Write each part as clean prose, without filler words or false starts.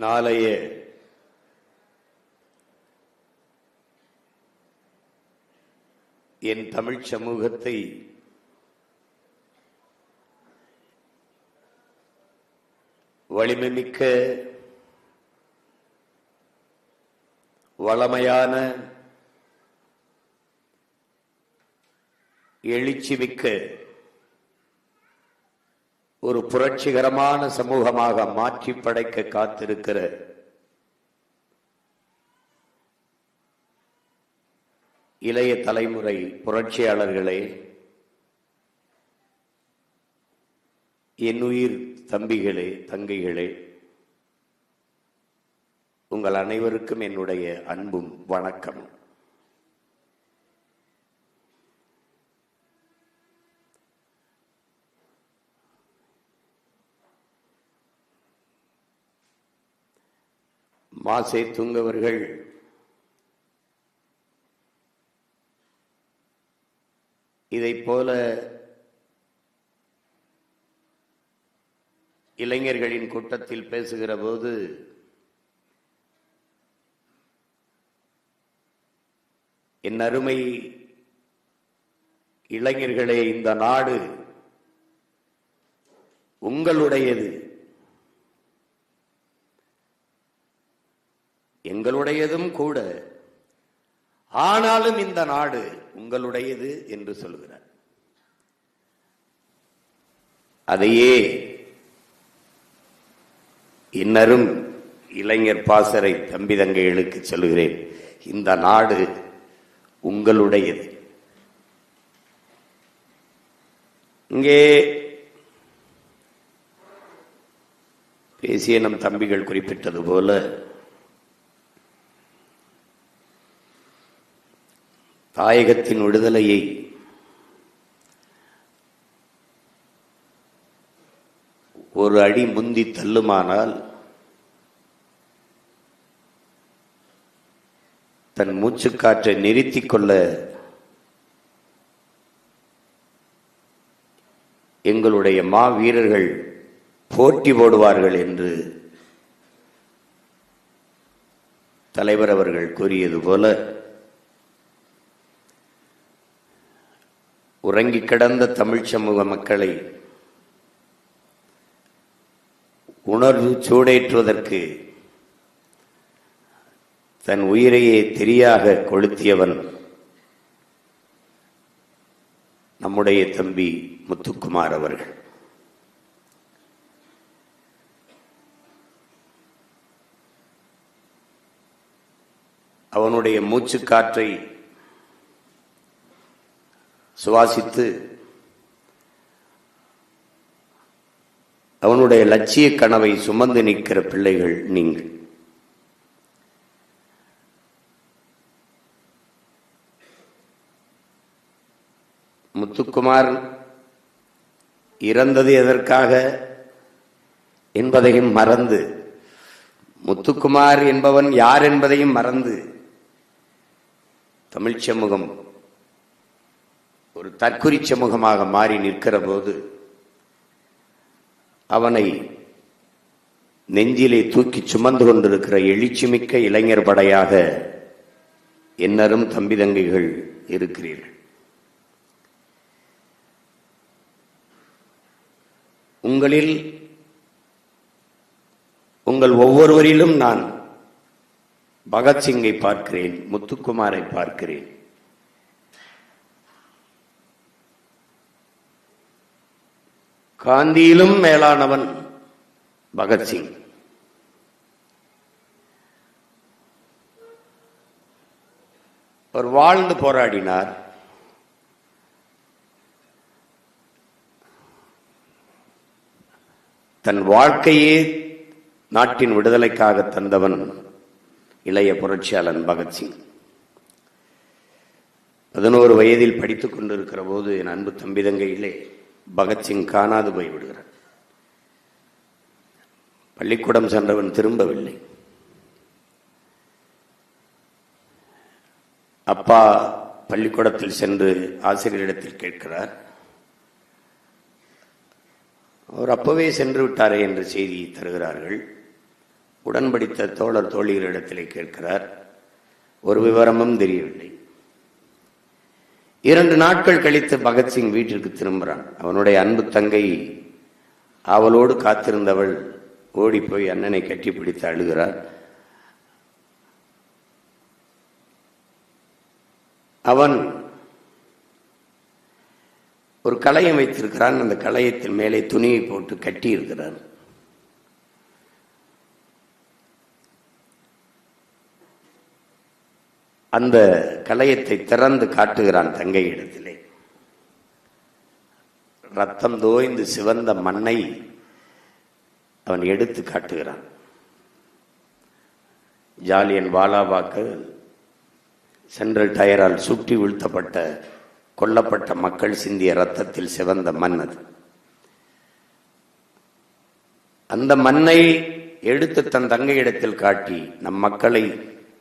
நாளைய என் தமிழ் சமூகத்தை வலிமைமிக்க வளமையான எழுச்சிமிக்க ஒரு புரட்சிகரமான சமூகமாக மாற்றி படைக்க காத்திருக்கிற இளைய தலைமுறை புரட்சியாளர்களே, என் உயிர் தம்பிகளே, தங்கைகளே, உங்கள் அனைவருக்கும் என்னுடைய அன்பும் வணக்கம். மாசே துங்கவர்கள் இதைப் போல இளைஞர்களின் கூட்டத்தில் பேசுகிற போது என் அருமை இளைஞர்களே, இந்த நாடு உங்களுடையது, எங்களுடையதும் கூட. ஆனாலும் இந்த நாடு உங்களுடையது என்று சொல்கிறார். அதையே இன்னரும் இளைஞர் பாசறை தம்பி தங்கைகளுக்கு சொல்லுகிறேன். இந்த நாடு உங்களுடையது. இங்கே பேசிய நம் தம்பிகள் குறிப்பிட்டது போல தாயகத்தின் விடுதலையை ஒரு அடி முந்தி தள்ளுமானால் தன் மூச்சுக்காற்றை நிறுத்திக் கொள்ள எங்களுடைய மாவீரர்கள் போட்டி போடுவார்கள் என்று தலைவர் அவர்கள் கூறியது போல உறங்கி கிடந்த தமிழ் சமூக மக்களை உணர்வு சூடேற்றுவதற்கு தன் உயிரையே தெரியாக கொளுத்தியவன் நம்முடைய தம்பி முத்துக்குமார் அவர்கள். அவனுடைய மூச்சுக்காற்றை சுவாசித்து அவனுடைய லட்சிய கனவை சுமந்து நிற்கிற பிள்ளைகள் நீங்கள். முத்துக்குமார் இறந்தது எதற்காக என்பதையும் மறந்து, முத்துக்குமார் என்பவன் யார் என்பதையும் மறந்து தமிழ் சமூகம் ஒரு தற்குறி சமூகமாக மாறி நிற்கிற போது அவனை நெஞ்சிலே தூக்கி சுமந்து கொண்டிருக்கிற எழுச்சிமிக்க இளைஞர் படையாக என்னரும் தம்பி தங்கைகள் இருக்கிறீர்கள். உங்களில் உங்கள் ஒவ்வொருவரிலும் நான் பகத்சிங்கை பார்க்கிறேன், முத்துக்குமாரை பார்க்கிறேன். காந்தியிலும் மேலானவன் பகத்சிங். அவர் வாழ்ந்து போராடினார். தன் வாழ்க்கையே நாட்டின் விடுதலைக்காக தந்தவன் இளைய புரட்சியாளன் பகத்சிங். 11 வயதில் படித்துக் கொண்டிருக்கிற போது என் அன்பு தம்பி தங்கையிலே பகத்சிங் காணாது போய்விடுகிறார். பள்ளிக்கூடம் சென்றவன் திரும்பவில்லை. அப்பா பள்ளிக்கூடத்தில் சென்று ஆசிரியரிடத்தில் கேட்கிறார், அவர் அப்பவே சென்று விட்டாரே என்ற செய்தி தருகிறார்கள். உடன்படித்த தோழர் தோழியரிடத்திலே கேட்கிறார். ஒரு விவரமும் தெரியவில்லை. 2 நாட்கள் கழித்து பகத்சிங் வீட்டிற்கு திரும்புகிறான். அவனுடைய அன்பு தங்கை அவளோடு காத்திருந்தவள் ஓடி போய் அண்ணனை கட்டிப்பிடித்து அழுகிறார். அவன் ஒரு களையம் வைத்திருக்கிறான். அந்த களையத்தின் மேலே துணியை போட்டு கட்டி இருக்கிறான். அந்த களையத்தை திறந்து காட்டுகிறான் தங்கையிடத்திலே. ரத்தம் தோய்ந்து சிவந்த மண்ணை அவன் எடுத்து காட்டுகிறான். ஜாலியன் வாலாபாக்கு சென்ட்ரல் டயரால் சுட்டி வீழ்த்தப்பட்ட கொல்லப்பட்ட மக்கள் சிந்திய ரத்தத்தில் சிவந்த மண் அது. அந்த மண்ணை எடுத்து தன் தங்கையிடத்தில் காட்டி, நம் மக்களை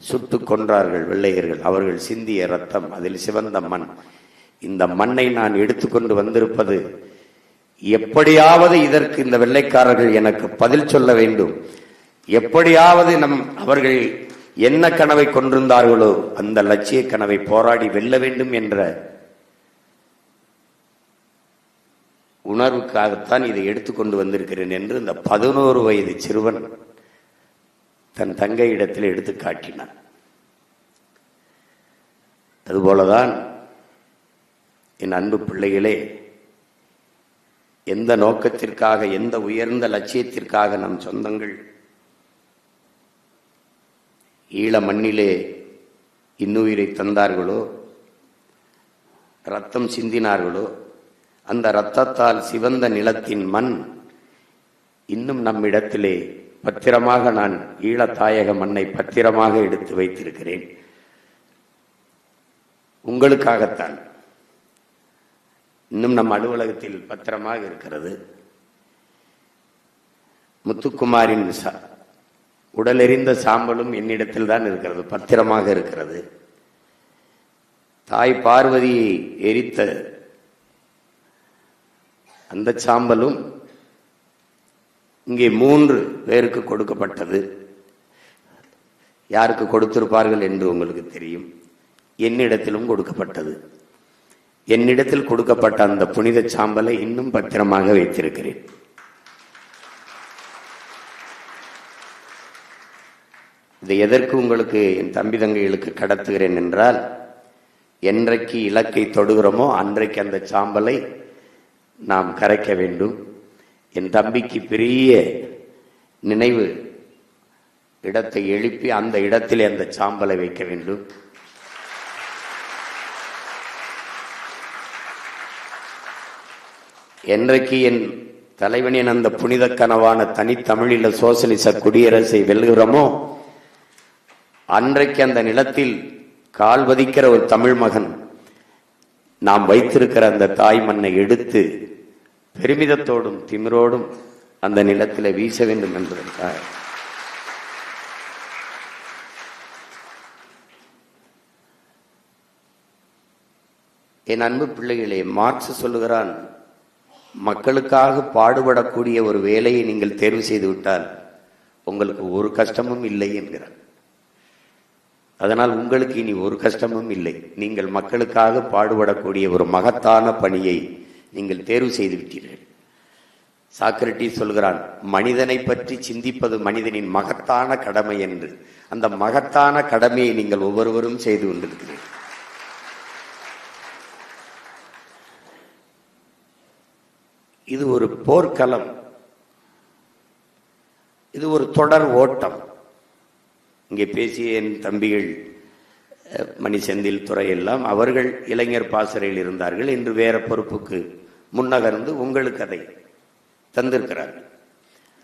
சுட்டு கொன்றார்கள் வெள்ளையர்கள், அவர்கள் சிந்திய ரத்தம், அதில் சிவந்த மண். இந்த மண்ணை நான் எடுத்துக்கொண்டு வந்திருப்பது, எப்படியாவது இதற்கு இந்த வெள்ளைக்காரர்கள் எனக்கு பதில் சொல்ல வேண்டும், எப்படியாவது அவர்கள் என்ன கனவை கொண்டிருந்தார்களோ அந்த லட்சிய கனவை போராடி வெல்ல வேண்டும் என்ற உணர்வுக்காகத்தான் இதை எடுத்துக்கொண்டு வந்திருக்கிறேன் என்று இந்த 11 வயது சிறுவன் தன் தங்கையிடத்தில் எடுத்து காட்டினான். அதுபோலதான் என் அன்பு பிள்ளைகளே, எந்த நோக்கத்திற்காக, எந்த உயர்ந்த லட்சியத்திற்காக நம் சொந்தங்கள் ஈழ மண்ணிலே இன்னுயிரை தந்தார்களோ, ரத்தம் சிந்தினார்களோ, அந்த இரத்தத்தால் சிவந்த நிலத்தின் மண் இன்னும் நம்மிடத்திலே பத்திரமாக, நான் ஈழத்தாயக மண்ணை பத்திரமாக எடுத்து வைத்திருக்கிறேன். உங்களுக்காகத்தான். இன்னும் நம் அலுவலகத்தில் பத்திரமாக இருக்கிறது. முத்துக்குமாரின் உடலெறிந்த சாம்பலும் என்னிடத்தில் தான் இருக்கிறது, பத்திரமாக இருக்கிறது. தாய் பார்வதியை எரித்த அந்த சாம்பலும் இங்கே 3 பேருக்கு கொடுக்கப்பட்டது. யாருக்கு கொடுத்திருப்பார்கள் என்று உங்களுக்கு தெரியும். என்னிடத்திலும் கொடுக்கப்பட்டது. என்னிடத்தில் கொடுக்கப்பட்ட அந்த புனித சாம்பலை இன்னும் பத்திரமாக வைத்திருக்கிறேன். இதை எதற்கு உங்களுக்கு, என் தம்பி தங்கைகளுக்கு கடத்துகிறேன் என்றால், என்றைக்கு இலக்கை தொடுகிறோமோ அன்றைக்கு அந்த சாம்பலை நாம் கரைக்க வேண்டும். என் தம்பிக்கு பெரிய நினைவு இடத்தை எழுப்பி அந்த இடத்திலே அந்த சாம்பலை வைக்க வேண்டும். என்றைக்கு என் தலைவனின் அந்த புனித கனவான தனித்தமிழில சோசலிச குடியரசை வெல்கிறோமோ அன்றைக்கு அந்த நிலத்தில் கால் வதிக்கிற ஒரு தமிழ் மகன் நாம் வைத்திருக்கிற அந்த தாய் மண்ணை எடுத்து பெருமிதத்தோடும் திமிரோடும் அந்த நிலத்தில் வீச வேண்டும் என்பதற்காக. என் அன்பு பிள்ளைகளே, மார்க்ஸ் சொல்லுகிறான், மக்களுக்காக பாடுபடக்கூடிய ஒரு வேலையை நீங்கள் தேர்வு செய்து விட்டால் உங்களுக்கு ஒரு கஷ்டமும் இல்லை என்கிறார். அதனால் உங்களுக்கு இனி ஒரு கஷ்டமும் இல்லை. நீங்கள் மக்களுக்காக பாடுபடக்கூடிய ஒரு மகத்தான பணியை நீங்கள் தேர்வு செய்து விட்டீர்கள். சாக்ரட்டிஸ் சொல்கிறான், மனிதனை பற்றி சிந்திப்பது மனிதனின் மகத்தான கடமை என்று. அந்த மகத்தான கடமையை நீங்கள் ஒவ்வொருவரும் செய்து கொண்டிருக்கிறீர்கள். இது ஒரு போர்க்களம், இது ஒரு தொடர் ஓட்டம். இங்கே பேசிய என் தம்பிகள் மணி செந்தில் துறை எல்லாம் அவர்கள் இளைஞர் பாசறையில் இருந்தார்கள். இன்று வேற பொறுப்புக்கு முன்னகர்ந்து உங்களுக்கு அதை தந்திருக்கிறார்கள்.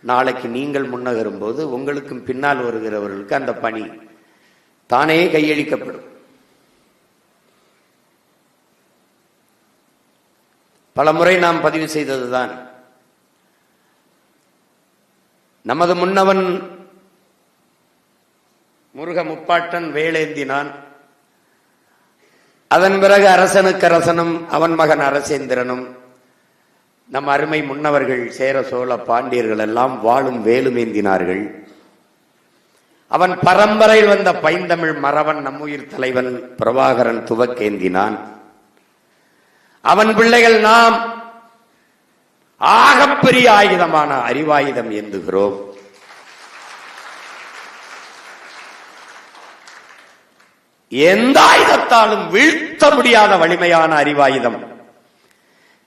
நாளைக்கு நீங்கள் முன்னகரும் போது உங்களுக்கும் பின்னால் வருகிறவர்களுக்கு அந்த பணி தானே கையளிக்கப்படும். பல முறை நாம் பதிவு செய்ததுதான், நமது முன்னவன் முருக முப்பாட்டன் வேலேந்தினான். அதன் பிறகு அரசனுக்கு அரசனும் அவன் மகன் அரசேந்திரனும் நம் அருமை முன்னவர்கள் சேர சோழ பாண்டியர்கள் எல்லாம் வாளும் வேலும் ஏந்தினார்கள். அவன் பரம்பரையில் வந்த பைந்தமிழ் மறவன் நம்முயிர் தலைவன் பிரபாகரன் துவக்கேந்தினான். அவன் பிள்ளைகள் நாம் ஆகப்பெரிய ஆயுதமான அறிவாயுதம் ஏந்துகிறோம். எந்த ஆயுதத்தாலும் வீழ்த்த முடியாத வலிமையான அறிவாயுதம்.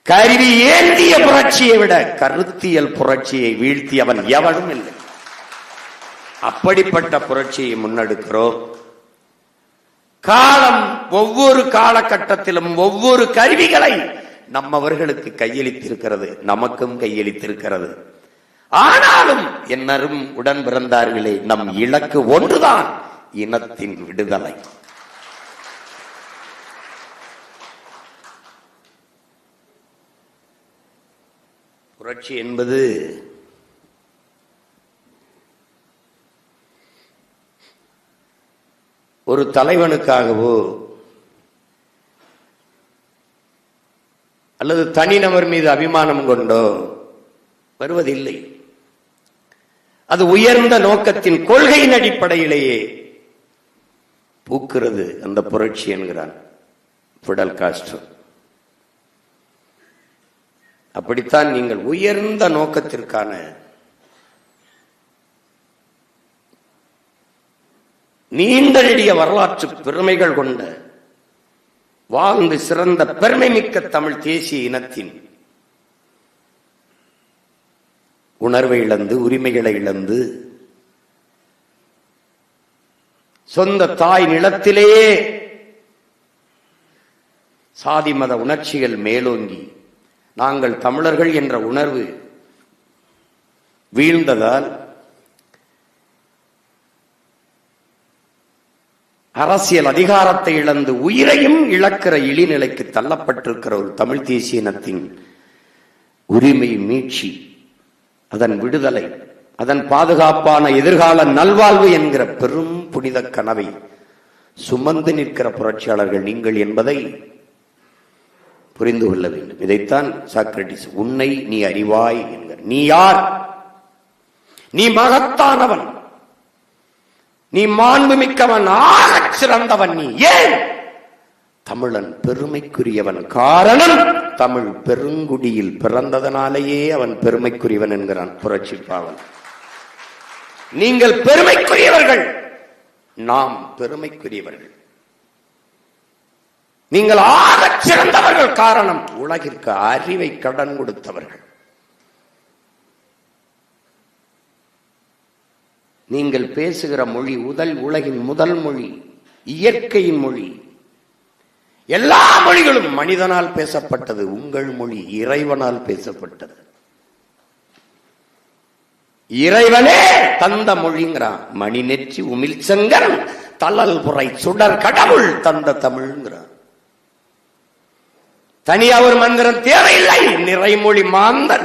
கருவி ஏந்திய புரட்சியை விட கருத்தியல் புரட்சியை வீழ்த்தியவன் எவனும் இல்லை. அப்படிப்பட்ட புரட்சியை முன்னெடுக்கிறோம். காலம் ஒவ்வொரு காலகட்டத்திலும் ஒவ்வொரு கருவிகளை நம்மவர்களுக்கு கையளித்திருக்கிறது, நமக்கும் கையளித்திருக்கிறது. ஆனாலும் என்னரும் உடன் பிறந்தார்களே, நம் இலக்கு ஒன்றுதான், இனத்தின் விடுதலை. புரட்சி என்பது ஒரு தலைவனுக்காகவோ அல்லது தனிநபர் மீது அபிமானம் கொண்டோ வருவதில்லை. அது உயர்ந்த நோக்கத்தின் கொள்கையின் அடிப்படையிலேயே பூக்கிறது அந்த புரட்சி என்கிறான் பிடல் காஸ்ட்ரோ. அப்படித்தான் நீங்கள் உயர்ந்த நோக்கத்திற்கான நீண்ட நெடிய வரலாற்று பெருமைகள் கொண்ட வாழ்ந்து சிறந்த பெருமை மிக்க தமிழ் தேசிய இனத்தின் உணர்வை இழந்து, உரிமைகளை இழந்து, சொந்த தாய் நிலத்திலேயே சாதி மத உணர்ச்சிகள் மேலோங்கி நாங்கள் தமிழர்கள் என்ற உணர்வு வீழ்ந்ததால் அரசியல் அதிகாரத்தை இழந்து உயிரையும் இழக்கிற இழிநிலைக்கு தள்ளப்பட்டிருக்கிற ஒரு தமிழ் தேசிய இனத்தின் உரிமை மீட்சி, அதன் விடுதலை, அதன் பாதுகாப்பான எதிர்கால நல்வாழ்வு என்கிற பெரும் புனித கனவை சுமந்து நிற்கிற புரட்சியாளர்கள் நீங்கள் என்பதை புரிந்து கொள்ள வேண்டும். இதைத்தான் சாக்ரட்டிஸ் உன்னை நீ அறிவாய் என்கிற. நீ யார்? நீ மகத்தானவன், நீ மாண்புமிக்கவன், ஆகச் சிறந்தவன். நீ ஏன் தமிழன் பெருமைக்குரியவன்? காரணம் தமிழ் பெருங்குடியில் பிறந்ததனாலேயே அவன் பெருமைக்குரியவன் என்கிறான் புரட்சி பாவன். நீங்கள் பெருமைக்குரியவர்கள், நாம் பெருமைக்குரியவர்கள். நீங்கள் ஆகச் சிறந்தவர்கள். காரணம் உலகிற்கு அறிவை கடன் கொடுத்தவர்கள். நீங்கள் பேசுகிற மொழி உலகின் முதல் மொழி, இயற்கையின் மொழி. எல்லா மொழிகளும் மனிதனால் பேசப்பட்டது. உங்கள் மொழி இறைவனால் பேசப்பட்டது. இறைவனே தந்த மொழிங்கிறான். மணி நெற்றி உமிழ் செங்கன் தளல் புரை சுடர் கடவுள் தந்த தமிழ்ங்கிறான். தனியா ஒரு மந்திரம் தேவையில்லை. நிறைமொழி மாந்தன்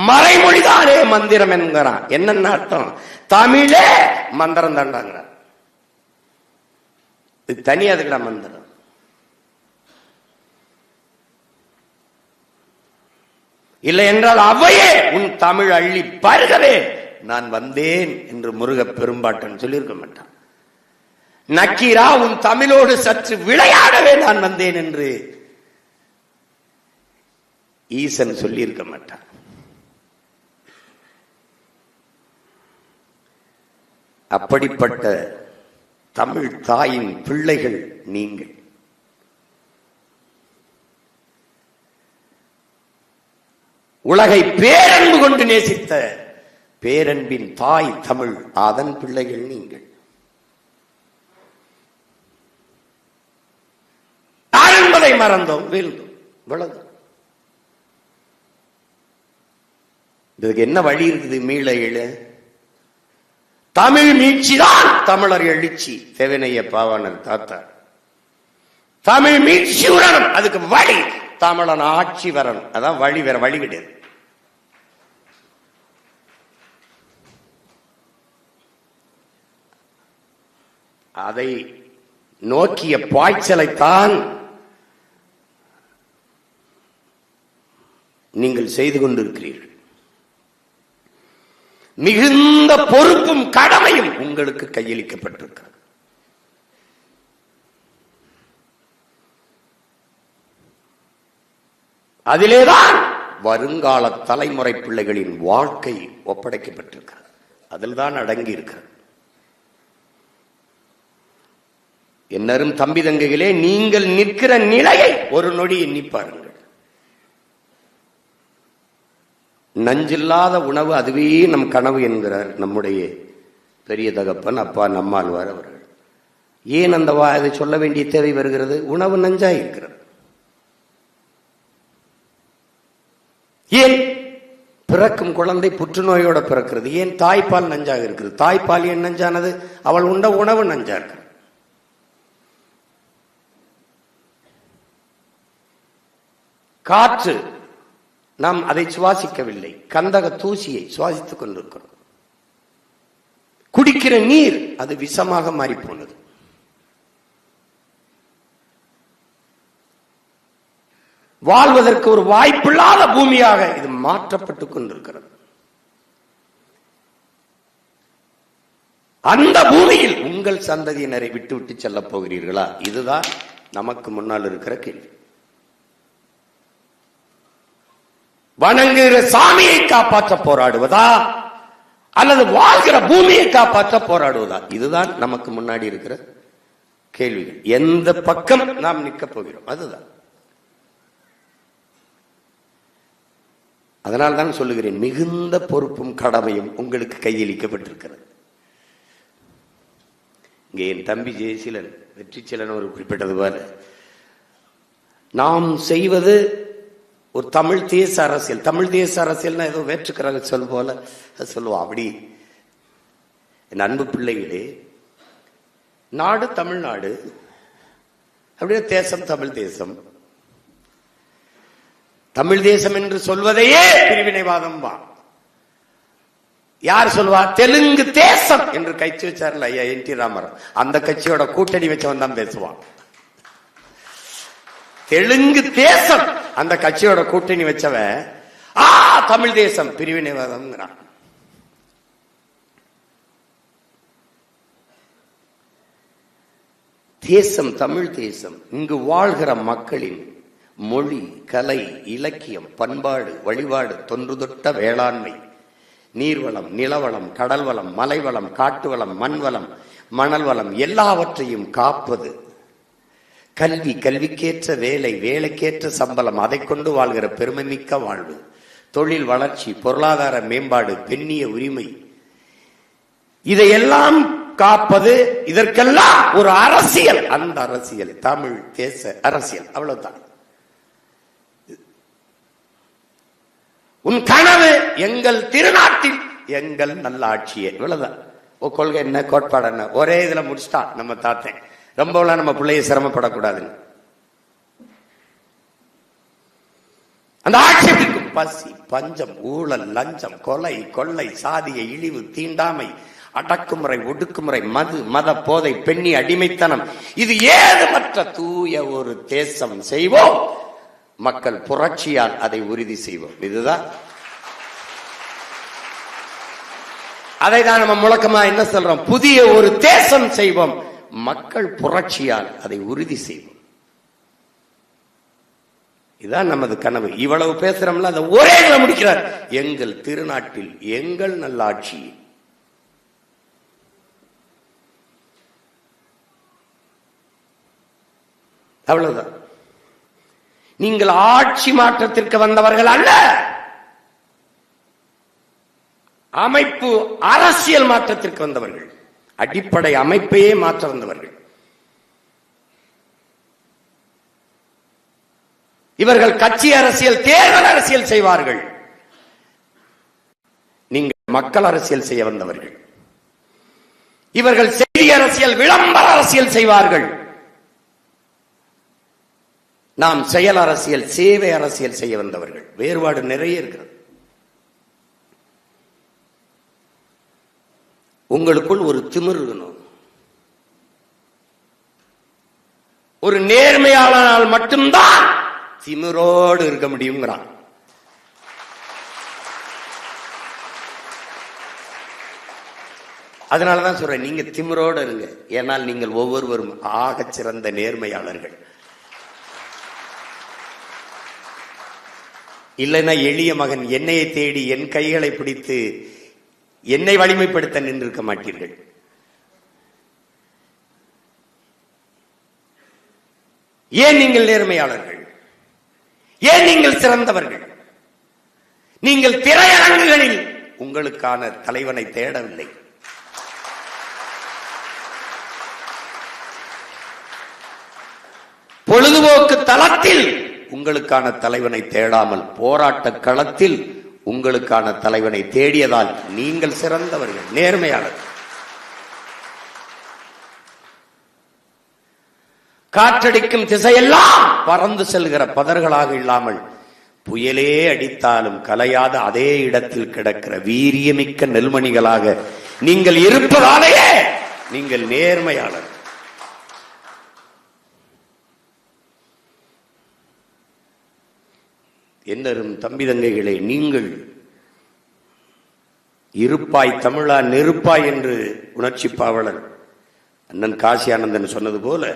மறைமொழிதானே மந்திரம் என்கிறான். என்ன அர்த்தம்? தமிழே மந்திரம் தாண்டாங்க. இது தனியா அதுக்கடா மந்திரம். இல்லை என்றால் அவையே உன் தமிழ் அள்ளி பருகவே நான் வந்தேன் என்று முருக பெரும்பாட்டன் சொல்லியிருக்க மாட்டான். நக்கீரா உன் தமிழோடு சற்று விளையாடவே நான் வந்தேன் என்று ஈசன் சொல்லியிருக்க மாட்டான். அப்படிப்பட்ட தமிழ் தாயின் பிள்ளைகள் நீங்கள். உலகை பேரன்பு கொண்டு நேசித்த பேரன்பின் தாய் தமிழ், அதன் பிள்ளைகள் நீங்கள். யார் என்பதை மறந்தோம், வீழ்ந்தோம், விளந்தோம். இதுக்கு என்ன வழி இருக்குது? மீள எழு. தமிழ் மீட்சிதான் தமிழர் எழுச்சி. தேவனைய பாவாணர் தாத்தா தமிழ் மீட்சி உடனும் அதுக்கு வழி தமிழன் ஆட்சி வரணும். அதான் வழி, வேற வழி கிடையாது. அதை நோக்கிய பாய்ச்சலைத்தான் நீங்கள் செய்து கொண்டிருக்கிறீர்கள். மிகுந்த பொறுப்பும் கடமையும் உங்களுக்கு கையளிக்கப்பட்டிருக்கிறது. அதிலேதான் வருங்கால தலைமுறை பிள்ளைகளின் வாழ்க்கை ஒப்படைக்கப்பட்டிருக்கிறது. அதில் தான் அடங்கி இருக்கிறது. என்னரும் தம்பி தங்கைகளே, நீங்கள் நிற்கிற நிலையை ஒரு நொடி எண்ணி பாருங்கள். நஞ்சில்லாத உணவு அதுவே நம் கனவு என்கிறார் நம்முடைய பெரிய தகப்பன் அப்பா நம்மாழ்வார் அவர்கள். ஏன் அந்த அதை சொல்ல வேண்டிய தேவை வருகிறது? உணவு நஞ்சாய் இருக்கிறது. ஏன் பிறக்கும் குழந்தை புற்றுநோயோட பிறக்கிறது? ஏன் தாய்ப்பால் நஞ்சாக இருக்கிறது? தாய்ப்பால் ஏன் நஞ்சானது? அவள் உண்ட உணவு நஞ்சா இருக்கிறது. காற்று, நாம் அதை சுவாசிக்கவில்லை, கந்தக தூசியை சுவாசித்துக் கொண்டிருக்கிறோம். குடிக்கிற நீர் அது விஷமாக மாறி போனது. வாழ்வதற்கு ஒரு வாய்ப்பில்லாத பூமியாக இது மாற்றப்பட்டுக் கொண்டிருக்கிறது. அந்த பூமியில் உங்கள் சந்ததியினரை விட்டு விட்டு செல்ல போகிறீர்களா? இதுதான் நமக்கு முன்னால் இருக்கிற கேள்வி. வணங்குகிற சாமியை காப்பாற்ற போராடுவதா அல்லது வாழ்கிற பூமியை காப்பாற்ற போராடுவதா? இதுதான் நமக்கு முன்னாடி இருக்கிற கேள்விகள். எந்த பக்கம் நாம் நிற்க போகிறோம்? அதுதான். அதனால் தான் சொல்லுகிறேன், மிகுந்த பொறுப்பும் கடமையும் உங்களுக்கு கையளிக்கப்பட்டிருக்கிறது. இங்கே என் தம்பி ஜெயசீலன் வெற்றிச்சீலன் ஒரு குறிப்பிட்டது போல, நாம் செய்வது ஒரு தமிழ் தேச அரசியல். தமிழ் தேச அரசியல்னா ஏதோ வேற்றுக்கிறாங்க சொல் போல சொல்லுவோம். அப்படி என் அன்பு பிள்ளைகளே, நாடு தமிழ்நாடு, அப்படியே தேசம் தமிழ் தேசம். தமிழ் தேசம் என்று சொல்வதையே பிரிவினைவாதம் வா. யார் சொல்வா? தெலுங்கு தேசம் என்று கட்சி வச்சார்ல ஐயா என்.டி. ராமராவ், அந்த கட்சியோட கூட்டணி வச்சவன் தான் பேசுவான். தெலுங்கு தேசம் அந்த கட்சியோட கூட்டணி வச்சவன் தமிழ் தேசம் பிரிவினைவாதம். தேசம் தமிழ் தேசம். இங்கு வாழ்கிற மக்களின் மொழி, கலை, இலக்கியம், பண்பாடு, வழிபாடு, தொன்று தொட்ட வேளாண்மை, நீர்வளம், நிலவளம், கடல் வளம், மலைவளம், காட்டு வளம், மண் வளம், மணல் வளம் எல்லாவற்றையும் காப்பது. கல்வி, கல்விக்கேற்ற வேலை, வேலைக்கேற்ற சம்பளம், அதை கொண்டு வாழ்கிற பெருமை மிக்க வாழ்வு, தொழில் வளர்ச்சி, பொருளாதார மேம்பாடு, பெண்ணிய உரிமை, இதையெல்லாம் காப்பது. இதற்கெல்லாம் ஒரு அரசியல், அந்த அரசியல் தமிழ் தேச அரசியல். அவ்வளவுதான். உன் கனவு எங்கள் திருநாட்டில் எங்கள் நல்ல ஆட்சியே. இவ்வளவுதான். கொள்கை என்ன, கோட்பாடு என்ன, ஒரே இதுல முடிச்சுட்டான் நம்ம தாத்தன். ரொம்பலாம் நம்ம பிள்ளைய சிரமப்படக்கூடாதுன்னு. அந்த ஆட்சி பசி, பஞ்சம், ஊழல், லஞ்சம், கொலை, கொள்ளை, சாதிய இழிவு, தீண்டாமை, அடக்குமுறை, ஒடுக்குமுறை, மது, மத போதை, பெண்ணி அடிமைத்தனம், இது ஏதுமற்ற தூய ஒரு தேசம் செய்வோம். மக்கள் புரட்சியால் அதை உறுதி செய்வோம். இதுதான். அதை தான் நம்ம முழக்கமா என்ன சொல்றோம்? புதிய ஒரு தேசம் செய்வோம், மக்கள் புரட்சியால் அதை உறுதி செய்வோம். இதுதான் நமது கனவு. இவ்வளவு பேசுறோம்ல, அதை ஒரே முடிக்கிறார். எங்கள் திருநாட்டில் எங்கள் நல்லாட்சி. அவ்வளவுதான். நீங்கள் ஆட்சி மாற்றத்திற்கு வந்தவர்கள் அல்ல, அமைப்பு அரசியல் மாற்றத்திற்கு வந்தவர்கள், அடிப்படை அமைப்பையே மாற்ற வந்தவர்கள். இவர்கள் கட்சி அரசியல், தேர்தல் அரசியல் செய்வார்கள். நீங்கள் மக்கள் அரசியல் செய்ய வந்தவர்கள். இவர்கள் செய்தி அரசியல், விளம்பர அரசியல் செய்வார்கள். நாம் செயல் அரசியல், சேவை அரசியல் செய்ய வந்தவர்கள். வேறுபாடு நிறைய இருக்கிறது. உங்களுக்குள் ஒரு திமிர் இருக்கணும். ஒரு நேர்மையாளனால் மட்டும்தான் திமிரோடு இருக்க முடியுங்கிறான். அதனாலதான் சொல்றேன், நீங்க திமிரோடு இருங்க. ஏனால் நீங்கள் ஒவ்வொருவரும் ஆகச் சிறந்த நேர்மையாளர்கள். இல்லைன்னா எளிய மகன் என்னையை தேடி என் கைகளை பிடித்து என்னை வலிமைப்படுத்த நின்றிருக்க மாட்டீர்கள். ஏன் நீங்கள் நேர்மையாளர்கள்? ஏன் நீங்கள் சிறந்தவர்கள்? நீங்கள் திரையரங்குகளில் உங்களுக்கான தலைவனை தேடவில்லை. பொழுதுபோக்கு தளத்தில் உங்களுக்கான தலைவனை தேடாமல் போராட்ட களத்தில் உங்களுக்கான தலைவனை தேடியதால் நீங்கள் சிறந்தவர்கள், நேர்மையாளர்கள். காற்றடிக்கும் திசையெல்லாம் பறந்து செல்கிற பதர்களாக இல்லாமல் புயலே அடித்தாலும் கலையாத அதே இடத்தில் கிடக்கிற வீரியமிக்க நெல்மணிகளாக நீங்கள் இருப்பதாலேயே நீங்கள் நேர்மையாளர். என்னரும் தம்பி தங்கைகளே, நீங்கள் இருப்பாய் தமிழா நெருப்பாய் என்று உணர்ச்சி பாவலர் அண்ணன் காசி ஆனந்தன் சொன்னது போல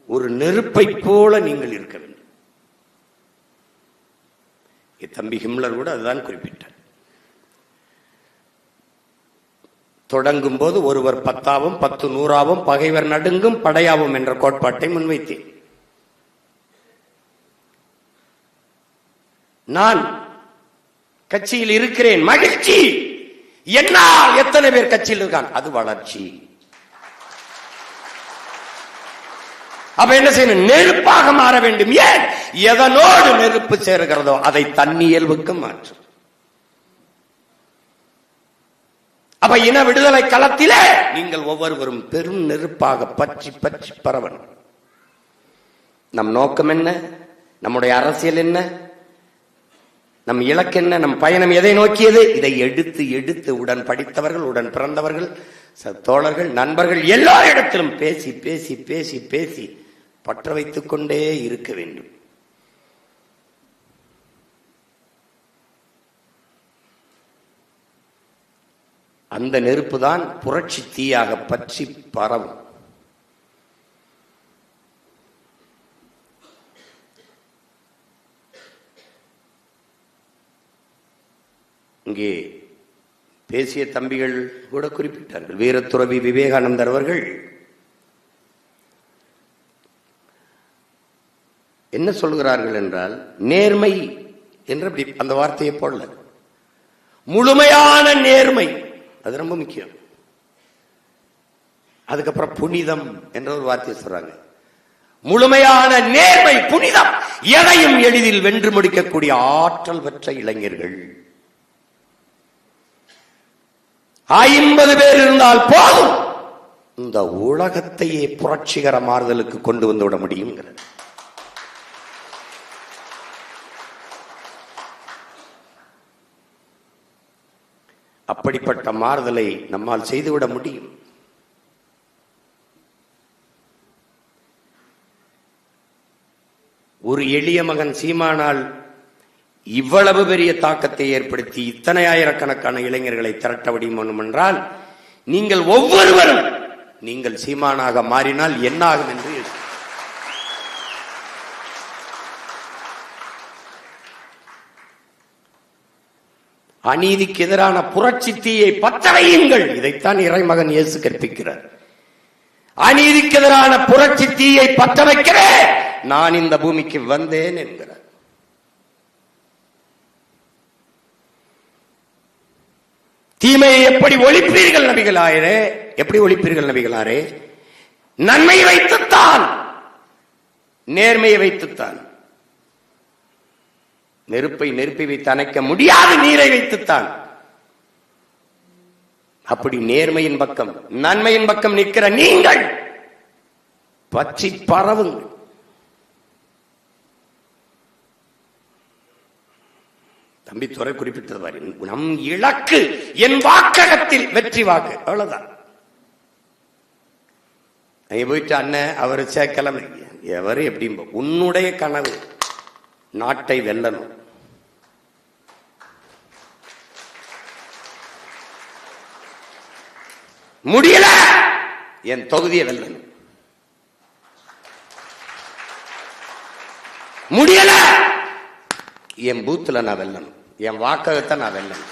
ஒரு நெருப்பை போல நீங்கள் இருக்க வேண்டும். தம்பி ஹிம்லர் கூட அதுதான் குறிப்பிட்டார். தொடங்கும் போது ஒருவர் 10ஆவும் 10 100ஆவும் பகைவர் நடுங்கும் படையாவும் என்ற கோட்பாட்டை முன்வைத்தேன். நான் கட்சியில் இருக்கிறேன், மகிழ்ச்சி. என்னால் எத்தனை பேர் கட்சியில் இருக்கான், அது வளர்ச்சி. அப்ப என்ன செய்யணும்? நெருப்பாக மாற வேண்டும். ஏன்? எதனோடு நெருப்பு சேருகிறதோ அதை தன்னியல்புக்கு மாற்றும். அப்ப இன விடுதலை களத்திலே நீங்கள் ஒவ்வொருவரும் பெரும் நெருப்பாக பற்றி பற்றி பரவணும். நம் நோக்கம் என்ன? நம்முடைய அரசியல் என்ன? நம் இலக்கு என்ன? நம் பயணம் எதை நோக்கியது? இதை எடுத்து எடுத்து உடன் படித்தவர்கள், உடன் பிறந்தவர்கள், தோழர்கள், நண்பர்கள் எல்லாரிடத்திலும் பேசி பேசி பேசி பேசி பற்ற வைத்துக் கொண்டே இருக்க வேண்டும். அந்த நெருப்பு தான் புரட்சி தீயாக பற்றி பரவும். இங்கே பேசிய தம்பிகள் கூட குறிப்பிட்டார்கள். வீரத்துறவி விவேகானந்தர் அவர்கள் என்ன சொல்கிறார்கள் என்றால், நேர்மை என்று அந்த வார்த்தையை போடல, முழுமையான நேர்மை, அது ரொம்ப முக்கியம். அதுக்கப்புறம் புனிதம் என்ற ஒரு வார்த்தையை சொல்றாங்க. முழுமையான நேர்மை, புனிதம், எதையும் எளிதில் வென்று முடிக்கக்கூடிய ஆற்றல் பெற்ற இளைஞர்கள். 50 பேர் இருந்தால் போதும், இந்த உலகத்தையே புரட்சிகர மாறுதலுக்கு கொண்டு வந்து விட முடியும். அப்படிப்பட்ட மாறுதலை நம்மால் செய்துவிட முடியும். ஒரு எளிய மகன் சீமானால் இவ்வளவு பெரிய தாக்கத்தை ஏற்படுத்தி இத்தனை ஆயிரக்கணக்கான இளைஞர்களை திரட்ட முடியும் என்றால், நீங்கள் ஒவ்வொருவரும் நீங்கள் சீமானாக மாறினால் என்ன ஆகும் என்று அநீதிக்கு எதிரான புரட்சி தீயை பற்ற வையுங்கள். இதைத்தான் இறைமகன் இயேசு கற்பிக்கிறார். அநீதிக்கு எதிரான புரட்சி தீயை பற்ற வைக்கிறேன், நான் இந்த பூமிக்கு வந்தேன் என்கிறார். தீமையை எப்படி ஒழிப்பீர்கள் நபிகளாரே? எப்படி ஒழிப்பீர்கள் நபிகளாரே? நன்மையை வைத்துத்தான், நேர்மையை வைத்துத்தான். நெருப்பை நெருப்பை வைத்து அணைக்க முடியாது, நீரை வைத்துத்தான். அப்படி நேர்மையின் பக்கம், நன்மையின் பக்கம் நிற்கிற நீங்கள் பற்றி பரவுங்கள். தம்பி துறை குறிப்பிட்டது பாரு, நம் இலக்கு என் வாக்ககத்தில் வெற்றி வாக்கு, அவ்வளவுதான். அங்க போயிட்டு அண்ணன் அவர் சேர்க்கலாம், எவரு எப்படி, உன்னுடைய கனவு நாட்டை வெல்லணும். முடியல, என் தொகுதியை வெல்லணும். முடியல, என் பூத்துல நான் வெல்லணும், என் வாக்ககத்தை நான் வெல்லணும்.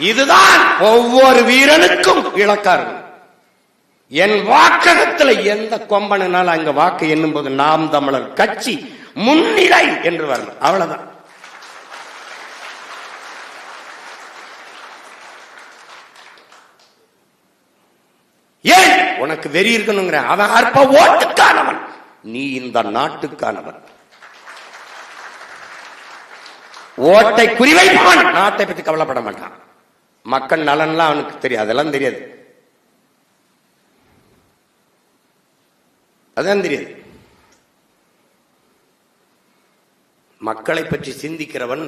இதுதான் ஒவ்வொரு வீரனுக்கும் இலக்கா இருக்கும். என் வாக்ககத்துல எந்த கொம்பனால அங்க வாக்கு எண்ணும் போது நாம் தமிழர் கட்சி முன்னிலை என்று வரணும். அவ்வளவுதான். ஏன் உனக்கு வெறி இருக்கணுங்கிற? அவன் அற்ப ஓட்டுக்கானவன், நீ இந்த நாட்டுக்கானவன். ஓட்டை குறிவைப்பான், நாட்டை பற்றி கவலைப்பட மாட்டான். மக்கள் நலன்லாம் அவனுக்கு தெரியாது, அதெல்லாம் தெரியாது, அதான் தெரியாது. மக்களை பற்றி சிந்திக்கிறவன்,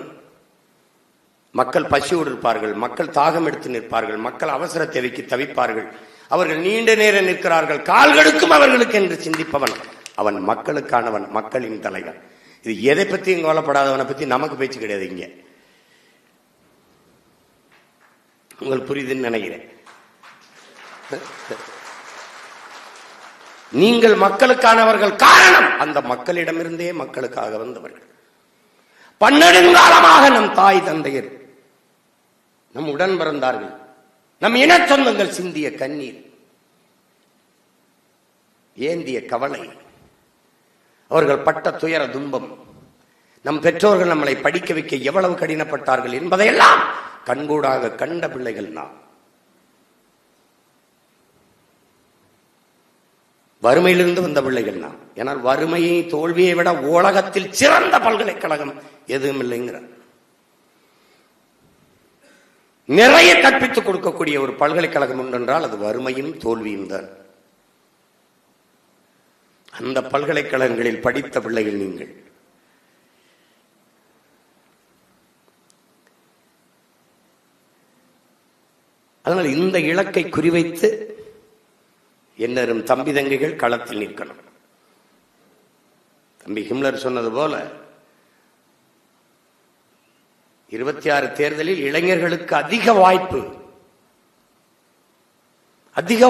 மக்கள் பசியோடு இருப்பார்கள், மக்கள் தாகம் எடுத்து நிற்பார்கள், மக்கள் அவசர தேவைக்கு தவிப்பார்கள், அவர்கள் நீண்ட நேரம் நிற்கிறார்கள், கால்களுக்கும் அவர்களுக்கு என்று சிந்திப்பவன் அவன் மக்களுக்கானவன், மக்களின் தலைவன். இது எதை பற்றியும் கவலைப்படாதவனை பற்றி நமக்கு பேச்சு கிடையாது. இங்க உங்களுக்கு புரியுதுன்னு நினைக்கிறேன். நீங்கள் மக்களுக்கானவர்கள், காரணம் அந்த மக்களிடமிருந்தே மக்களுக்காக வந்தவர்கள். பன்னெடுங்காலமாக நம் தாய் தந்தையர், நம் உடன் பிறந்தார்கள், நம் இன சொந்தங்கள் சிந்திய கண்ணீர், ஏந்திய கவலை, அவர்கள் பட்ட துயர துன்பம், நம் பெற்றோர்கள் நம்மளை படிக்க வைக்க எவ்வளவு கடினப்பட்டார்கள் என்பதையெல்லாம் கண்கூடாக கண்ட பிள்ளைகள் நாம். வறுமையிலிருந்து வந்த பிள்ளைகள் நாம். ஏனால் வறுமையை தோல்வியை விட உலகத்தில் சிறந்த பல்கலைக்கழகம் எதுவும் இல்லைங்கிறார். நிறைய கற்பித்துக் கொடுக்கக்கூடிய ஒரு பல்கலைக்கழகம் உண்டென்றால் அது வறுமையும் தோல்வியும் தான். அந்த பல்கலைக்கழகங்களில் படித்த பிள்ளைகள் நீங்கள். அதனால் இந்த இலக்கை குறிவைத்து என்னரும் தம்பி தங்கைகள் களத்தில் நிற்கணும். தம்பி ஹிம்லர் சொன்னது போல 26 தேர்தலில் இளைஞர்களுக்கு அதிக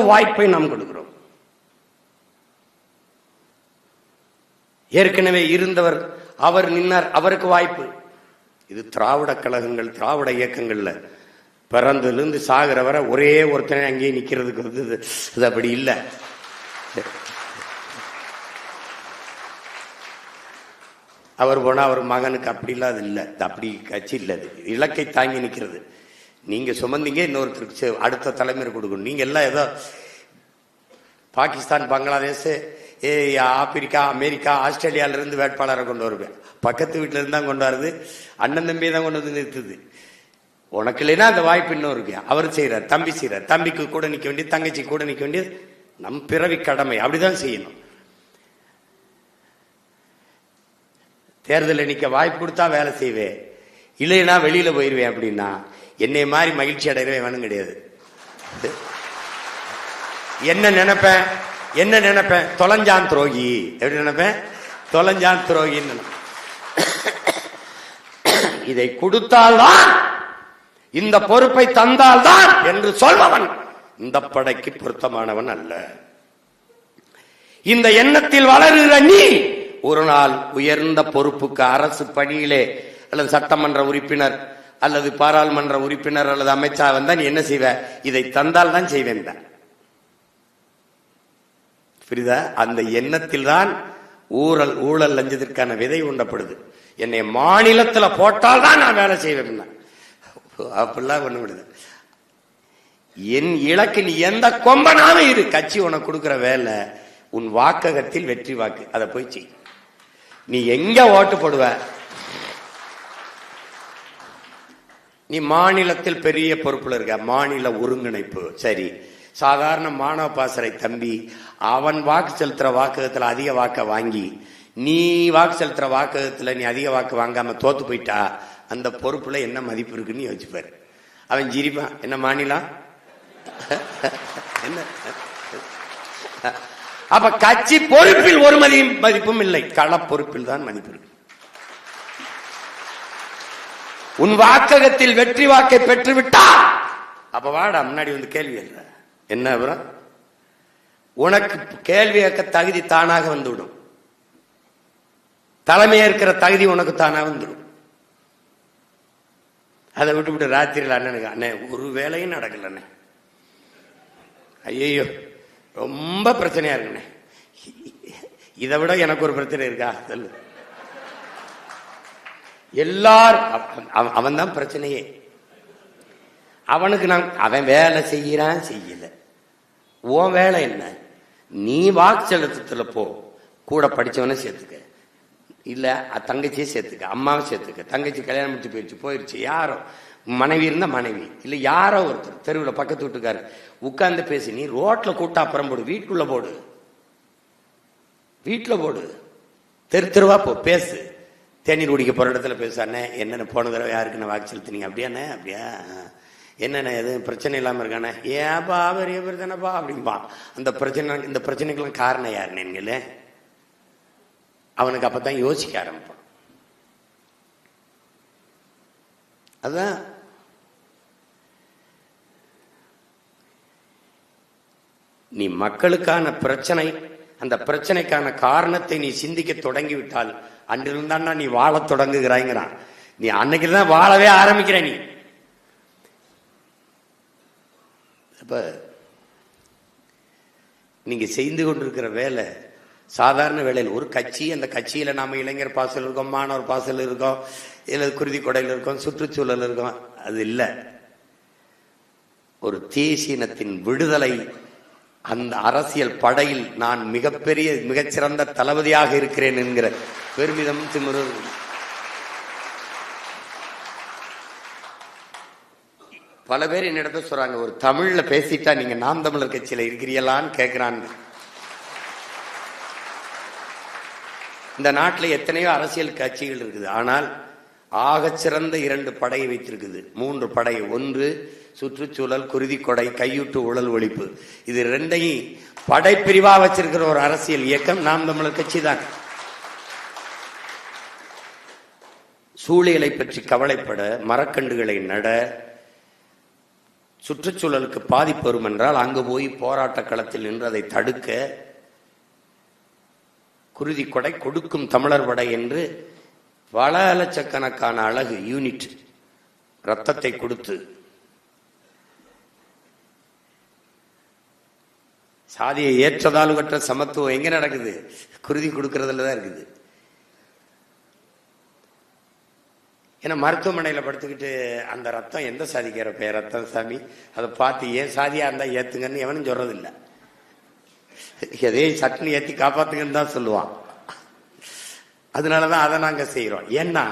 வாய்ப்பை நாம் கொடுக்கிறோம். ஏற்கனவே இருந்தவர் அவர் நின்னார், அவருக்கு வாய்ப்பு. இது திராவிட கழகங்கள், திராவிட இயக்கங்கள்ல பிறந்திலிருந்து சாகிற வரை ஒரே ஒருத்தனை அங்கேயே நிக்கிறதுக்கு வந்து அது அப்படி இல்லை. அவர் போனா அவர் மகனுக்கு அப்படி இல்லாத இல்லை, அப்படி கட்சி இல்லை. இலக்கை தாங்கி நிற்கிறது. நீங்க சுமந்தீங்க, இன்னொருத்தருக்கு அடுத்த தலைமுறை கொடுக்கணும். நீங்க எல்லாம் ஏதோ பாகிஸ்தான், பங்களாதேஷ், ஆப்பிரிக்கா, அமெரிக்கா, ஆஸ்திரேலியால இருந்து வேட்பாளரை கொண்டு வருவேன். பக்கத்து வீட்டுல இருந்து தான் கொண்டு வருது, அண்ணன் தம்பி தான் கொண்டு வந்து நிறுத்துது. உனக்கு இல்லைன்னா அந்த வாய்ப்பு இன்னும் இருக்கு. அவர் செய்யறார், தம்பி செய்யறார், தம்பிக்கு கூட நிக்க வேண்டியது, தங்கச்சி கூட நிக்க வேண்டியது நம் பிறவி கடமை. அப்படிதான் செய்யணும். தேர்தலில் நிக்க வாய்ப்பு கொடுத்தா வேலை செய்வேன், இல்லைன்னா வெளியில போயிருவேன். அப்படின்னா என்னை மாதிரி மகிழ்ச்சி அடையவே வேணும் கிடையாது. என்ன நினைப்பேன், தொலைஞ்சான் துரோகி. எப்படி நினைப்பேன்? தொலைஞ்சான் துரோகின்னு. இதை கொடுத்தால்தான், இந்த பொறுப்பை தந்தால்தான் என்று சொல்பவன் இந்த படைக்கு பொருத்தமானவன் அல்ல. இந்த எண்ணத்தில் வளருகிற நீ ஒரு நாள் உயர்ந்த பொறுப்புக்கு, அரசு பணியிலே அல்லது சட்டமன்ற உறுப்பினர் அல்லது பாராளுமன்ற உறுப்பினர் அல்லது அமைச்சர் வந்தா நீ என்ன செய்வ? இதை தந்தால் தான் செய்வேன். புரியுதா? அந்த எண்ணத்தில் தான் ஊழல் லஞ்சத்திற்கான விதை உண்டப்படுது. என்னை மாநிலத்துல போட்டால் தான் நான் வேலை செய்வேன். அப்படிலாம் ஒண்ணு விடுது. என் இலக்கு, நீ எந்த கொம்பனாம இரு, கட்சி உனக்கு கொடுக்கிற வேலை உன் வாக்ககத்தில் வெற்றி வாக்கு, அதை போய் செய். நீ எங்க ஓட்டு போடுவ? நீ மாநிலத்தில் பெரிய பொறுப்புல இருக்க, மாநில ஒருங்கிணைப்பு. சரி, சாதாரண மாணவ பாசறை தம்பி, அவன் வாக்கு செலுத்துற வாக்ககத்துல அதிக வாக்க வாங்கி, நீ வாக்கு செலுத்துற வாக்ககத்துல நீ அதிக வாக்கு வாங்காம தோத்து போயிட்டா அந்த பொறுப்புல என்ன மதிப்பு இருக்குன்னு யோசிப்பாரு. அவன் ஜிரிப்பான், என்ன மாநிலம் என்ன? அப்ப கட்சி பொறுப்பில் ஒரு மதிப்பும் இல்லை, கள பொறுப்பில் தான் மதிப்பு இருக்கு. உன் வாக்ககத்தில் வெற்றி வாக்கை பெற்றுவிட்டா அப்ப வாடா முன்னாடி வந்து கேள்வி எழுற. என்ன அப்புறம்? உனக்கு கேள்வி கேட்க தகுதி தானாக வந்துவிடும். தலைமையா இருக்கிற தகுதி உனக்கு தானாக வந்துடும். அதை விட்டு ராத்திரியில் அண்ணனுக்கு, அண்ணே ஒரு வேலையும் நடக்கல அண்ணே, ஐயோ ரொம்ப பிரச்சனையா இருக்குண்ணே. இதை விட எனக்கு ஒரு பிரச்சனை இருக்கா சொல்லு? எல்லாரும் அவன் தான் பிரச்சனையே. அவனுக்கு அவன் வேலை செய்யறான் செய்யல, உன் வேலை என்ன? நீ வாக்கு செலுத்தத்துல போ, கூட படிச்சவனை சேர்த்துக்க, இல்ல தங்கச்சியை சேர்த்துக்க, அம்மாவை சேர்த்துக்க. தங்கச்சி கல்யாணம் முடிச்சு போயிடுச்சு, யாரோ மனைவி இருந்தா மனைவி, இல்ல யாரோ ஒருத்தர் தெருவில் பக்கத்து வீட்டுக்காரு உட்கார்ந்து பேசி. நீ ரோட்ல கூட்டா அப்புறம் போடு, வீட்டுக்குள்ள போடு, வீட்டுல போடு, தெருவா போ, பேசு. தேநீர் குடிக்க போற இடத்துல பேசானே, என்னென்ன போன தடவை யாருக்குன்னு வாக்கு செலுத்தினீங்க, அப்படியாண்ணே, அப்படியா, என்னென்ன எதுவும் பிரச்சனை இல்லாம இருக்கானே, ஏப்பா பெரிய பிரச்சனைப்பா அப்படின்பா. அந்த பிரச்சனை, இந்த பிரச்சனைக்கெல்லாம் காரணம் யாருன்னு அவனுக்கு அப்பதான் யோசிக்க ஆரம்பிப்பான். அதான் நீ மக்களுக்கான பிரச்சனை, அந்த பிரச்சனைக்கான காரணத்தை நீ சிந்திக்க தொடங்கிவிட்டால் அன்றிருந்தான்னா நீ வாழ தொடங்குகிறாய்ங்கிறான். நீ அன்னைக்குதான் வாழவே ஆரம்பிக்கிற. நீ அப்ப நீங்க செய்து கொண்டிருக்கிற வேலை சாதாரண வேலையில் ஒரு கட்சி, அந்த கட்சியில நாம இளைஞர் பாசல் இருக்கோம், மாணவர் பாசல் இருக்கோம், இல்ல குருதி கொடையில் இருக்கோம், சுற்றுச்சூழல் இருக்கோம், அது இல்லை. ஒரு தேசியனத்தின் விடுதலை, அந்த அரசியல் படையில் நான் மிகச்சிறந்த தளபதியாக இருக்கிறேன் என்கிற பெருமிதம் திமிரு. பல பேர் என்னிடத்த சொல்றாங்க, ஒரு தமிழ்ல பேசிட்டா நீங்க நாம் தமிழர் கட்சியில இருக்கிறீங்களான்னு கேட்கிறான்னு. இந்த நாட்டில் எத்தனையோ அரசியல் கட்சிகள் இருக்குது, ஆனால் ஆகச்சிறந்த 2 படையை வைத்திருக்குது, 3 படை. ஒன்று சுற்றுச்சூழல், குருதி கொடை, கையூட்டு ஊழல் ஒழிப்பு. இது 2ஐயும் படைப்பிரிவா வச்சிருக்கிற ஒரு அரசியல் இயக்கம் நாம் தமிழர் கட்சி தான். சூழலை பற்றி கவலைப்பட, மரக்கன்றுகளை நட, சுற்றுச்சூழலுக்கு பாதிப்பு வரும் என்றால் அங்கு போய் போராட்ட களத்தில் நின்று அதை தடுக்க, குருதி கொடை கொடுக்கும் தமிழர் படை என்று பல லட்சக்கணக்கான அழகு யூனிட் ரத்தத்தை கொடுத்து சாதியை ஏற்றதால் கற்ற சமத்துவம் எங்க நடக்குது? குருதி கொடுக்கறதுல தான் இருக்குது. ஏன்னா மருத்துவமனையில் படுத்துக்கிட்டு அந்த ரத்தம் எந்த சாதிக்கிற பேர் ரத்தம் சாமி, அதை பார்த்து ஏன் சாதியா இருந்தா ஏத்துங்கன்னு எவனும் சொல்றதில்லை. எதையும் சட்னி ஏற்றி காப்பாத்துங்கன்னு தான் சொல்லுவான். அதனாலதான் அதை நாங்க செய்யறோம். ஏன்னா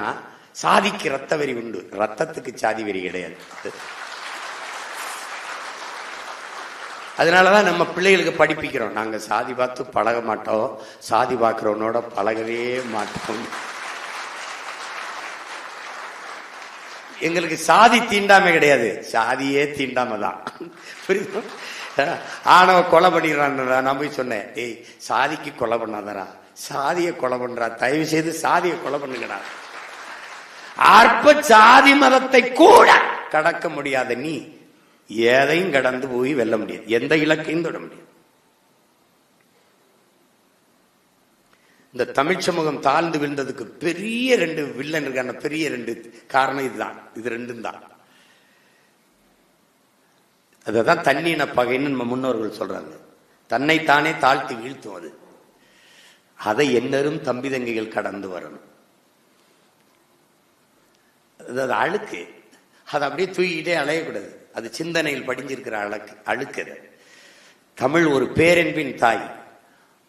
சாதிக்கு ரத்த வெறி உண்டு, ரத்தத்துக்கு சாதி வெறி கிடையாது. அதனாலதான் நம்ம பிள்ளைகளுக்கு படிப்பிக்கிறோம், நாங்க சாதி பார்த்து பழக மாட்டோம், சாதி பார்க்கிறவனோட பழகவே மாட்டோம். எங்களுக்கு சாதி தீண்டாமை கிடையாது, சாதியே தீண்டாமை தான். புரியுது? ஆணவ கொலை பண்ணிடுறான். நான் போய் சொன்னேன், ஏய் சாதிக்கு கொலை பண்ணாதரா, சாதிய கொலை பண்றா, தயவு செய்து சாதியை கொலை பண்ணுங்கடா. அற்ப சாதி மதத்தை கூட கடக்க முடியாத நீ எதையும் கடந்து போய் வெல்ல முடியாது, எந்த இலக்கையும் தொட முடியாது. இந்த தமிழ் சமூகம் தாழ்ந்து விழுந்ததுக்கு பெரிய 2 வில்லன் இருக்கான, பெரிய 2 காரணம் இதுதான். இது 2 தான். அதுதான் தன்னின பகைன்னு நம்ம முன்னோர்கள் சொல்றாங்க. தன்னைத்தானே தாழ்த்தி வீழ்த்துவது, அதை என்னரும் தம்பி தங்கைகள் கடந்து வரணும். அது அழுக்கு, அதை அப்படியே தூக்கிட்டே அலையக்கூடாது. அது சிந்தனையில் படிஞ்சிருக்கிற அழுக்கு. தமிழ் ஒரு பேரன்பின் தாய்.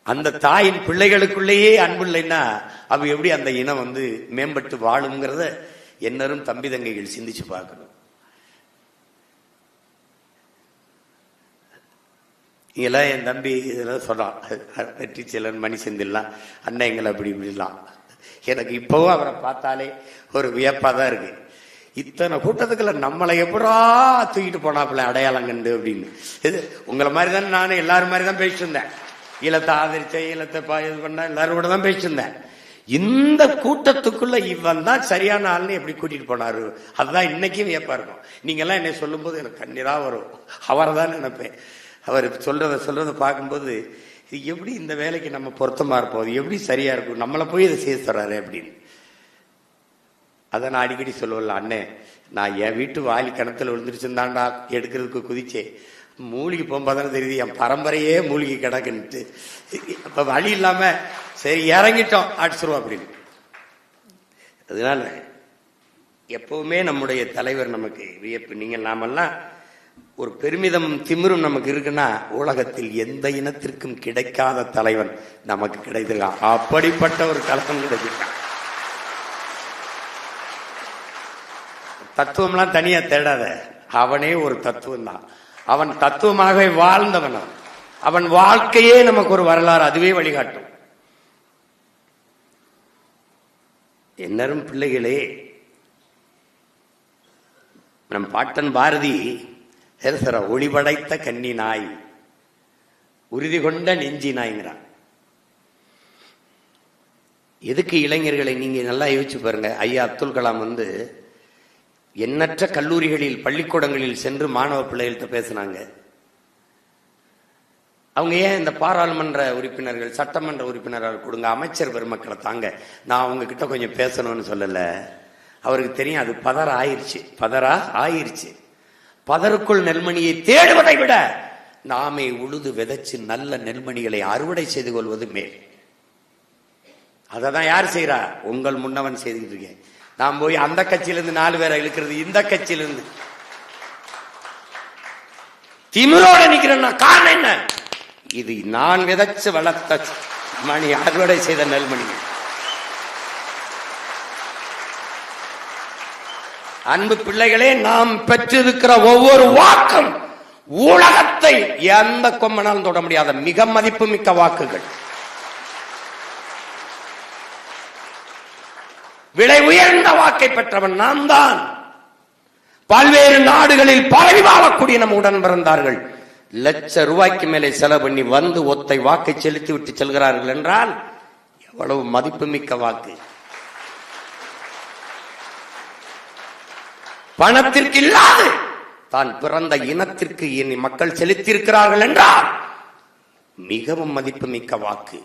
அந்த தாயின் பிள்ளைகளுக்குள்ளேயே அன்பு இல்லைன்னா அவ எப்படி அந்த இனம் மேம்பட்டு வாழுங்கிறத என்னரும் தம்பி தங்கைகள் சிந்திச்சு பார்க்கணும். இதெல்லாம் என் தம்பி இதெல்லாம் சொல்றான், வெற்றி செல்லன், மணி செந்தில்லாம், அண்ணன் எங்களை அப்படி இப்படிலாம். எனக்கு இப்பவும் அவரை பார்த்தாலே ஒரு வியப்பா தான் இருக்கு. இத்தனை கூட்டத்துக்குள்ள நம்மளை எப்படா தூக்கிட்டு போனாப்புல அடையாளம் கண்டு அப்படின்னு. இது உங்களை மாதிரி தானே, நானும் எல்லாரும் மாதிரி தான் பேசிட்டு இருந்தேன். ஈழத்தை ஆதரிச்சேன், ஈழத்தை இது பண்ண எல்லாரும் கூட தான் பேசிட்டு இருந்தேன். இந்த கூட்டத்துக்குள்ள இவன் தான் சரியான ஆள்னு எப்படி கூட்டிட்டு போனாரு, அதுதான் இன்னைக்கும் வியப்பா இருக்கும். நீங்க எல்லாம் என்னை சொல்லும் போது எனக்கு கண்ணீரா வரும். அவரை தான் நினைப்பேன். அவர் சொல்றத பார்க்கும்போது இது எப்படி இந்த வேலைக்கு நம்ம பொருத்தமா இருப்போம், எப்படி சரியா இருக்கும், நம்மளை போய் இதை செய்ய சொல்றாரு அப்படின்னு. அதை நான் அடிக்கடி சொல்லுவேன்ல, அண்ணே நான் என் வீட்டு வாலி கிணத்துல விழுந்துருச்சுந்தாண்டா எடுக்கிறதுக்கு குதிச்சே, மூலிகை போகும்போது தானே தெரியுது என் பரம்பரையே மூலிகை கிடக்குன்ட்டு. அப்ப வழி இல்லாம சரி இறங்கிட்டோம் அடிச்சிருவோம் அப்படின்னு. அதனால எப்பவுமே நம்முடைய தலைவர் நமக்கு வியப்பு. நீங்க நாமெல்லாம் ஒரு பெருமிதம் திமிரும் நமக்கு இருக்குன்னா உலகத்தில் எந்த இனத்திற்கும் கிடைக்காத தலைவன் நமக்கு கிடைத்திருக்கான். அப்படிப்பட்ட ஒரு தலைவன் கிடைச்சிருக்கான். தத்துவம்லாம் தனியா தேடாத, அவனே ஒரு தத்துவம் தான். அவன் தத்துவமாகவே வாழ்ந்தவன். அவன் வாழ்க்கையே நமக்கு ஒரு வரலாறு, அதுவே வழிகாட்டும். என்னரும் பிள்ளைகளே, நம் பாட்டன் பாரதி ஒளிபடைத்த கன்னி நாய், உறுதி கொண்ட நெஞ்சி நாய்ங்கிறான். எதுக்கு இளைஞர்களை நீங்க நல்லா யோசிச்சு பாருங்க. ஐயா அப்துல் கலாம் எண்ணற்ற கல்லூரிகளில் பள்ளிக்கூடங்களில் சென்று மாணவ பிள்ளைகள்கிட்ட பேசினாங்க. அவங்க ஏன் இந்த பாராளுமன்ற உறுப்பினர்கள் சட்டமன்ற உறுப்பினர்கள் கொடுங்க, அமைச்சர் பெருமக்களை தாங்க, நான் அவங்க கிட்ட கொஞ்சம் பேசணும்னு சொல்லல. அவருக்கு தெரியும் அது பதரா ஆயிருச்சு. பதருக்குள் நெல்மணியை தேடுவதை விட நாமே உழுது விதைச்சு நல்ல நெல்மணிகளை அறுவடை செய்து கொள்வது மேல். அததான் யார் செய்யறா? உங்கள் முன்னவன் செய்துட்டு இருக்கேன். நான் போய் அந்த கட்சியிலிருந்து 4 பேரை இழுக்கிறது, இந்த கட்சியிலிருந்து திமிரோட நிக்கிறேன்னா காரணம் என்ன? இது நான் விதைச்சு வளர்த்த மணி, அறுவடை செய்த நெல்மணி. அன்பு பிள்ளைகளே, நாம் பெற்றிருக்கிற ஒவ்வொரு வாக்கும் உலகத்தை எந்த கொம்பனாலும் தொட முடியாத மிக மதிப்பு மிக்க வாக்குகள். விலை உயர்ந்த வாக்கை பெற்றவன் நாம் தான். பல்வேறு நாடுகளில் பரவி வாழக்கூடிய நம் உடன் பிறந்தார்கள் ₹1,00,000 மேலே செலவு பண்ணி ஒத்தை வாக்கை செலுத்தி விட்டு செல்கிறார்கள் என்றால் எவ்வளவு மதிப்புமிக்க வாக்கு. பணத்திற்கு இல்லாது தான் பிறந்த இனத்திற்கு மக்கள் செலுத்தியிருக்கிறார்கள் என்றால் மிகவும் மதிப்புமிக்க வாக்கு.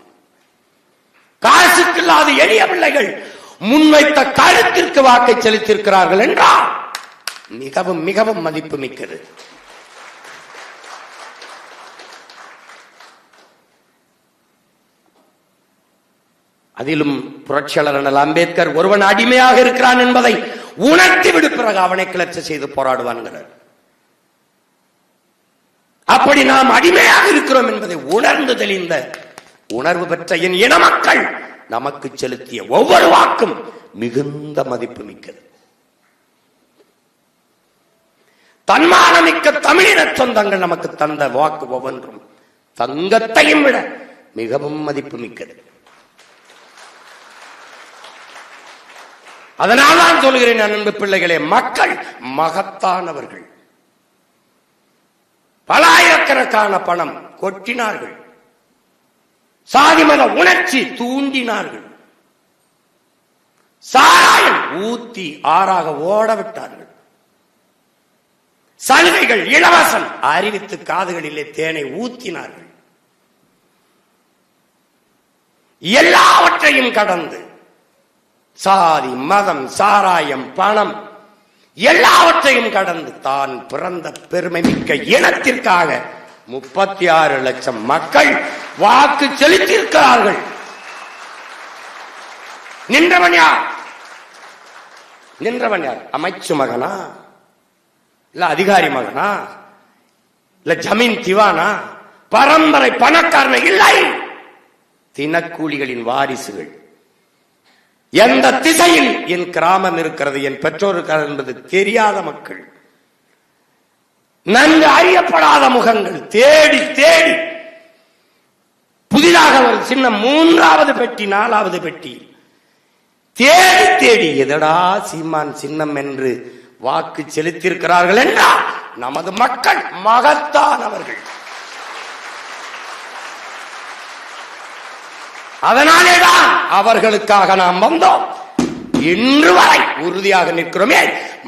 காசுக்கு இல்லாத எளிய பிள்ளைகள் முன்வைத்த கருத்திற்கு வாக்கை செலுத்தியிருக்கிறார்கள் என்றால் மிகவும் மிகவும் மதிப்பு மிக்கது. அதிலும் புரட்சியாளர் அண்ணல் அம்பேத்கர் ஒருவன் அடிமையாக இருக்கிறான் என்பதை உணர்த்தி விடு, பிறகு அவனை கிளர்ச்சி செய்து போராடுவான்கிறார். அப்படி நாம் அடிமையாக இருக்கிறோம் என்பதை உணர்ந்து தெளிந்த உணர்வு பெற்ற என் இன மக்கள் நமக்கு செலுத்திய ஒவ்வொரு வாக்கும் மிகுந்த மதிப்பு மிக்கது. தன்மானமிக்க தமிழின சொந்தங்கள் நமக்கு தந்த வாக்கு ஒவ்வொன்றும் தங்கத்தையும் விட மிகவும் மதிப்பு மிக்கது. அதனால் நான் சொல்கிறேன் அன்பு பிள்ளைகளே, மக்கள் மகத்தானவர்கள். பலாயிரக்கணக்கான பணம் கொட்டினார்கள், சாதி மத உணர்ச்சி தூண்டினார்கள், சாராயம் ஊத்தி ஆறாக ஓட விட்டார்கள், சலுகைகள் இலவசம் அறிவித்து காதுகளிலே தேனை ஊத்தினார்கள். எல்லாவற்றையும் கடந்து சாதி மதம் சாராயம் பணம் எல்லாவற்றையும் கடந்து தான் பிறந்த பெருமை மிக்க இனத்திற்காக 36 லட்சம் மக்கள் வாக்கு செலுத்தியிருக்கிறார்கள். நின்றவன் யார்? அமைச்சு மகனா, இல்ல அதிகாரி மகனா, இல்ல ஜமீன் திவானா, பரம்பரை பணக்காரன இல்லை, தினக்கூலிகளின் வாரிசுகள். எந்த திசையில் என் கிராமம் இருக்கிறது, என் பெற்றோர் இருக்கிறது என்பது தெரியாத மக்கள், நன்கு அறியப்படாத முகங்கள் தேடி தேடி புதிதாக ஒரு சின்ன 3வது பெட்டி 4வது பெட்டி தேடி தேடி எதடா சீமான் சின்னம் என்று வாக்கு செலுத்தியிருக்கிறார்கள் என்றால் நமது மக்கள் மகத்தானவர்கள். அதனாலேதான் அவர்களுக்காக நாம் வந்தோம். இன்று வரை உறுதியாக நிற்கிறோமே.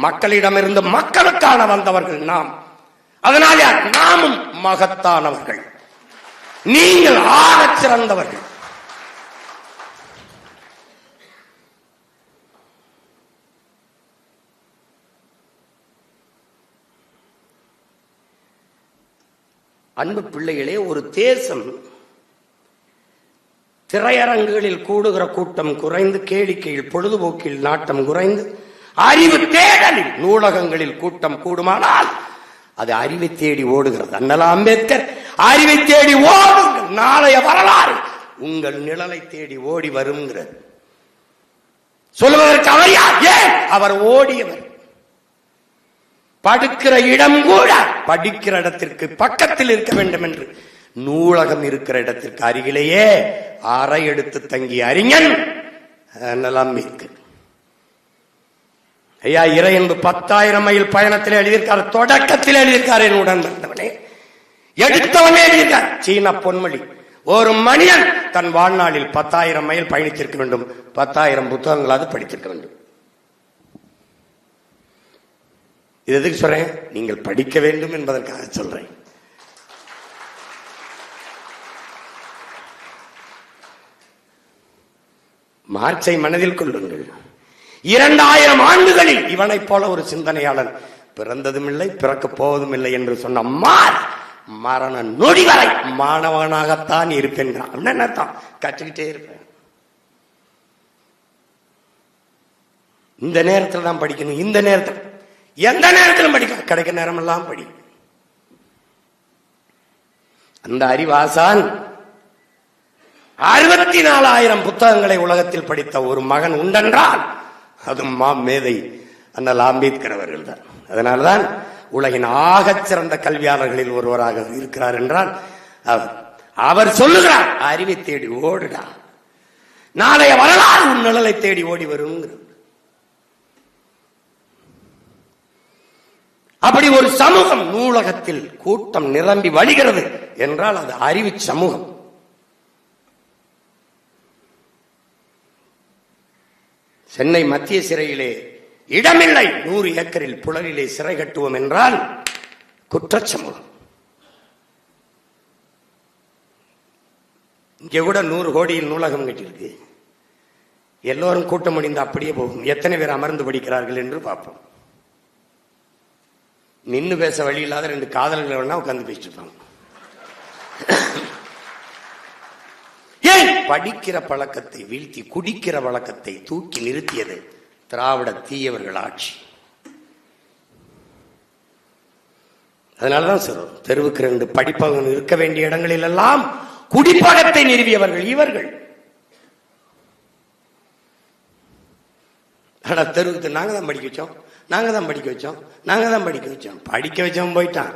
மக்களிடமிருந்து மக்களுக்கான வந்தவர்கள் நாம். அதனால நாமும் மகத்தானவர்கள், நீங்கள் ஆகச் சிறந்தவர்கள். அன்பு பிள்ளைகளே, ஒரு தேசம் திரையரங்குகளில் கூடுகிற கூட்டம் குறைந்து, கேளிக்கையில் பொழுதுபோக்கில் நாட்டம் குறைந்து, அறிவு தேடலில் நூலகங்களில் கூட்டம் கூடுமானால் அது அறிவை தேடி ஓடுகிறது. அண்ணல் அம்பேத்கர் அறிவை தேடி ஓடுங்கள், நாளைய வரலாறு உங்கள் நிழலை தேடி ஓடி வருங்கிறது. சொல்வதற்கு அவர் யார்? ஏன் அவர் ஓடியவர். படுக்கிற இடம் கூட படிக்கிற இடத்திற்கு பக்கத்தில் இருக்க வேண்டும் என்று நூலகம் இருக்கிற இடத்திற்கு அருகிலேயே அறை எடுத்து தங்கிய அறிஞன் அண்ணல் அம்பேத்கர். ஐயா, இறை என்பது 10,000 மைல் பயணத்தில் எழுதியிருக்காரு, தொடக்கத்தில் எழுதியிருக்காரு. என்னுடன் வந்தவனே எடுத்தவனே எழுதியிருக்கார். சீன பொன்மொழி, ஒரு மனிதன் தன் வாழ்நாளில் 10,000 மைல் பயணித்திருக்க வேண்டும், 10,000 புத்தகங்களாவது படித்திருக்க வேண்டும். இது எதுக்கு சொல்றேன்? நீங்கள் படிக்க வேண்டும் என்பதற்காக சொல்றேன். மார்க்ஸை மனதில் கொள்ளுங்கள். 2000 ஆண்டுகளில் இவனை போல ஒரு சிந்தனையாளன் பிறந்ததும் இல்லை, பிறக்கப் போவதும் இல்லை என்று சொன்ன மரண நொடி வரை மாணவனாகத்தான் இருப்பேன். என்னத்தான் கற்றுக்கிட்டே இருப்பேன். இந்த நேரத்தில் தான் படிக்கணும், இந்த நேரத்தில் எந்த நேரத்திலும் படிக்க, கிடைக்க நேரம் எல்லாம் படி. அந்த அறிவாசான் 64,000 புத்தகங்களை உலகத்தில் படித்த ஒரு மகன் உண்டென்றால் அது மேதை அண்ணல் அம்பேத்கர் அவர்கள் தான். அதனால்தான் உலகின் ஆகச் சிறந்த கல்வியாளர்களில் ஒருவராக இருக்கிறார் என்றால் அவர் சொல்லுகிறார், அறிவை தேடி ஓடுடா, நாளைய வரலாறு உன் நிழலை தேடி ஓடி வரும். அப்படி ஒரு சமூகம் நூலகத்தில் கூட்டம் நிரம்பி வழிகிறது என்றால் அது அறிவு சமூகம். சென்னை மத்திய சிறையிலே இடமில்லை, 100 ஏக்கரில் புழலிலே சிறை கட்டுவோம் என்றால் குற்றச்சமூகம். இங்க கூட 100 கோடியில் நூலகம் கட்டியிருக்கு. எல்லோரும் கூட்டம் முடிந்து அப்படியே போகும். எத்தனை பேர் அமர்ந்து படிக்கிறார்கள் என்று பார்ப்போம். நின்று பேச வழி இல்லாத 2 காதலர்கள் வேணா உட்கார்ந்து பேசிட்டு இருப்பாங்க. ஏன்? படிக்கிற பழக்கத்தை வீழ்த்தி குடிக்கிற வழக்கத்தை தூக்கி நிறுத்தியது திராவிட தீயவர்கள் ஆட்சி. அதனாலதான் சொல்றோம், தெருவுக்கு 2 படிப்பவர்கள் இருக்க வேண்டிய இடங்களில் எல்லாம் குடிப்பழக்கத்தை நிறுவியவர்கள் இவர்கள். ஆனா தெருவுக்கு நாங்க தான் படிக்க வச்சோம், நாங்க தான் படிக்க வச்சோம், நாங்க தான் படிக்க வச்சோம். படிக்க வச்சவன் போயிட்டான்.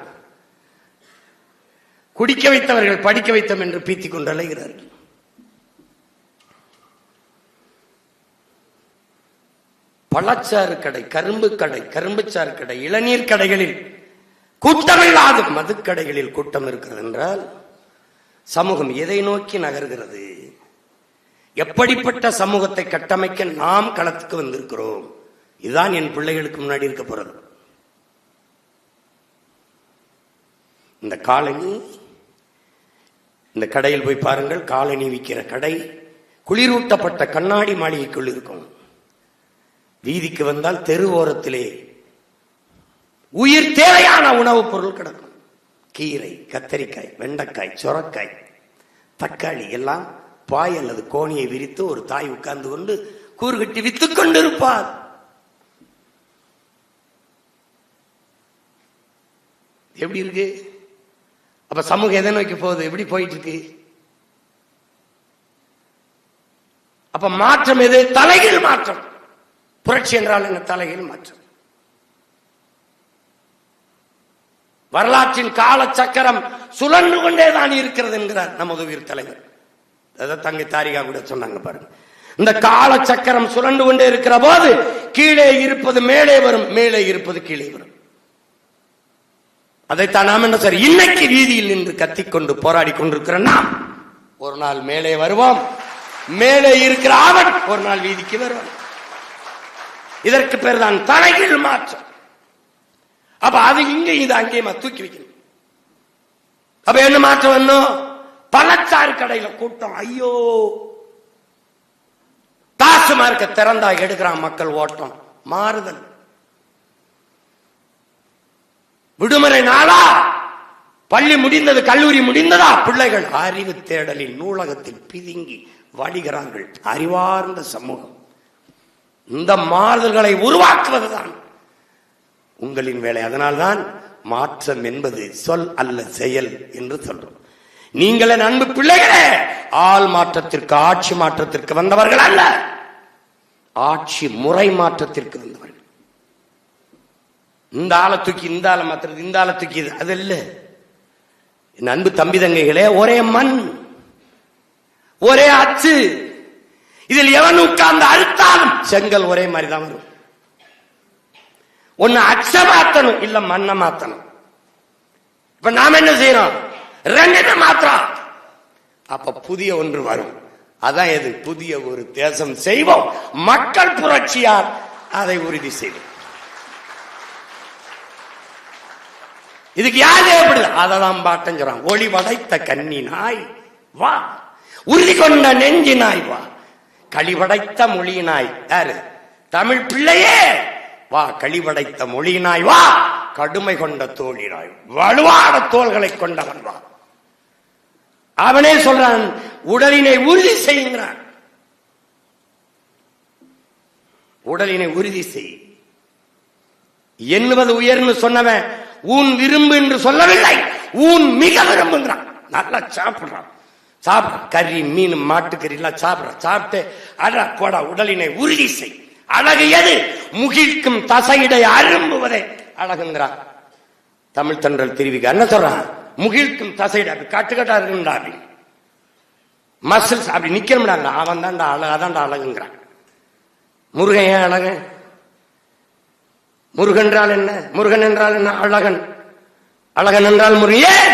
குடிக்க வைத்தவர்கள் படிக்க வைத்தோம் என்று பீத்திக் கொண்டு அலைகிறார்கள். பழச்சாறு கடை, கரும்பு கடை, கரும்புச்சாறு கடை, இளநீர் கடைகளில் கூட்டமில்லாத மதுக்கடைகளில் கூட்டம் இருக்கிறது என்றால் சமூகம் எதை நோக்கி நகர்கிறது? எப்படிப்பட்ட சமூகத்தை கட்டமைக்க நாம் களத்துக்கு வந்திருக்கிறோம்? இதுதான் என் பிள்ளைகளுக்கு முன்னாடி இருக்க போறது. இந்த காலனி, இந்த கடையில் போய் பாருங்கள், காலனி விற்கிற கடை குளிரூட்டப்பட்ட கண்ணாடி மாளிகைக்குள் இருக்கும். வீதிக்கு வந்தால் தெரு ஓரத்திலே உயிர் தேவையான உணவுப் பொருள் கிடக்கும். கீரை, கத்தரிக்காய், வெண்டைக்காய், சொரக்காய், தக்காளி எல்லாம் பாய் அல்லது கோணியை விரித்து ஒரு தாய் உட்கார்ந்து கொண்டு கூறுகட்டி வித்துக் கொண்டிருப்பார். எப்படி இருக்கு? அப்ப சமூகம் எதை நோக்கி போகுது? எப்படி போயிட்டு இருக்கு? அப்ப மாற்றம் எது? தலைகீழ் மாற்றம். புரட்சி என்றால் என்ன? தலைகீழ் மாற்றம். வரலாற்றின் கால சக்கரம் சுழன்று கொண்டேதான் இருக்கிறது என்கிறார் நமது உயிர் தலைவர். அதை தங்கை தாரிகா கூட சொன்னாங்க பாருங்க. இந்த கால சக்கரம் சுழன்று கொண்டே இருக்கிற போது கீழே இருப்பது மேலே வரும், மேலே இருப்பது கீழே வரும். அதைத்தான் நாம் என்ன சார் இன்னைக்கு வீதியில் நின்று கத்திக்கொண்டு போராடி கொண்டிருக்கிற நாம் ஒரு நாள் மேலே வருவோம். மேலே இருக்கிற அவன் ஒரு நாள் வீதிக்கு வருவான். இதற்கு பேர் தான் தலைகீழ் மாற்றம். அப்ப அது இங்க இது அங்கேயுமா தூக்கி வைக்கணும். அப்ப என்ன மாற்றம் வேணும்? பழச்சாறு கடையில கூட்டம், ஐயோ டாஸ்மார்க்க திறந்தா எடுக்கிறான் மக்கள் ஓட்டம். மாறுதல். விடுமுறை நாளா, பள்ளி முடிந்தது, கல்லூரி முடிந்ததா, பிள்ளைகள் அறிவு தேடலில் நூலகத்தில் பிதுங்கி வழிகிறார்கள். அறிவார்ந்த சமூகம். இந்த மாறுதல்களை உருவாக்குவதுதான் உங்களின் வேலை. அதனால்தான் மாற்றம் என்பது சொல் அல்ல செயல் என்று சொல்றோம். நீங்களே அன்பு பிள்ளைகளே, ஆள் மாற்றத்திற்கு, ஆட்சி மாற்றத்திற்கு வந்தவர்கள் அல்ல, ஆட்சி முறை மாற்றத்திற்கு வந்தவர்கள். இந்த ஆளை தூக்கி இந்த ஆளை மாத்துறது, இந்த ஆளை தூக்கி அது இல்ல. என் அன்பு தம்பி தங்கைகளே, ஒரே மண், ஒரே அச்சு. இதில் எவன் உட்கார்ந்து அறுத்தாலும் செங்கல் ஒரே மாதிரி தான் வரும். ஒன்னு அச்ச மாத்தணும், இல்ல மண்ணை மாத்தணும். இப்ப நாம என்ன செய்யறோம்? ரெண்டு மாத்திரம். அப்ப புதிய ஒன்று வரும். அதான் எது? புதிய ஒரு தேசம் செய்வோம். மக்கள் புரட்சியால் அதை உறுதி செய்வோம். இதுக்கு யார் தேவைப்படுது? அததான் பாட்டம் சொல்றான். ஒளி படைத்த கன்னி நாய் வா, உறுதி கொண்ட நெஞ்சி நாய் வா, களிபடைத்த மொழியினாய் யாரு? தமிழ் பிள்ளையே வா, களிபடைத்த மொழியினாய் வா, கடுமை கொண்ட தோழினாய், வலுவான தோள்களை கொண்டவன் வா. அவனே சொல்றான், உடலினை உறுதி செய்கிறான். உடலினை உறுதி செய். எண்ணுவது உயர்ந்து சொன்னவன் ஊன் விரும்பு என்று சொல்லவில்லை, ஊன் மிக விரும்புகிறான். நல்லா சாப்பிடுறான், சாப்பிட கறி மீன் மாட்டுக்கறி எல்லாம் சாப்பிடுறான். சாப்பிட்டு அட போடா, உடலினை உறுதி செய். அழகு எது? முகிழ்க்கும் தசையிடை அரும்புவதே அழகுங்கிறான் தமிழ் தென்றல் திருவிக. என்ன சொல்றான்? முகிழ்க்கும் தசையிட கட்டுக்கட்டா இருக்குண்டா, மசில்ஸ் அப்படி நிக்கணும்டா, அவன் தான்டா அழகு, அதான்டா அழகுங்கிறான். முருகன் ஏன் அழகு? முருகன் என்றால் என்ன? முருகன் என்றால் என்ன? அழகன். அழகன் என்றால் முருகன்.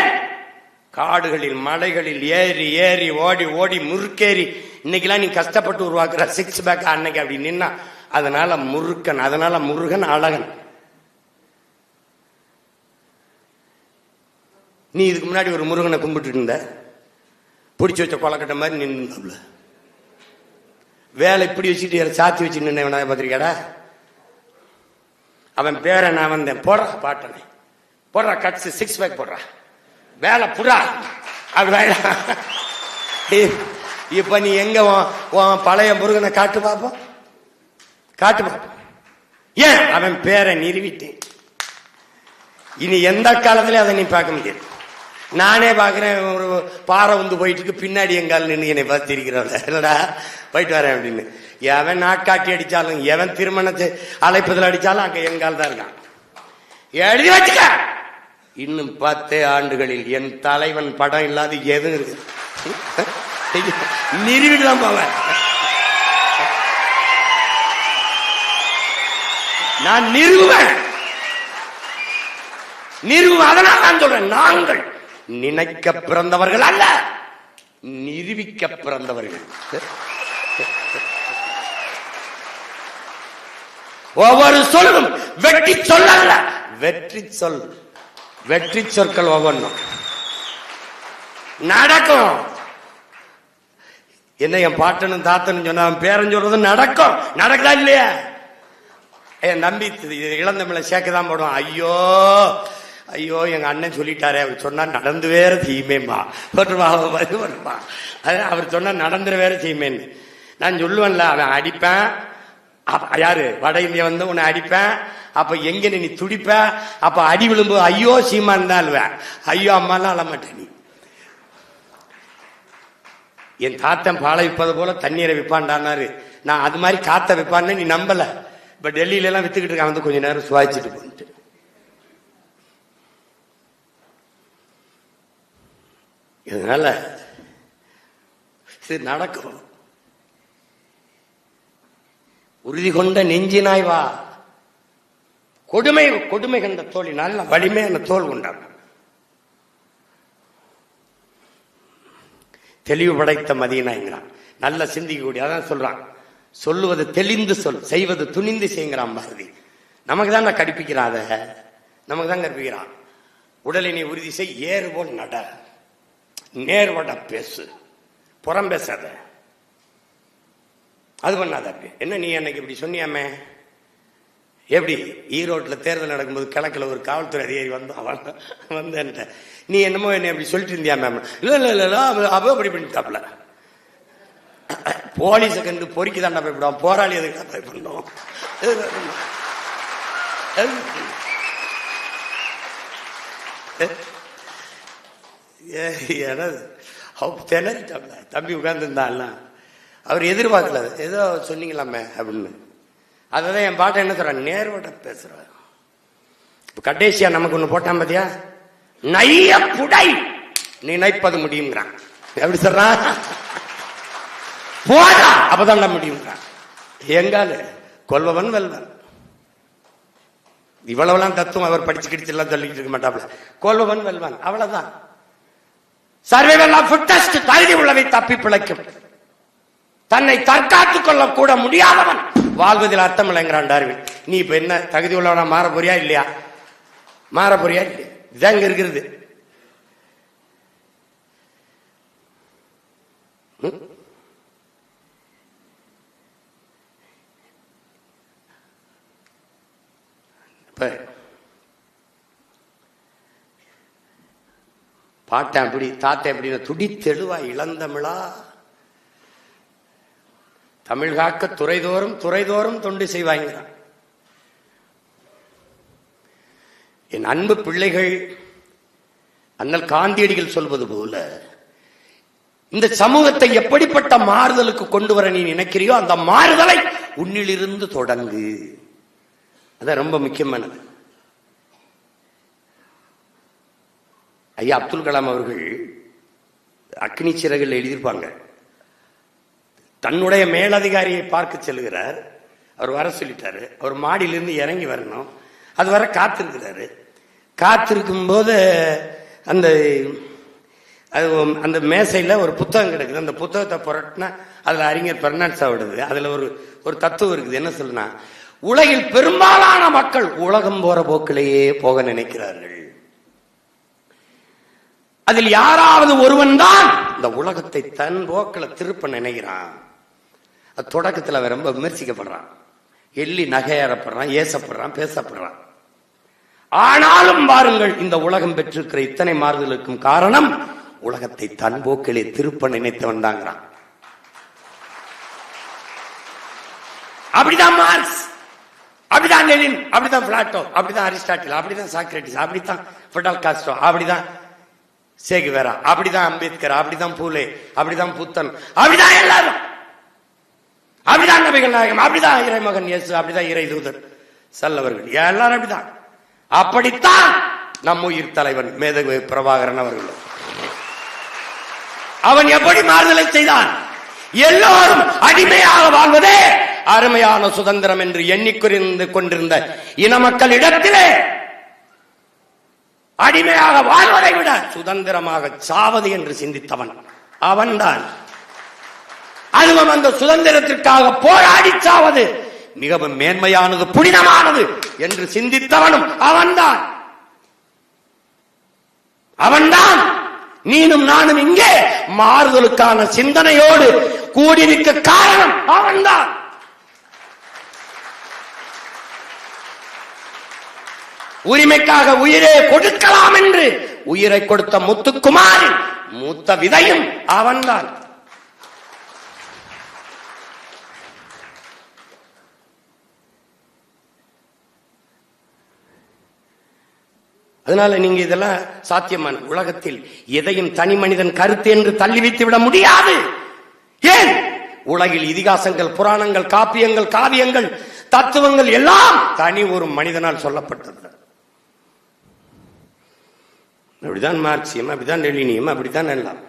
காடுகளில் மலைகளில் ஏறி ஏறி ஓடி ஓடி முறுக்கேறி இன்னைக்கெல்லாம் நீ கஷ்டப்பட்டு உருவாக்குற சிக்ஸ் பேக் அன்னைக்கு அப்படி நின்னா, அதனால முருகன், அதனால முருகன் அழகன். நீ இதுக்கு முன்னாடி ஒரு முருகனை கும்பிட்டு இருந்த, பிடிச்சி வச்ச கொலக்கட்டை மாதிரி நின்று வேலை இப்படி வச்சுட்டு சாத்தி வச்சு நின்று பார்த்திருக்கடா. அவன் பேரை நான் வந்தேன், போடுறா பாட்டனை, போடுறா கட்ஸ் சிக்ஸ் பேக் போடுறா, வேலை புறா அப்படி வேலை. இப்ப நீ எங்க பழைய முருகனை காட்டு பார்ப்போம், காட்டு பார்ப்போம். ஏன்? அவன் பேரை நிறுவிட்டேன். இனி எந்த காலத்திலயும் அதை நீ பார்க்க முடியாது. நானே பாக்குறேன், ஒரு பாறை வந்து போயிட்டு இருக்கு, பின்னாடி எங்கால் நின்று என்னை பார்த்து இருக்கிறவள, என்னடா போயிட்டு வரேன் அப்படின்னு. எவன் நாக்காட்டி அடிச்சாலும், எவன் திருமணத்தை அழைப்பதில் அடிச்சாலும் அங்க எங்கால் தான் இருக்கான். எழுதி வச்சுக்க. இன்னும் 10 ஆண்டுகளில் என் தலைவன் படம் இல்லாத எதுவும் இருக்கு, நிறுவிட்டுதான் போவேன். நான் நிறுவுவேன். அதனால நான் சொல்றேன், நாங்கள் நினைக்க பிறந்தவர்கள் அல்ல, நிரூபிக்க பிறந்தவர்கள். ஒவ்வொரு சொல்லும் வெற்றி சொல் அல்ல, வெற்றி சொல். வெற்றி சொற்கள் ஒவ்வொன்றும் நடக்கும். என்ன என் பாட்டனும் தாத்தனும் சொன்ன பேரன் சொல்றது நடக்கும். நடக்குதா இல்லையா? என் நம்பி இளந்தமிழ சேர்க்கதான் போடுவான். ஐயோ ஐயோ எங்க அண்ணன் சொல்லிட்டாரே, அவர் சொன்னா நடந்து வேற செய்யுமேம்மா, வருவா அவர் சொன்னா நடந்துற வேற செய்யுமேன்னு நான் சொல்லுவேன்ல. அவன் அடிப்பேன், யாரு வட இந்தியா வந்து உன்னை அடிப்பேன், அப்ப எங்க நீ துடிப்ப, அப்ப அடி விழும்போது ஐயோ சீமான் தான் அழுவேன், ஐயோ அம்மாலாம் அழமாட்டேன். நீ என் தாத்தன் பாலை விற்பது போல தண்ணீரை விற்பான்டானாரு. நான் அது மாதிரி காத்த விற்பான்னு நீ நம்பல. இப்ப டெல்லியில எல்லாம் வித்துக்கிட்டு இருக்கான், வந்து கொஞ்ச நேரம் சுவாச்சிட்டு போயிட்டு. இதனால இது நடக்கும். உறுதி கொண்ட நெஞ்சினாய் வா, கொடுமை கொடுமை கண்ட தோழி, நல்ல வலிமையான தோல் கொண்டான். தெளிவு படைத்த மதியனாங்கிறான், நல்ல சிந்திக்கக்கூடிய. அதான் சொல்றான், சொல்லுவது தெளிந்து சொல், செய்வது துணிந்து செய்கிறான் பாரதி. நமக்கு தான் கடிப்பிக்கிறான். அதை நமக்கு தான் கற்பிக்கிறான். உடலினை உறுதி செய், ஏறு போல் நட, நேர்வட பேசு, புறம் பேசாத, அது பண்ணாத. என்ன நீ அன்னைக்கு இப்படி சொன்னியாமே, எப்படி ஈரோட்டில் தேர்தல் நடக்கும்போது கிழக்குல ஒரு காவல்துறை அதிகாரி வந்தேன்ட்ட, நீ என்னமோ என்ன அப்படி சொல்லிட்டு இருந்தியா மேம்? இல்ல இல்ல இல்ல அப்ப அப்படி பண்ணிட்டாப்ல. போலீஸை கண்டு பொறுக்கி தாண்டா பயப்படுவோம், போராளி எதுக்கு பயப்படணும்? திணறிட்டாப்ல. தம்பி உட்கார்ந்து இருந்தான்ல, அவர் எதிர்பார்க்கல, ஏதோ சொன்னீங்களாமே அப்படின்னு. அதான் என் பாட்டை என்ன சொல்ற, நேர்வட பேசுற. கடைசியா நமக்கு ஒண்ணு போட்டான் பாத்தியா, நைய புடை நினைப்பது முடியுங்கிறான். எப்படி சொல்றான்? போடா அப்பதான் முடியுங்கிறான். எங்கால கொல்பவன் வெல்வன். இவ்வளவுலாம் தத்துவம் அவர் படிச்சு கிடிச்சு எல்லாம் சொல்லிக்கிட்டு இருக்க மாட்டாப்ல. கொல்பவன் வெல்வன், அவ்வளவுதான். சர்வைவல் ஆஃப் ஃபிட்டஸ்ட், தகுதி உள்ளவை தப்பி பிழைக்கும். தன்னை தற்காத்துக் கொள்ள கூட முடியாதவன் வாழ்வதில் அர்த்தம் இல்லைங்கிறான் டார்வின். நீ இப்ப என்ன தகுதி உள்ளவனா மாற போறியா இல்லையா? மாற போறியா இல்லையா? இதான் இங்க இருக்கிறது. பாட்டேன் அப்படி தாத்தேன் அப்படின்னு துடி தெளிவா இளந்தமிழா தமிழ் காக்க துறைதோறும் துறைதோறும் தொண்டு செய்வாங்க. என் அன்பு பிள்ளைகள், அண்ணல் காந்தியடிகள் சொல்வது போல இந்த சமூகத்தை எப்படிப்பட்ட மாறுதலுக்கு கொண்டு வர நீ நினைக்கிறியோ அந்த மாறுதலை உன்னிலிருந்து தொடங்கு. அதான் ரொம்ப முக்கியமானது. ஐயா அப்துல் கலாம் அவர்கள் அக்னி சிறகுகள் எழுதியிருப்பாங்க. தன்னுடைய மேலதிகாரியை பார்க்க செல்கிறார். அவர் வர சொல்லிட்டாரு. அவர் மாடியிலிருந்து இறங்கி வரணும். அது வர காத்திருக்கிறாரு. காத்திருக்கும் போது அந்த அந்த மேசையில ஒரு புத்தகம் கிடக்குது. அந்த புத்தகத்தை புரட்டினா அதுல அறிஞர் பெர்னாட்ஸாவோடது. அதுல ஒரு தத்துவம் இருக்குது. என்ன சொல்லுனா, உலகில் பெரும்பாலான மக்கள் உலகம் போற போக்கிலேயே போக நினைக்கிறார்கள். அதில் யாராவது ஒருவன் தான் இந்த உலகத்தை தன் போக்கில் திருப்ப நினைக்கிறான். அது தொடக்கத்தில் அவன் ரொம்ப விமர்சிக்கப்படுறான், எள்ளி நகையாறப்படுறான், ஏசப்படுறான், பேசப்படுறான். ஆனாலும் பாருங்கள், இந்த உலகம் பெற்றிருக்கிற இத்தனை மாறுதலுக்கும் காரணம் உலகத்தை தன் போக்கிலே திருப்ப நினைத்தவன் தாங்கிறான். அப்படிதான் மார்க்ஸ், அப்படிதான் லெனின், அப்படிதான் பிளாட்டோ, அப்படிதான் அரிஸ்டாட்டில், அப்படிதான் சாக்ரட்டிஸ், அப்படித்தான் ஃபிடல் காஸ்ட்ரோ, அப்படிதான் சேகுவேரா, அப்படிதான் அம்பேத்கர், அப்படிதான் பூலே, அப்படிதான் புத்தன், அப்படிதான் எல்லாரும், அப்படிதான் நபிகள் நாயகம், அப்படிதான் இறைமகன் இயேசு, அப்படிதான் இறை தூதர் செல்லவர்கள், எல்லாரும் அப்படிதான். அப்படித்தான் நம் உயிர் தலைவன் மேதகு பிரபாகரன் அவர்கள். அவன் எப்படி மாறுதலை செய்தான்? எல்லோரும் அடிமையாக வாழ்வதே அருமையான சுதந்திரம் என்று எண்ணிக்கொண்டு கொண்டிருந்த இன மக்கள் இடத்திலே அடிமையாக வாழ்வதை விட சுதந்திரமாக சாவது என்று சிந்தித்தவன் அவன்தான். அதுவும் அந்த சுதந்திரத்திற்காக போராடி சாவது மிகவும் மேன்மையானது, புனிதமானது என்று சிந்தித்தவனும் அவன்தான். அவன்தான் நீனும் நானும் இங்கே மாறுதலுக்கான சிந்தனையோடு கூடி நிற்க காரணம் அவன்தான். உரிமைக்காக உயிரே கொடுக்கலாம் என்று உயிரை கொடுத்த முத்துக்குமாரின் மூத்த விதையும் அவன்தான். அதனால நீங்க இதெல்லாம் சாத்தியமான உலகத்தில் எதையும் தனி மனிதன் கருத்து என்று தள்ளி வைத்து விட முடியாது. ஏன்? உலகில் இதிகாசங்கள், புராணங்கள், காப்பியங்கள், காவியங்கள், தத்துவங்கள் எல்லாம் தனி ஒரு மனிதனால் சொல்லப்பட்டது. அப்படிதான் மார்க்சியம், அப்படிதான் லெனினியம், அப்படித்தான் எல்லாம்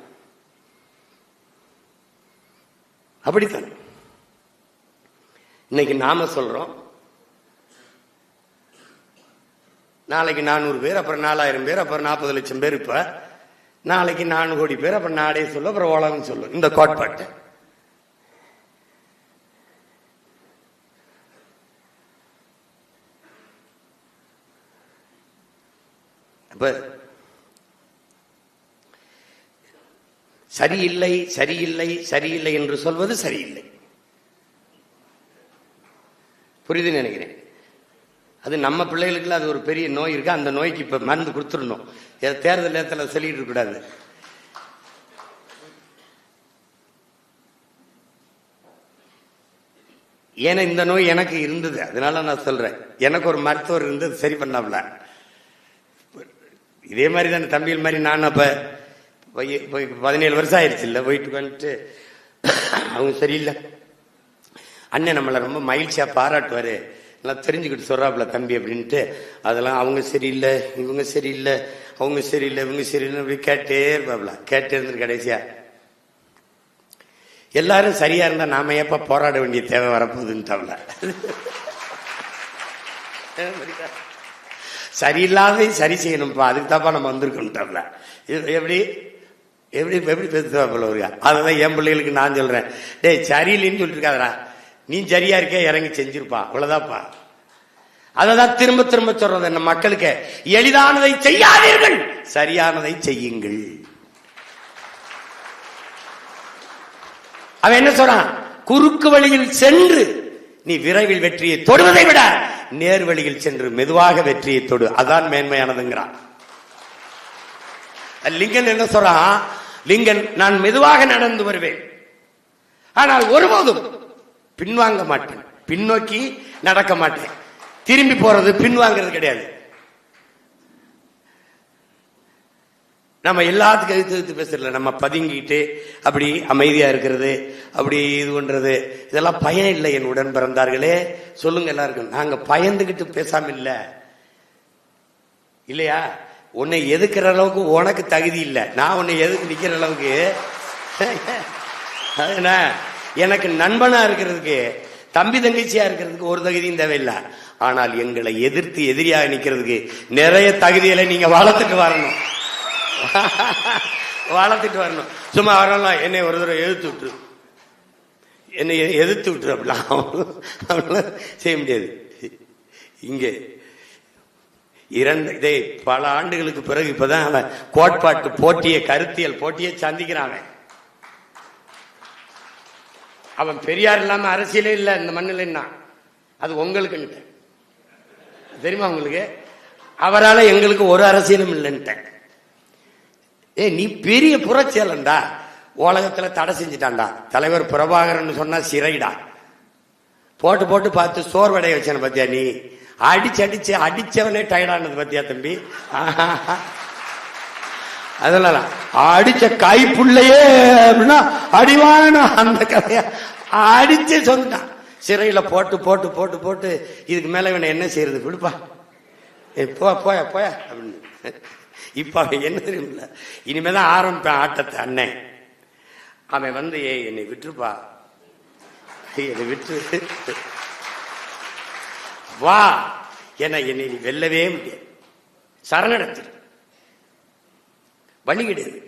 அப்படித்தான். இன்னைக்கு நாம சொல்றோம், நாளைக்கு 400 பேர், அப்புறம் 4000 பேர், அப்புறம் 40 லட்சம் பேர், இப்ப நாளைக்கு 4 கோடி பேர், அப்புறம் நாடே சொல்லும், அப்புறம் உலகம் சொல்லும். இந்த கோட்பாட்டு அப்ப சரியில்லை சரியில்லை சரியில்லை என்று சொல்வது சரியில்லை. புரியுதுன்னு நினைக்கிறேன். அது நம்ம பிள்ளைகளுக்குள்ள அது ஒரு பெரிய நோய் இருக்கு. அந்த நோய்க்கு இப்ப மருந்து கொடுத்துடணும். தேர்தல் நேரத்தில் சொல்லிட்டு இருக்க கூடாது. ஏன்னா இந்த நோய் எனக்கு இருந்தது, அதனால நான் சொல்றேன். எனக்கு ஒரு மருத்துவர் இருந்தது, சரி பண்ணாப்ல. இதே மாதிரி தான் தம்பிகள் மாதிரி நான் அப்ப 17 வருஷம் ஆயிடுச்சு இல்ல, போயிட்டு வந்துட்டு அவங்க சரியில்லை. அண்ணன் நம்மளை ரொம்ப மகிழ்ச்சியா பாராட்டுவாரு, எல்லாம் தெரிஞ்சுக்கிட்டு சொல்றாப்புல தம்பி அப்படின்ட்டு. அதெல்லாம் அவங்க சரியில்லை, இவங்க சரியில்லை, அவங்க சரியில்லை, இவங்க சரியில்லை அப்படி கேட்டே இருப்பாப்ல. கேட்டே இருந்து கடைசியா எல்லாரும் சரியா இருந்தா நாம எப்ப போராட வேண்டிய தேவை வரப்போகுதுன்னு சரியில்லாத சரி செய்யணும்ப்பா, அதுக்கு தாப்பா நம்ம வந்திருக்கோம்ல. எப்படி எப்படி எப்படி பேசுவாப்புல ஒரு. அதுதான் என் பிள்ளைகளுக்கு நான் சொல்றேன், டேய் சரியில்லைன்னு சொல்லிட்டு இருக்காதரா, நீ சரியா இருக்க இறங்கி செஞ்சிருப்பா, அவ்வளவுதான்ப்பா. அததான் திரும்ப திரும்ப சொல்றது என்ன மக்களுக்கு, எளிதானதை செய்யாதீர்கள், சரியானதை செய்யுங்கள். அவன் என்ன சொல்றான், குறுக்கு வழியில் சென்று நீ விரைவில் வெற்றியை தொடுவதை விட நேர் வழியில் சென்று மெதுவாக வெற்றியை தொடு, அதான் மேன்மையானதுங்கிறான். லிங்கன் என்ன சொல்றான், லிங்கன் நான் மெதுவாக நடந்து வருவேன், ஆனால் ஒருபோதும் பின்வாங்க மாட்டேன், பின்னோக்கி நடக்க மாட்டேன். திரும்பி போறது பின்வாங்கிறது கிடையாது. நம்ம எல்லாத்துக்கும் எதிர்த்து பேசுறதுல நம்ம பதுங்கிட்டு அப்படி அமைதியா இருக்கிறது, அப்படி இது பண்றது, இதெல்லாம் பயன் இல்லை. என் உடன் பிறந்தார்களே சொல்லுங்க எல்லாருக்கும், நாங்க பயந்துகிட்டு பேசாம இல்ல இல்லையா. உன்னை எதுக்குற அளவுக்கு உனக்கு தகுதி இல்லை, நான் உன்னை எதுக்கு நிக்கிற அளவுக்கு. எனக்கு நண்பனா இருக்கிறதுக்கு, தம்பி தங்கச்சியா இருக்கிறதுக்கு ஒரு தகுதியும் தேவையில்லை. ஆனால் எங்களை எதிர்த்து எதிரியாக நிக்கிறதுக்கு நிறைய தகுதிகளை நீங்க வளர்த்துட்டு வரணும், வளர்த்துட்டு வரணும். சும்மா வரலாம், என்னை ஒரு தடவை எதிர்த்து விட்டுரு, என்னை எதிர்த்து விட்டுரு அப்படிலாம் செய்ய முடியாது. இங்கே பல ஆண்டுகளுக்கு பிறகு இப்பதான் அவன் கோட்பாட்டு போட்டியை, கருத்தியல் போட்டியை சந்திக்கிறான். அவன் பெரியார் இல்லாம அரசியலே இல்லை இந்த மண்ணில். அது உங்களுக்கு தெரியுமா உங்களுக்கு, அவரால் எங்களுக்கு ஒரு அரசியலும் இல்லைன்ட்ட. நீ பெரிய புரட்சியாளன்டா, உலகத்துல தடை செஞ்சுட்டான்டா. தலைவர் பிரபாகரன் சொன்னா சிறைடா, போட்டு போட்டு பார்த்து சோர்வடைய வச்சான பத்தியா, நீ அடிச்சு அடிச்சு அடிச்சவனே டயர்டானது பத்தியா தம்பி. அதனால அடிச்ச கைப்புள்ளையே அப்படின்னா அடிவான அந்த கதையா அடிச்சு சொன்னான். சிறையில போட்டு போட்டு போட்டு போட்டு இதுக்கு மேல இவனை என்ன செய்யறது, விடுப்பா போய போய அப்படின்னு. இப்ப அவன் என்ன தெரியுமில்ல, இனிமேதான் ஆரம்பிப்பேன் ஆட்டத்தை. அண்ணன் அவன் வந்து, என்னை விட்டுருப்பா, என்னை விட்டு வா, என்னை நீ வெல்லவே முடியாது, சரணடைச்சிரு, வழி கிடையாது.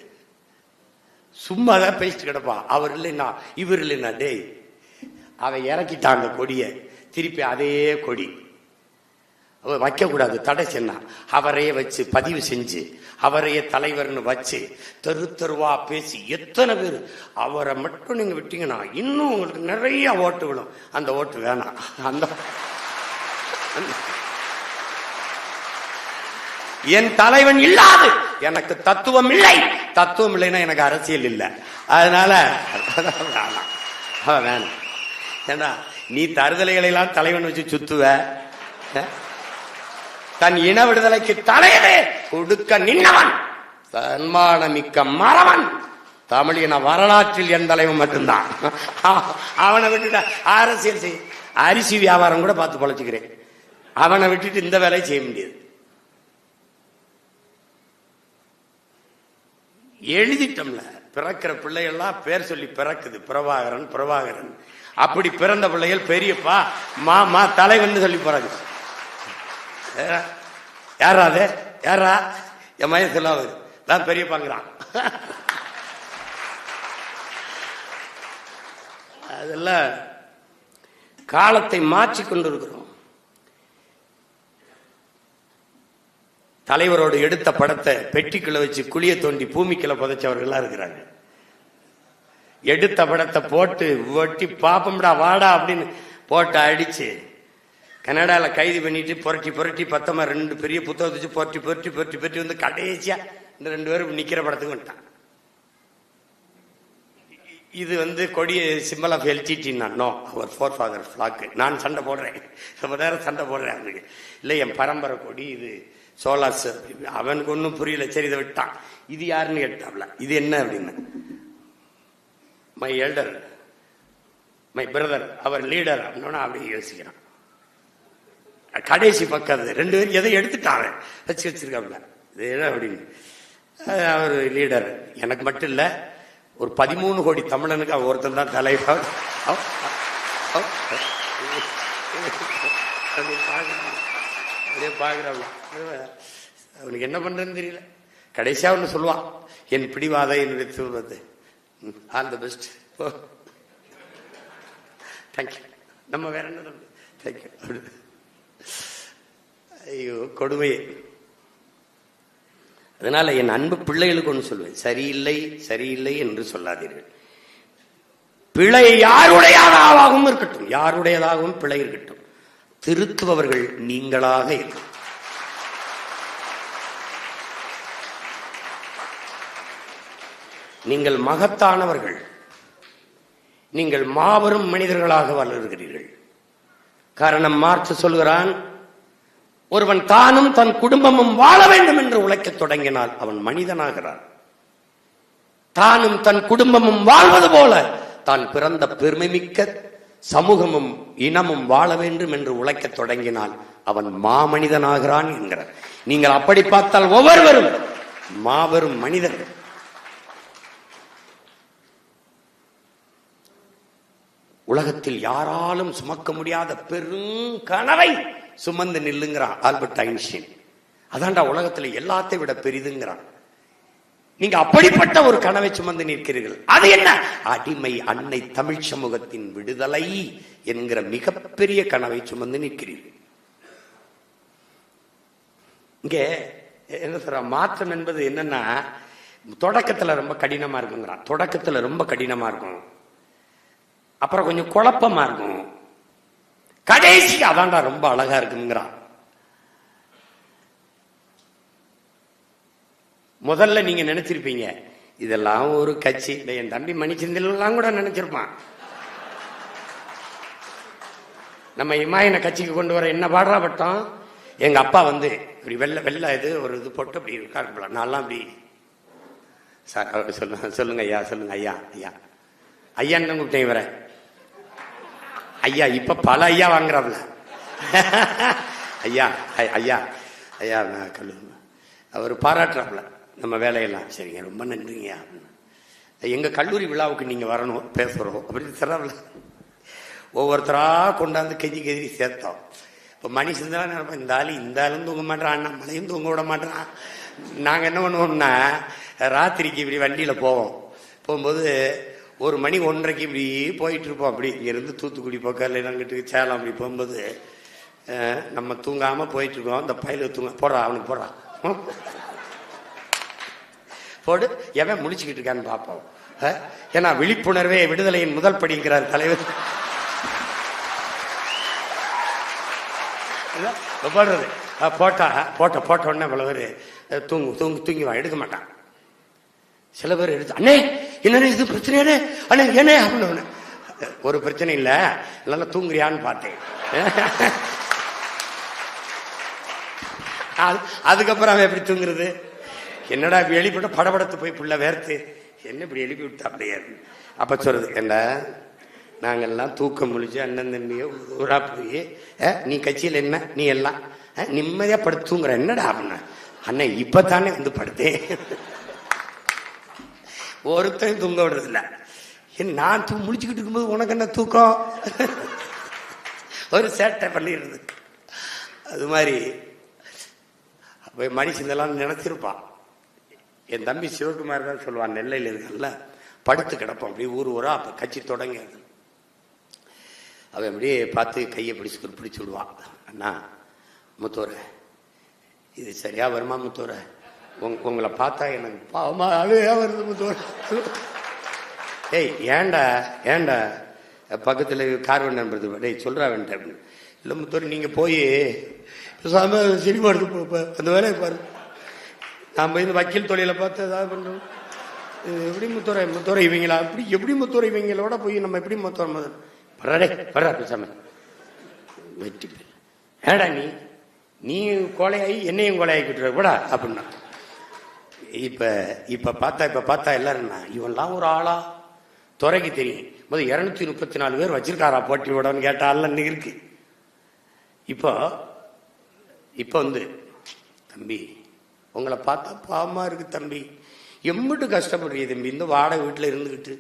சும்மா தான் பேசிட்டு கிடப்பா. அவர் இல்லைன்னா இவர் இல்லைன்னா, டேய் அவன் இறக்கிட்டான் அந்த கொடியை, திருப்பி அதே கொடி அவர் வைக்க கூடாது, தடை சென்னா அவரையே வச்சு பதிவு செஞ்சு அவரையே தலைவர்னு வச்சு தெரு தெருவா பேசி எத்தனை பேர், அவரை மட்டும் நீங்க விட்டீங்கன்னா இன்னும் உங்களுக்கு நிறைய ஓட்டு விடும். அந்த ஓட்டு வேணாம், அந்த என் தலைவன் இல்லாது எனக்கு தத்துவம் இல்லை, தத்துவம் இல்லைன்னா எனக்கு அரசியல் இல்லை. அதனால வேணாம். ஏன்னா நீ தருதலைகளை எல்லாம் தலைவன் வச்சு சுத்துவ, தன் இன விடுதலைக்கு தலையவே கொடுக்க நின்றவன், தன்மானமிக்க மறவன் தமிழின வரலாற்றில் என் தலைவன் மட்டும்தான். அவனை விட்டுட்டு அரசியல் செய்ய, அரிசி வியாபாரம் கூட பார்த்து பொழைச்சுக்கிறேன், அவனை விட்டுட்டு இந்த வேலையை செய்ய முடியாது. எழுதிட்டோம்ல, பிறக்கிற பிள்ளைகள்லாம் பேர் சொல்லி பிறக்குது, பிரபாகரன் பிரபாகரன். அப்படி பிறந்த பிள்ளைகள் பெரியப்பா மாமா தலைவன் சொல்லி போறாங்க. யாரா அது, யாரா என் மையம் சொல்லாது தான் பெரியப்பாங்கிறான். அதெல்லாம் காலத்தை மாற்றி கொண்டிருக்கிறோம். தலைவரோடு எடுத்த படத்தை பெட்டிக்குள்ள வச்சு குழிய தோண்டி பூமிக்குள்ள புதைச்சவர்களா இருக்கிறாங்க. எடுத்த படத்தை போட்டு ஒட்டி பாப்பம்டா வாடா அப்படின்னு போட்டு அடிச்சு கனடால கைது பண்ணிட்டு புரட்டி புரட்டி பத்தமா 2 பெரிய புத்தகத்தை வச்சு புரட்டி புரட்டி புரட்டி புரட்டி வந்து கடைசியா இந்த 2 பேரும் நிக்கிற படத்துக்கு வந்துட்டான். இது கொடி symbol of LTTE. No our forefather flag. நான் சண்டை போடுறேன், ரொம்ப நேரம் சண்டை போடுறேன் அவனுக்கு. இல்லை என் பரம்பரை கொடி இது சோலாஸ். அவனுக்கு ஒன்றும் புரியல. சரி இதை விட்டான். இது யாருன்னு கேட்டாப்ல, இது என்ன அப்படின்னு. My elder, my brother, our leader அப்படின்னா அப்படி யோசிக்கிறான். கடைசி பக்கம் அது 2 பேரும் எதை எடுத்துட்டாங்க வச்சிருக்காப்ல, இது என்ன அப்படின்னு. அவர் லீடர். எனக்கு மட்டும் இல்ல, ஒரு 13 கோடி தமிழனுக்கு அவர் ஒருத்தன் தான் தலைவர். அப்படியே பாக்குறாப்ல. அவனுக்கு என்ன பண்றதுன்னு தெரியல. கடைசியா ஒண்ணு சொல்லுவான், என் பிடிவாத என்னுடைய தூர்வது. All the best. தேங்க்யூ. நம்ம வேற என்ன தேங்க்யூ. ஐயோ கொடுமையே. அதனால என் அன்பு பிள்ளைகளுக்கு ஒன்று சொல்வேன், சரியில்லை சரியில்லை என்று சொல்லாதீர்கள். பிழை யாருடையதாகவும் இருக்கட்டும், யாருடையதாகவும் பிழை இருக்கட்டும், திருத்துபவர்கள் நீங்களாக இருக்கும். நீங்கள் மகத்தானவர்கள், நீங்கள் மாபெரும் மனிதர்களாக வளர்கிறீர்கள். காரணம் மார்க்ஸ் சொல்கிறான், ஒருவன் தானும் தன் குடும்பமும் வாழ வேண்டும் என்று உழைக்கத் தொடங்கினால் அவன் மனிதனாகிறான். தானும் தன் குடும்பமும் வாழ்வது போல தான் பிறந்த பெருமைமிக்க சமூகமும் இனமும் வாழ வேண்டும் என்று உழைக்கத் தொடங்கினால் அவன் மாமனிதனாகிறான் என்கிறார். நீங்கள் அப்படி பார்த்தால் ஒவ்வொருவரும் மாபெரும் மனிதர்கள். உலகத்தில் யாராலும் சுமக்க முடியாத பெரும் கனவை சுமந்து நில்லுங்கிறான் ஆல்பர்ட் ஐன்ஸ்டீன். அதான்டா உலகத்துல எல்லாத்தை விட பெரிதுங்கிறான். நீங்க அப்படிப்பட்ட ஒரு கனவை சுமந்து நிற்கிறீர்கள். அது என்ன? அடிமை அன்னை தமிழ் சமூகத்தின் விடுதலை என்கிற மிகப்பெரிய கனவை சுமந்து நிற்கிறீர்கள். இங்க என்ன சொல்ற, மாற்றம் என்பது என்னன்னா, தொடக்கத்துல ரொம்ப கடினமா இருக்குங்கிறான். தொடக்கத்துல ரொம்ப கடினமா இருக்கும், அப்புறம் கொஞ்சம் குழப்பமா இருக்கும், கடைசி அதான்டா ரொம்ப அழகா இருக்குங்கிறான். முதல்ல நீங்க நினைச்சிருப்பீங்க இதெல்லாம் ஒரு கட்சி. என் தம்பி மணிச்சந்திரன் கூட நினைச்சிருப்பான், நம்ம இமாயனை கட்சிக்கு கொண்டு வர என்ன பாடுறா பட்டம். எங்க அப்பா இப்படி வெள்ள இது ஒரு இது போட்டு அப்படி இருக்காரு. நான்லாம் அப்படி சார் சொல்லுங்க ஐயா, சொல்லுங்க ஐயா, ஐயா ஐயான்னு கூப்பிட்டேன் இவரை. ஐயா இப்ப பல ஐயா வாங்குறாப்ல. ஐயா ஐயா ஐயா கல்லூரி அவர் பாராட்டுறாப்ல நம்ம வேலையெல்லாம். சரிங்க ரொம்ப நன்றிங்க. எங்க கல்லூரி விழாவுக்கு நீங்க வரணும், பேசுறோம் அப்படின்னு சொல்றாப்ல. ஒவ்வொருத்தரா கொண்டாந்து கெதி சேர்த்தோம். இப்ப மணி சிந்தா நினைப்போம், இந்த ஆளும் தூங்க மாட்டான், நம்மளையும் தூங்க விட மாட்டான். நாங்க என்ன பண்ணுவோம்னா, ராத்திரிக்கு இப்படி வண்டியில போகும்போது 1 மணி 1:30 இப்படி போயிட்டு இருப்போம். அப்படி இங்கிருந்து தூத்துக்குடி பக்கம் அங்கிட்டு சேலம் அப்படி போகும்போது நம்ம தூங்காம போயிட்டு இருக்கோம். இந்த பயில தூங்க போடுறா, அவனுக்கு போடுறா போடு, எவன் முடிச்சுக்கிட்டு இருக்கான்னு பார்ப்போம். ஏன்னா விழிப்புணர்வே விடுதலையின் முதல் படிக்கிறார் தலைவர். போடுறது போட்ட உடனே பலவர் தூங்கி எடுக்க மாட்டான். சில பேர் எடுத்து, அண்ணே என்ன இது பிரச்சனை அண்ணே ஏனே அப்படின்னு. ஒரு பிரச்சனை இல்ல, நல்லா தூங்குறியான்னு பார்த்தேன். அதுக்கப்புறம் அவன் எப்படி தூங்குறது? என்னடா இப்படி எழுப்பிவிட்ட படபடத்து போய் புள்ள வேர்த்து என்ன இப்படி எழுப்பி விட்டா அப்படியே. அப்ப சொல்றது என்ன, நாங்கெல்லாம் தூக்கம் முழிச்சு அண்ணன் தம்பியோ ஊரா போய் நீ கட்சியில் என்ன நீ எல்லாம் நிம்மதியா படுத்து தூங்குற என்னடா அப்படின்னா, அண்ணன் இப்பதானே படுத்தேன். ஒருத்தையும் தூங்க விடுறது இல்ல. நான் முடிச்சுக்கிட்டு இருக்கும்போது உனக்கு என்ன தூக்கம்? ஒரு சேட்டை பண்ணிடுறது. அது மாதிரி மனுஷன் நினைச்சிருப்பான். என் தம்பி சிவகுமார் தான் சொல்லுவான், நெல்லையில் இருக்கல படுத்து கிடப்பான் அப்படி ஊரா. அப்ப கட்சி தொடங்க அவன் அப்படியே பார்த்து கையை பிடிச்சு விடுவான். அண்ணா மூத்தோர இது சரியா வருமா முத்தோர? உங்களை பார்த்தா எனக்கு பாவமா அழுகையா வருது முத்தோர. ஏய் ஏண்டா பக்கத்துல கார் வேண்டாம் டேய் சொல்றா வேண்டாம் அப்படின்னு. இல்லை முத்தோர நீங்க போய் சினிமா எடுத்து அந்த வேலையை பாரு. நான் போய் இந்த வக்கீல் தொழிலை பார்த்து ஏதாவது பண்றோம். எப்படி முத்தோரை இவங்களா அப்படி எப்படி முத்தோரை இவங்களோட போய் நம்ம எப்படி முத்தோரை வர்றா பேசாம வெட்டி ஏடா நீ கொலையாகி என்னையும் கொலையாக்கிட்டு கூட அப்படின்னா. இப்ப பார்த்தா எல்லாரும் இவன்லாம் ஒரு ஆளா துறைக்கு தெரியும். முதல் 234 பேர் வச்சிருக்காரா போட்டி விடன்னு கேட்டால இருக்கு. இப்போ வந்து தம்பி உங்களை பார்த்தா பாவமா இருக்கு தம்பி, எம்பிட்டு கஷ்டப்படுறீங்க தம்பி இந்த வாடகை வீட்டில் இருந்துக்கிட்டு.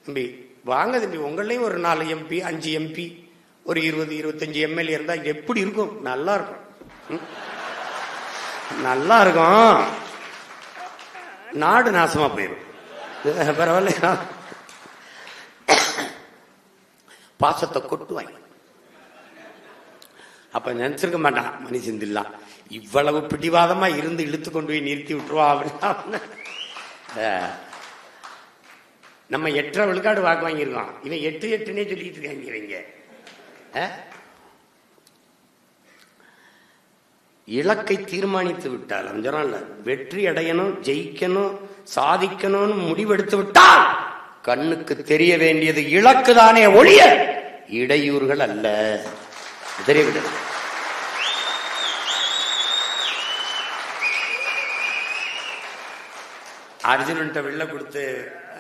தம்பி வாங்க தம்பி, உங்களையும் ஒரு 4 MP 5 MP ஒரு 20-25 MLA இருந்தா எப்படி இருக்கும்? நல்லா இருக்கும், நல்லா இருக்கும். நாடு நாசமா போயிடும். பரவாயில்ல, பாசத்தை கொட்டுவாங்க. அப்ப நினைச்சிருக்க மாட்டான் மனுஷன் தில்லாம் இவ்வளவு பிடிவாதமா இருந்து இழுத்து கொண்டு போய் நிறுத்தி விட்டுருவா அப்படின்னா. நம்ம 8.5 விழுக்காடு வாக்கு வாங்கியிருக்கோம், இவன் 8-8னே சொல்லிட்டு இருக்காங்க. இலக்கை தீர்மானித்து விட்டால் சொன்னால வெற்றி அடையணும், ஜெயிக்கணும், சாதிக்கணும்னு முடிவெடுத்து விட்டால் கண்ணுக்கு தெரிய வேண்டியது இலக்கு தானே ஒழிய இடையூறுகள் அல்ல. தெரியவிட அர்ஜுனன்ட்ட வெள்ள கொடுத்து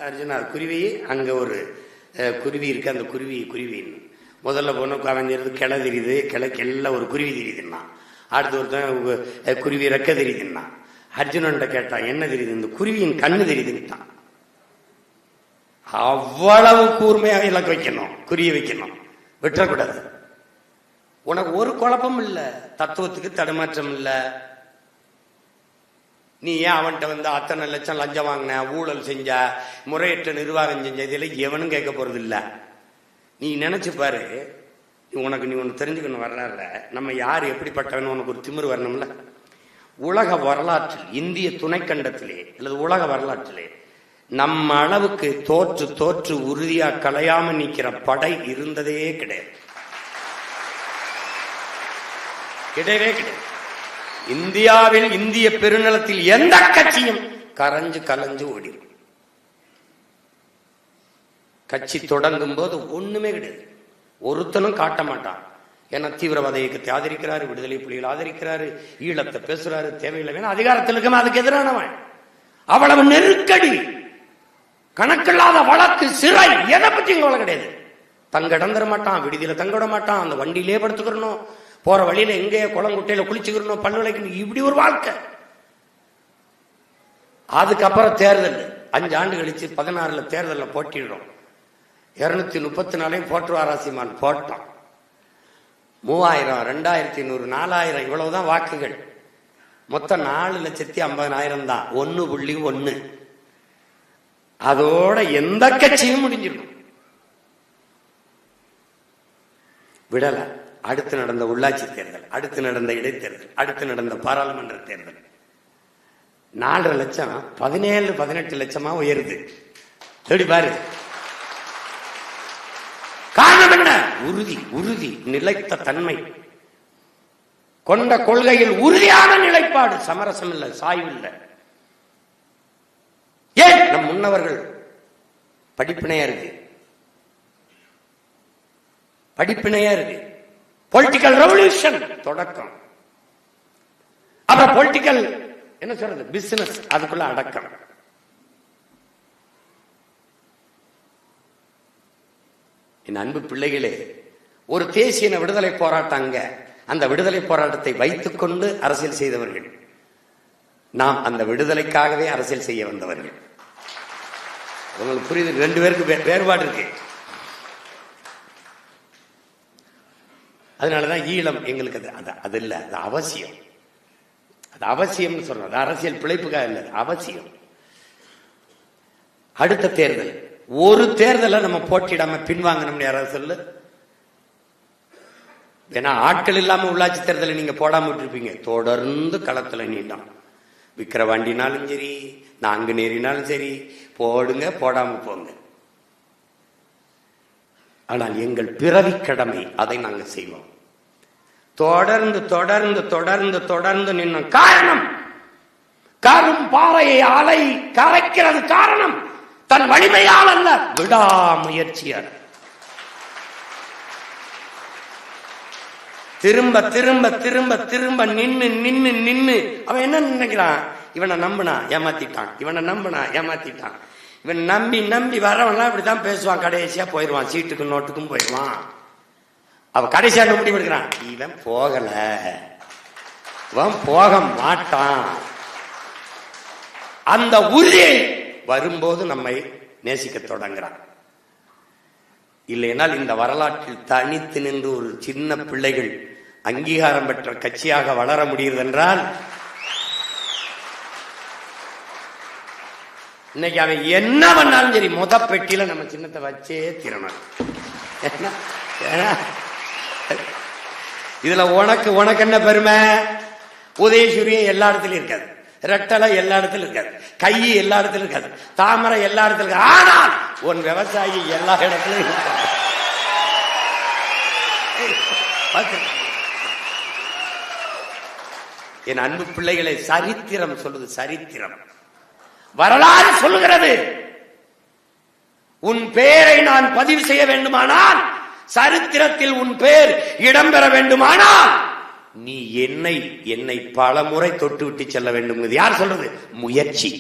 அர்ஜுனா குருவி, அங்க ஒரு குருவி இருக்கு, அந்த குருவின்னு முதல்ல போன கவஞ்சிருந்து கிளை தெரியுது, கிளைக்கு எல்லாம் ஒரு குருவி தெரியுதுன்னா. அடுத்து ஒருத்தன் குருவி ரெக்க தெரியுதுன்னா. அர்ஜுனன்ட்ட கேட்டான் என்ன தெரியுது? இந்த குருவியின் கண்ணு தெரியுதுன்னுட்டான். அவ்வளவு கூர்மையாக இலக்கு வைக்கணும், குறிய வைக்கணும், விட்டுறக்கூடாது. உனக்கு ஒரு குழப்பம் இல்ல, தத்துவத்துக்கு தடுமாற்றம் இல்ல. நீ ஏன் அவன்கிட்ட வந்து அத்தனை லட்சம் லஞ்சம் வாங்கின, ஊழல் செஞ்ச, முறையற்ற நிர்வாகம் செஞ்ச, இதெல்லாம் எவனும் கேட்க போறது இல்ல. நீ நினைச்சு பாரு, நீ ஒன்று தெரிஞ்சுக்கணும். வர்றாருல நம்ம யார் எப்படிப்பட்டவன்னு உனக்கு ஒரு திமிரு வரணும்ல. உலக வரலாற்றில், இந்திய துணைக்கண்டத்திலே அல்லது உலக வரலாற்றிலே நம்ம அளவுக்கு தோற்று உறுதியா கலையாம நிக்கிற படை இருந்ததே கிடையாது. இந்தியாவில், இந்திய பெருநிலத்தில் எந்த கட்சியும் கலைஞ்சு ஓடிடும். கட்சி தொடங்கும் போது ஒண்ணுமே கிடையாது, ஒருத்தனும் காட்ட மாட்டான். ஏன்னா தீவிரவாத இயக்கத்தை ஆதரிக்கிறாரு, விடுதலை புலிகள் ஆதரிக்கிறாரு, ஈழத்தை பேசுறாரு, தேவையில்லை வேணும், அதிகாரத்தில் இருக்க அதுக்கு எதிரானவன். அவ்வளவு நெருக்கடி, கணக்கில்லாத வழக்கு, சிறை, எதை பற்றி கவலை கிடையாது. தங்க இடம் தர மாட்டான், விடுதியில தங்க விட மாட்டான், அந்த வண்டியிலே படுத்துக்கிறணும், போற வழியில எங்கே குளங்குட்டையில குளிச்சுக்கிறணும், பல்லு விளக்கணும், இப்படி ஒரு வாழ்க்கை. அதுக்கப்புறம் தேர்தல் 5 ஆண்டு கழிச்சு 16ல தேர்தலில் போட்டிடுறோம். 234 போற்றுவாராசிமான் போட்டான். 3000, 2500, 4000 இவ்வளவுதான் வாக்குகள். மொத்தம் 4,50,000 தான். 1.1. அதோட எந்த கட்சியும் முடிஞ்சிடும். விடல. அடுத்து நடந்த உள்ளாட்சி தேர்தல், அடுத்து நடந்த இடைத்தேர்தல், அடுத்து நடந்த பாராளுமன்ற தேர்தல் 4.5 லட்சம் 17-18 லட்சமா உயருது. எப்படி பாரு. காரணம் என்ன? உறுதி, நிலைத்த தன்மை கொண்ட கொள்கையில் உறுதியான நிலைப்பாடு, சமரசம் இல்லை, சாய்வு இல்லை. ஏன் நம் முன்னவர்கள் படிப்பினையா இருக்கு. பொலிட்டிக்கல் ரெவல்யூஷன் தொடக்கம், அப்புறம் பொலிட்டிக்கல் என்ன சொல்றது, பிசினஸ், அதுக்குள்ள அடக்கம். என் அன்பு பிள்ளைகளே, ஒரு தேசிய விடுதலை போராட்டங்க, அந்த விடுதலை போராட்டத்தை வைத்துக் கொண்டு அரசியல் செய்தவர்கள். நாம் அந்த விடுதலைக்காகவே அரசியல் செய்ய வந்தவர்கள். உங்களுக்கு புரியுது? 2 பேருக்கு வேறுபாடு இருக்கு. அதனாலதான் ஈழம் எங்களுக்கு அது இல்ல, அது அவசியம். அது அவசியம்னு சொல்றது, அரசியல் பிழைப்புக்காக இல்லை, அவசியம். அடுத்த தேர்தல், ஒரு தேர்தலை நம்ம போட்டியிடாம பின்வாங்கணும்னு யாராவது சொல்லு. ஏன்னா ஆட்கள் இல்லாம உள்ளாட்சி தேர்தலை நீங்க போடாம விட்டுருப்பீங்க. தொடர்ந்து களத்துல நீட்டம். விக்கிரவாண்டினாலும் சரி, நாங்குநேரினாலும் சரி, போடுங்க, போடாம போங்க. ஆனால் எங்கள் பிறவி கடமை, அதை நாங்க செய்வோம். தொடர்ந்து தொடர்ந்து தொடர்ந்து தொடர்ந்து நின்ன காரணம், கரும் பாறையை அலை கரைக்கிறது காரணம் தன் வலிமையால் அல்ல, விடாமுயற்சியால். திரும்ப திரும்ப திரும்ப திரும்ப நின்னு நின்னு நின்னு அவன் என்ன நினைக்கிறான்? இவனை நம்பினா ஏமாத்திட்டான், இவனை நம்பினா ஏமாத்திட்டான். இவன் நம்பி நம்பி வரவன்லாம் இப்படித்தான் பேசுவான். கடைசியா போயிடுவான், சீட்டுக்கும் நோட்டுக்கும் போயிடுவான். அவ கடைசியா முடிவு எடுக்கிறான், இவன் போகல, இவன் போக மாட்டான். அந்த உறுதியை வரும்போது நம்மை நேசிக்க தொடங்குறான். இல்லைனால் இந்த வரலாற்றில் தனித்து நின்று ஒரு சின்ன பிள்ளைகள் அங்கீகாரம் பெற்ற கட்சியாக வளர முடியுது என்றால், இன்னைக்கு அவன் என்ன பண்ணாலும் சரி முத பெட்டியில நம்ம சின்னத்தை வச்சே திறனும். இதுல உனக்கு உனக்கு என்ன பெருமை? உதயசூரியன் எல்லா இடத்துலயும் இருக்காது, ரெட்டலை எல்லா இடத்துல இருக்காது, கை எல்லா இடத்துல இருக்காது, தாமரை எல்லா இடத்துல இருக்காது. ஆனால் உன் விவசாயி எல்லா இடத்துலயும் இருக்காது. என் அன்பு பிள்ளைகளை, சரித்திரம் சொல்லுது, சரித்திரம் வரலாறு சொல்லுகிறது. உன் பெயரை நான் பதிவு செய்ய வேண்டுமானால், சரித்திரத்தில் உன் பெயர் இடம்பெற வேண்டுமானால், நீ என்னை பல முறை தொட்டு விட்டு செல்ல வேண்டும். யார் சொல்றது? முயற்சி.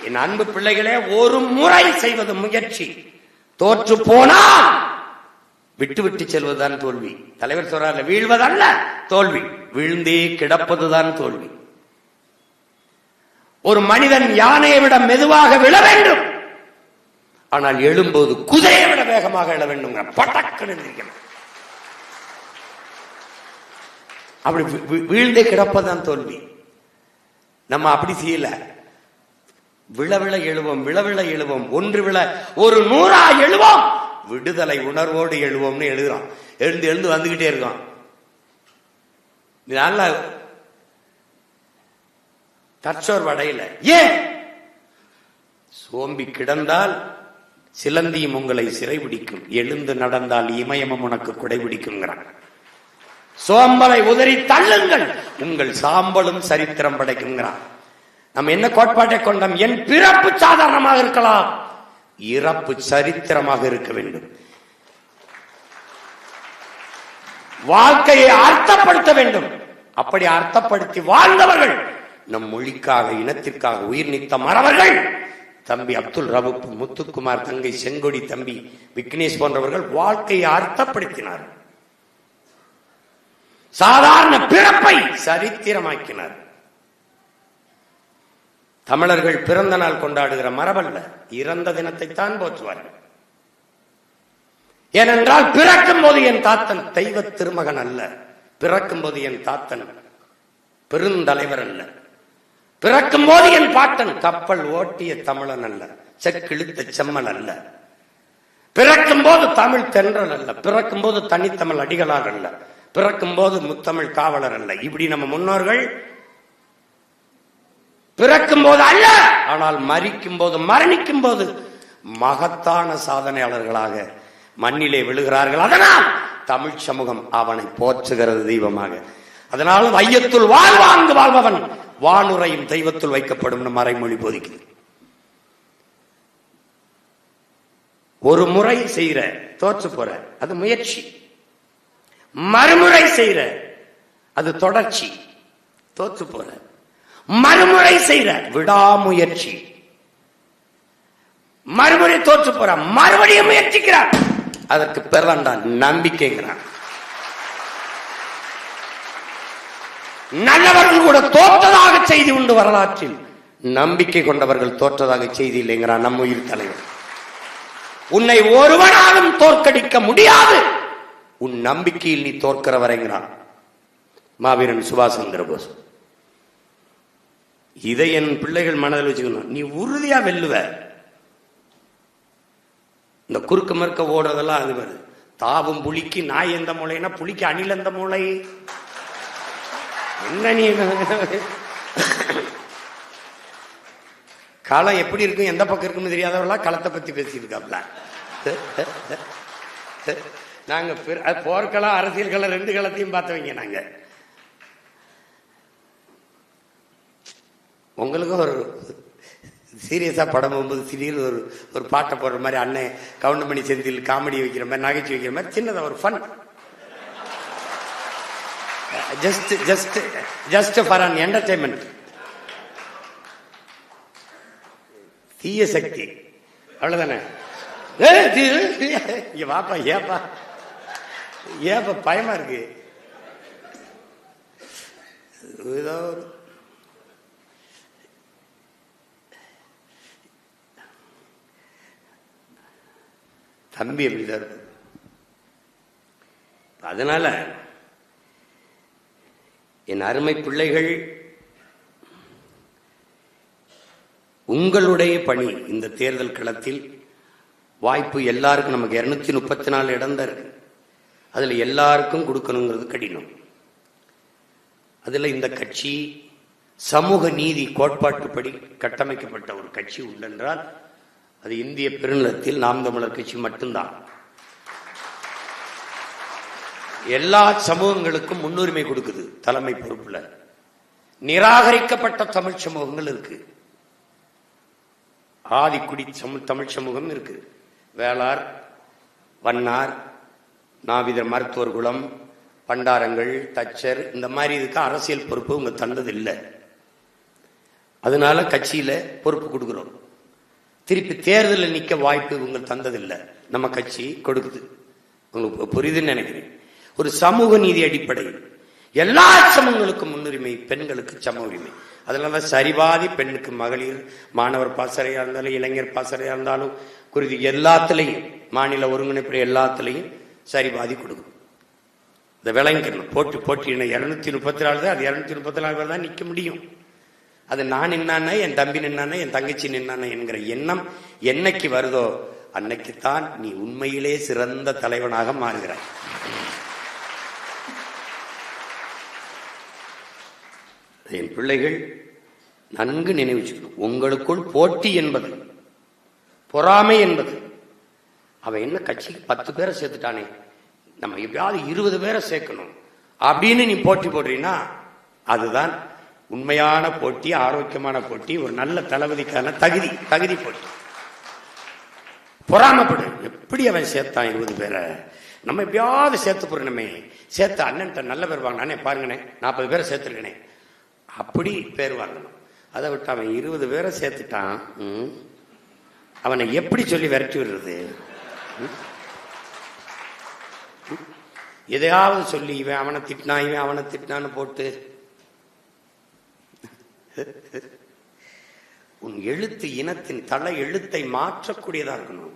என் அன்பு பிள்ளைகளே, ஒரு முறை செய்வது முயற்சி. தோற்று போனால் விட்டு விட்டு செல்வதுதான் தோல்வி. தலைவர் சொல்றாரு, வீழ்வதல்ல தோல்வி, விழுந்தே கிடப்பதுதான் தோல்வி. ஒரு மனிதன் யானையை விட மெதுவாக விழ வேண்டும், ஆனால் எழும்போது குதிரையை விட வேகமாக எழ வேண்டும். பட்டக்கணும். அப்படி வீழ்ந்தே கிடப்பதான் தோல்வி. நம்ம அப்படி செய்யல. விழ விழ எழுவோம், விழ விழ எழுவோம், ஒன்று விழ ஒரு 100 எழுவோம், விடுதலை உணர்வோடு எழுவோம்னு எழுதுறோம். எழுந்து எழுந்து வந்துகிட்டே இருக்கோம். நல்லா தற்சோர்வடையில. ஏன்? சோம்பி கிடந்தால் சிலந்தியும் உங்களை சிறைபிடிக்கும், எழுந்து நடந்தால் இமயமும் உனக்கு குடைபிடிக்குங்கிறான். சோம்பலை உதறி தள்ளுங்கள், உங்கள் சாம்பலும் சரித்திரம் படைக்குங்கிறான். நம்ம என்ன கோட்பாட்டை கொண்டோம்? என் பிறப்பு சாதாரணமாக இருக்கலாம், இறப்பு சரித்திரமாக இருக்க வேண்டும். வாழ்க்கையை அர்த்தப்படுத்த வேண்டும். அப்படி அர்த்தப்படுத்தி வாழ்ந்தவர்கள், நம் மொழிக்காக இனத்திற்காக உயிர் நீத்த மறவர்கள், தம்பி அப்துல் ரவுப், முத்துக்குமார், தங்கை செங்கொடி, தம்பி விக்னேஷ் போன்றவர்கள் வாழ்க்கையை அர்த்தப்படுத்தினார். சாதாரண பிறப்பை சரித்திரமாக்கினார். தமிழர்கள் பிறந்த நாள் கொண்டாடுகிற மரபல்ல, இறந்த தினத்தை தான் போற்றுவார்கள். ஏனென்றால் பிறக்கும் போது என் தாத்தன் தெய்வ திருமகன் அல்ல, பிறக்கும் போது என் தாத்தன் பெருந்தலைவர் அல்ல, பிறக்கும் போது என் பாட்டன் கப்பல் ஓட்டிய தமிழன் அல்ல, செக்கிழுத்த செம்மல் அல்ல, பிறக்கும் போது தமிழ் தென்றல் அல்ல, பிறக்கும் போது தனித்தமிழ் அடிகளார் அல்ல, பிறக்கும் போது முத்தமிழ் காவலர் அல்ல. இப்படி நம்ம முன்னோர்கள் பிறக்கும் போது அல்ல, ஆனால் மரிக்கும் போது, மரணிக்கும் போது மகத்தான சாதனையாளர்களாக மண்ணிலே விழுகிறார்கள். அதனால் தமிழ் சமூகம் அவனை போற்றுகிறது தெய்வமாக. அதனால வையத்துள் வாழ்வாங்கு வாழ்பவன் வானுரையும் தெய்வத்துள் வைக்கப்படும் மறைமொழி போதிக்குது. ஒரு முறை செய்யற தோற்று போற அது முயற்சி, மறுமுறை செய்யற அது தொடர்ச்சி. தோற்று போற மறுமுறை செய்யற விடாமுயற்சி, மறுமுறை தோற்று போற மறுபடியும் முயற்சிக்கிறார், அதற்கு பேர் தான் நம்பிக்கைங்கிறான். நல்லவர்கள் கூட தோற்றதாக செய்தி உண்டு வரலாற்றில், நம்பிக்கை கொண்டவர்கள் தோற்றதாக செய்தி இல்லைங்கிறான் நம் உயிர் தலைவர். உன்னை ஒருவனாலும் தோற்கடிக்க முடியாது, உன் நம்பிக்கையில் நீ தோற்கிற வரைங்கிறான் மாவீரன் சுபாஷ் சந்திர போஸ். இதை என் பிள்ளைகள் மனதில் வச்சுக்கணும். நீ உறுதியா வெல்லுவ, இந்த குறுக்க மறுக்க ஓடுறதெல்லாம் அது வருது. தாவும் புலிக்கு நாய் எந்த மூளைன்னா புலிக்கு அணில் எந்த மூளை? என்ன நீ களம் எப்படி இருக்கும் எந்த பக்கம் இருக்குன்னு தெரியாதவர்களா களத்தை பத்தி பேசியிருக்காப்ல. நாங்க போர்க்களம் அரசியல் களம் 2 களத்தையும் பார்த்தவங்க. நாங்க உங்களுக்கும் ஒரு சீரியஸா படம் போகும்போது திடீர்னு ஒரு பாட்டை போடுற மாதிரி அண்ணன் கவுண்டமணி செந்தில் காமெடி வைக்கிற மாதிரி நகைச்சுவை வைக்கிற மாதிரி சின்னதா ஒரு fun, just for an entertainment. தீய சக்தி அவ்வளவுதானே. வாப்பா ஏப்பா ஏப்பா பயமா இருக்கு. ஏதோ ஒரு தம்பி அப்படிதான் இருக்கு. அதனால என் அருமை பிள்ளைகள், உங்களுடைய பணி இந்த தேர்தல் களத்தில் வாய்ப்பு எல்லாருக்கும், நமக்கு 234 இடம் தான் இருக்கு, அதுல எல்லாருக்கும் கொடுக்கணுங்கிறது கடினம். அதுல இந்த கட்சி சமூக நீதி கோட்பாட்டுப்படி கட்டமைக்கப்பட்ட ஒரு கட்சி உண்டென்றால் அது இந்திய பெருநிலத்தில் நாம் தமிழர் கட்சி மட்டும்தான். எல்லா சமூகங்களுக்கும் முன்னுரிமை கொடுக்குது தலைமை பொறுப்புல. நிராகரிக்கப்பட்ட தமிழ் சமூகங்கள் இருக்கு, ஆதிக்குடி தமிழ் சமூகம் இருக்கு, வேளார், வண்ணார், நாவிதர், மருத்துவர் குலம், பண்டாரங்கள், தச்சர், இந்த மாதிரி இதுக்கு அரசியல் பொறுப்பு உங்க தந்தது இல்லை. அதனால கட்சியில பொறுப்பு கொடுக்கிறோம். திருப்பி தேர்தலில் நிக்க வாய்ப்பு இவங்க தந்ததில்லை, நம்ம கட்சி கொடுக்குது. உங்களுக்கு புரியுதுன்னு நினைக்கிறேன். ஒரு சமூக நீதி அடிப்படையில் எல்லா சமூகங்களுக்கும் முன்னுரிமை, பெண்களுக்கு சம உரிமை. அதனால சரிபாதி பெண்ணுக்கு மகளிர், மாணவர் பாசறையா இருந்தாலும், இளைஞர் பாசறையா இருந்தாலும், குருதி எல்லாத்துலையும், மாநில ஒருங்கிணைப்பு எல்லாத்துலையும் சரிபாதி கொடுக்கும். இந்த விளங்கணும். போட்டி 234 தான், அது 234 பேர் தான் நிக்க முடியும். அது நான் நின்னானே, என் தம்பி நின்னானே, என் தங்கச்சி நின்னானே என்கிற எண்ணம் என்னைக்கு வருதோ அன்னைக்குத்தான் நீ உண்மையிலே சிறந்த தலைவனாக மாறுகிறாய். என் பிள்ளைகள் நன்கு நினைவுச்சுக்கணும். உங்களுக்குள் போட்டி என்பது, பொறாமை என்பது, அவன் என்ன கட்சிக்கு 10 பேரை சேர்த்துட்டானே, நம்ம எப்படியாவது 20 பேரை சேர்க்கணும் அப்படின்னு நீ போட்டி போடுறீன்னா அதுதான் உண்மையான போட்டி, ஆரோக்கியமான போட்டி, ஒரு நல்ல தளபதிக்கான தகுதி போட்டி. பொறாமப்படு. எப்படி அவன் சேர்த்தான் 20 பேரை, நம்ம எப்படியாவது சேர்த்து போறணுமே, சேர்த்து அண்ணன் நல்ல பேர் வாங்கினானே, பாருங்கண்ணே 40 பேரை சேர்த்துருக்கனே, அப்படி பேர் வாங்கணும். அதை விட்டு அவன் 20 பேரை சேர்த்துட்டான், அவனை எப்படி சொல்லி விரட்டி விடுறது? எதையாவது சொல்லி இவன் அவனை திட்டினா, இவன் அவனை திட்டினான்னு போட்டு உன் எழுத்து இனத்தின் தலை எழுத்தை மாற்றக்கூடியதா இருக்கணும்.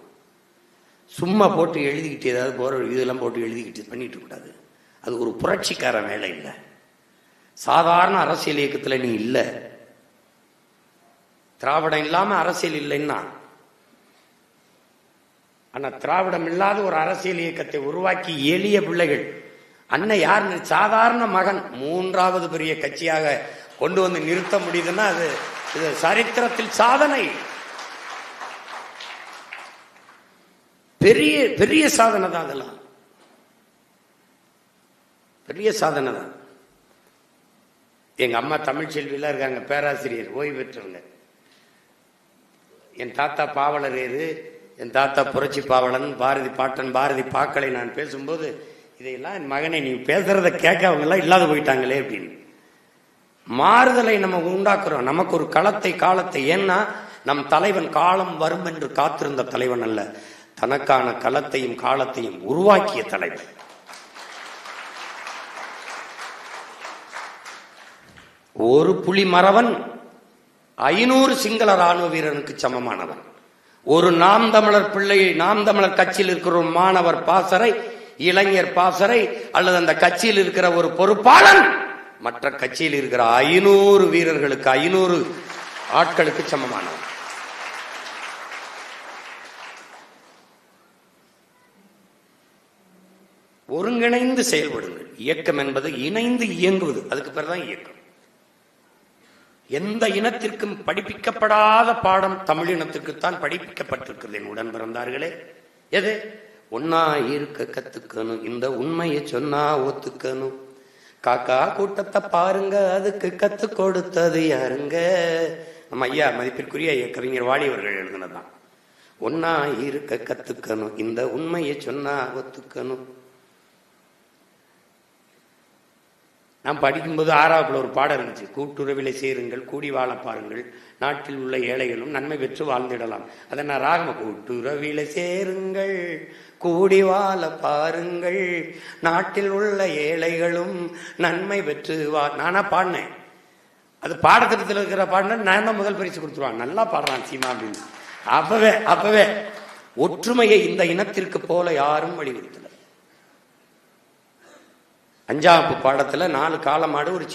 சும்மா போட்டு எழுதிக்கிட்டு ஏதாவது போற இதெல்லாம் போட்டு எழுதிக்கிட்டு பண்ணிட்டு கூடாது. அது ஒரு புரட்சிக்கார வேலை இல்லை. சாதாரண அரசியல் இயக்கத்துல நீ இல்ல. திராவிடம் இல்லாம அரசியல் இல்லைன்னா, ஆனா திராவிடம் இல்லாத ஒரு அரசியல் இயக்கத்தை உருவாக்கி எளிய பிள்ளைகள், அண்ணன் யார், சாதாரண மகன் 3வது பெரிய கட்சியாக கொண்டு வந்து நிறுத்த முடியுதுன்னா அது சரித்திரத்தில் சாதனை, பெரிய பெரிய சாதனை தான். அதெல்லாம் பெரிய சாதனை தான். எங்க அம்மா தமிழ்ச்செல்வியெல்லாம் இருக்காங்க, பேராசிரியர், ஓய்வு பெற்றவங்க. என் தாத்தா பாவலரேரு, என் தாத்தா புரட்சி பாவலன், பாரதி பாட்டன், பாரதி பாக்களை நான் பேசும்போது இதையெல்லாம் என் மகனை நீ பேசுறத கேட்க அவங்க எல்லாம் இல்லாத போயிட்டாங்களே அப்படின்னு. மாறுதலை நம்ம உண்டாக்குறோம், நமக்கு ஒரு காலத்தை. ஏன்னா நம் தலைவன் காலம் வரும் என்று காத்திருந்த தலைவன் அல்ல, தனக்கான களத்தையும் காலத்தையும் உருவாக்கிய தலைவன். ஒரு புலி மறவன் 500 சிங்கள ராணுவ வீரனுக்கு சமமானவன். ஒரு நாம் தமிழர் பிள்ளை, நாம் தமிழர் கட்சியில் இருக்கிற ஒரு மாணவர் பாசறை, இளைஞர் பாசறை, அல்லது அந்த கட்சியில் இருக்கிற ஒரு பொறுப்பாளன் மற்ற கட்சியில் இருக்கிற 500 வீரர்களுக்கு, 500 ஆட்களுக்கு சமமானவன். ஒருங்கிணைந்து செயல்படுங்கள். இயக்கம் என்பது இணைந்து இயங்குவது, அதுக்கு பேர் தான் இயக்கம். எந்த இனத்திற்கும் படிப்பிக்கப்படாத பாடம் தமிழினத்திற்குத்தான் படிப்பிக்கப்பட்டிருக்கிறது என் உடன் பிறந்தார்களே. எது? ஒன்னா இருக்க கத்துக்கணும், இந்த உண்மையை சொன்னா ஒத்துக்கணும், காக்கா கூட்டத்தை பாருங்க அதுக்கு கத்து கொடுத்தது யாருங்க? நம்ம ஐயா மதிப்பிற்குரிய கவிஞர் வாலி அவர்கள் எழுதினதான். ஒன்னா இருக்க கத்துக்கணும், இந்த உண்மையை சொன்னா ஒத்துக்கணும். நான் படிக்கும்போது 6ஆவதுல ஒரு பாடம் இருந்துச்சு, கூட்டுறவிலை சேருங்கள் கூடி வாழ பாருங்கள் நாட்டில் உள்ள ஏழைகளும் நன்மை பெற்று வாழ்ந்திடலாம். அதை நான் ராகம கூட்டுறவிலை சேருங்கள் கூடி வாழ பாருங்கள் நாட்டில் உள்ள ஏழைகளும் நன்மை பெற்று நானா பாடினேன். அது பாடத்திட்டத்தில் இருக்கிற பாடின நான் தான் முதல் பரிசு கொடுத்துருவான். நல்லா பாடுறான் சீமா அப்படின்னு. அப்பவே ஒற்றுமையை இந்த இனத்திற்கு போல யாரும் வலியுறுத்தல. 5ஆம் பாடத்துல 4 காளமாடு ஒரு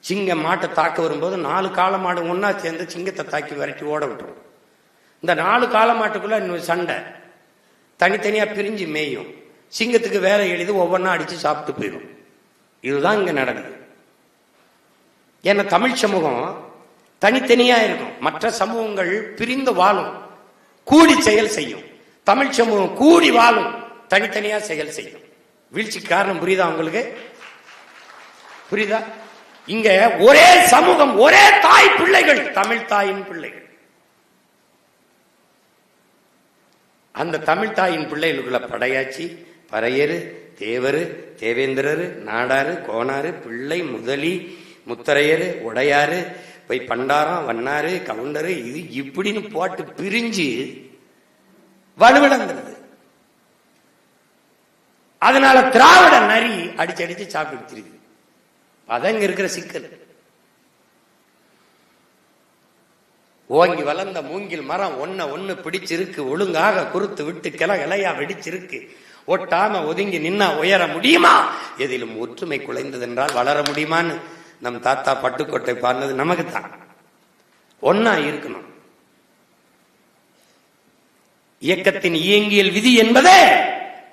சிங்கம் மாட்டை தாக்க வரும்போது 4 காளமாடு ஒன்னா சேர்ந்து சிங்கத்தை தாக்கி விரட்டி ஓட விட்டுரும். இந்த 4 காளமாட்டுக்குள்ள இன்னொரு சண்டை, தனித்தனியா பிரிஞ்சு மேயும். சிங்கத்துக்கு வேலை எழுதி ஒவ்வொன்னா அடிச்சு சாப்பிட்டு போயிடும். இதுதான் இங்க நடக்குது. ஏன்னா தமிழ் சமூகம் தனித்தனியா இருக்கும், மற்ற சமூகங்கள் பிரிந்து வாழும், கூடி செயல் செய்யும். தமிழ் சமூகம் கூடி வாழும், தனித்தனியா செயல் செய்யும். வீழ்ச்சிக்கு காரணம் புரியுதா உங்களுக்கு? புரியுதா? இங்க ஒரே சமூகம், ஒரே தாய் பிள்ளைகள், தமிழ் தாயின் பிள்ளைகள். அந்த தமிழ் தாயின் பிள்ளைகளுக்குள்ள படையாச்சி, பறையரு, தேவரு, தேவேந்திரரு, நாடாரு, கோனாரு, பிள்ளை, முதலி, முத்தரையரு, உடையாரு, போய் பண்டாரம், வண்ணாரு, கவுண்டரு, இது இப்படின்னு போட்டு பிரிஞ்சு வலுவிழந்துருது. அதனால திராவிட நரி அடிச்சு சாப்பிட்டு இருக்கு. அதங்க இருக்கிற சிக்கல். ஓங்கி வளர்ந்த மூங்கில் மரம் ஒன்னு பிடிச்சிருக்கு, ஒழுங்காக குறுத்து விட்டு கிளையா வெடிச்சிருக்கு. ஒட்டாம ஒதுங்கி நின்னா உயர முடியுமா? எதிலும் ஒற்றுமை குலைந்தது என்றால் வளர முடியுமான்னு நம் தாத்தா பட்டுக்கோட்டை பாடினது நமக்கு தான். ஒன்னா இருக்கணும். இயக்கத்தின் இயங்கியல் விதி என்பதே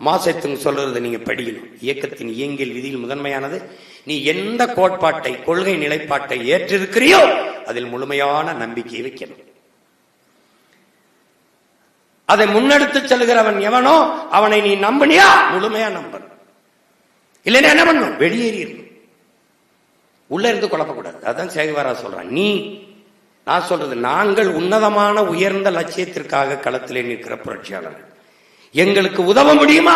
மாசத்துங்க சொல்றது நீங்க படிக்கணும். இயக்கத்தின் இயங்கியல் விதியில் முதன்மையானது, நீ எந்த கோட்பாட்டை, கொள்கை நிலைப்பாட்டை ஏற்றிருக்கிறியோ அதில் முழுமையான நம்பிக்கையை வைக்கணும். அதை முன்னெடுத்து செல்கிறவன் எவனோ அவனை நீ நம்பினியா முழுமையா நம்பணும். இல்லைன்னா என்ன பண்ணும்? வெளியேறிடணும். உள்ள இருந்து குழப்பக்கூடாது. அதான் சேகுவாரா சொல்றான். நான் சொல்றது, நாங்கள் உன்னதமான உயர்ந்த லட்சியத்திற்காக களத்திலே நிற்கிற புரட்சியாளர்கள். எங்களுக்கு உதவ முடியுமா?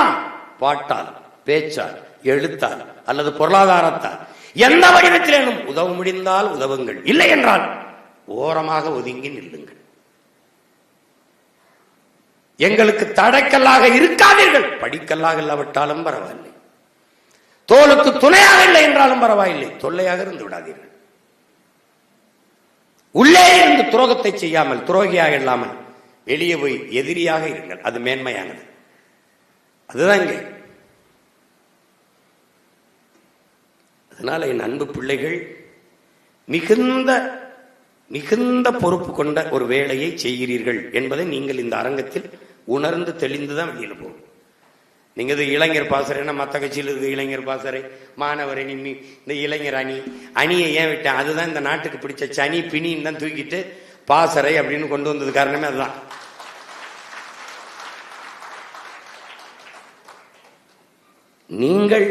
பாட்டால், பேச்சால், எழுத்தால் அல்லது பொருளாதாரத்தால் எந்த வடிவத்திலும் உதவ முடிந்தால் உதவுங்கள், இல்லை என்றால் ஓரமாக ஒதுங்கி நில்லுங்கள். எங்களுக்கு தடைக்கல்லாக இருக்காதீர்கள். படிக்கல்லாக இல்லாவிட்டாலும் பரவாயில்லை, தோளுக்கு துணையாக இல்லை என்றாலும் பரவாயில்லை, தொல்லையாக இருந்து விடாதீர்கள். உள்ளே இருந்து துரோகத்தை செய்யாமல், துரோகியாக இல்லாமல் வெளியே போய் எதிரியாக இருங்கள். அது மேன்மையானது. அதுதான் இங்கே. அதனால என் அன்பு பிள்ளைகள், மிகுந்த மிகுந்த பொறுப்பு கொண்ட ஒரு வேலையை செய்கிறீர்கள் என்பதை நீங்கள் இந்த அரங்கத்தில் உணர்ந்து தெளிந்துதான் வெளியில போகும். நீங்க இது இளைஞர் பாசறைன்னா மற்ற கட்சியில் இருக்கு இளைஞர் பாசறை, மாணவர் அணி, இந்த இளைஞர் அணியை ஏன் விட்டேன்? அதுதான் இந்த நாட்டுக்கு பிடிச்ச சனி பிணின்னு தான் தூக்கிட்டு பாசறை அப்படின்னு கொண்டு வந்தது காரணமே அதுதான். நீங்கள்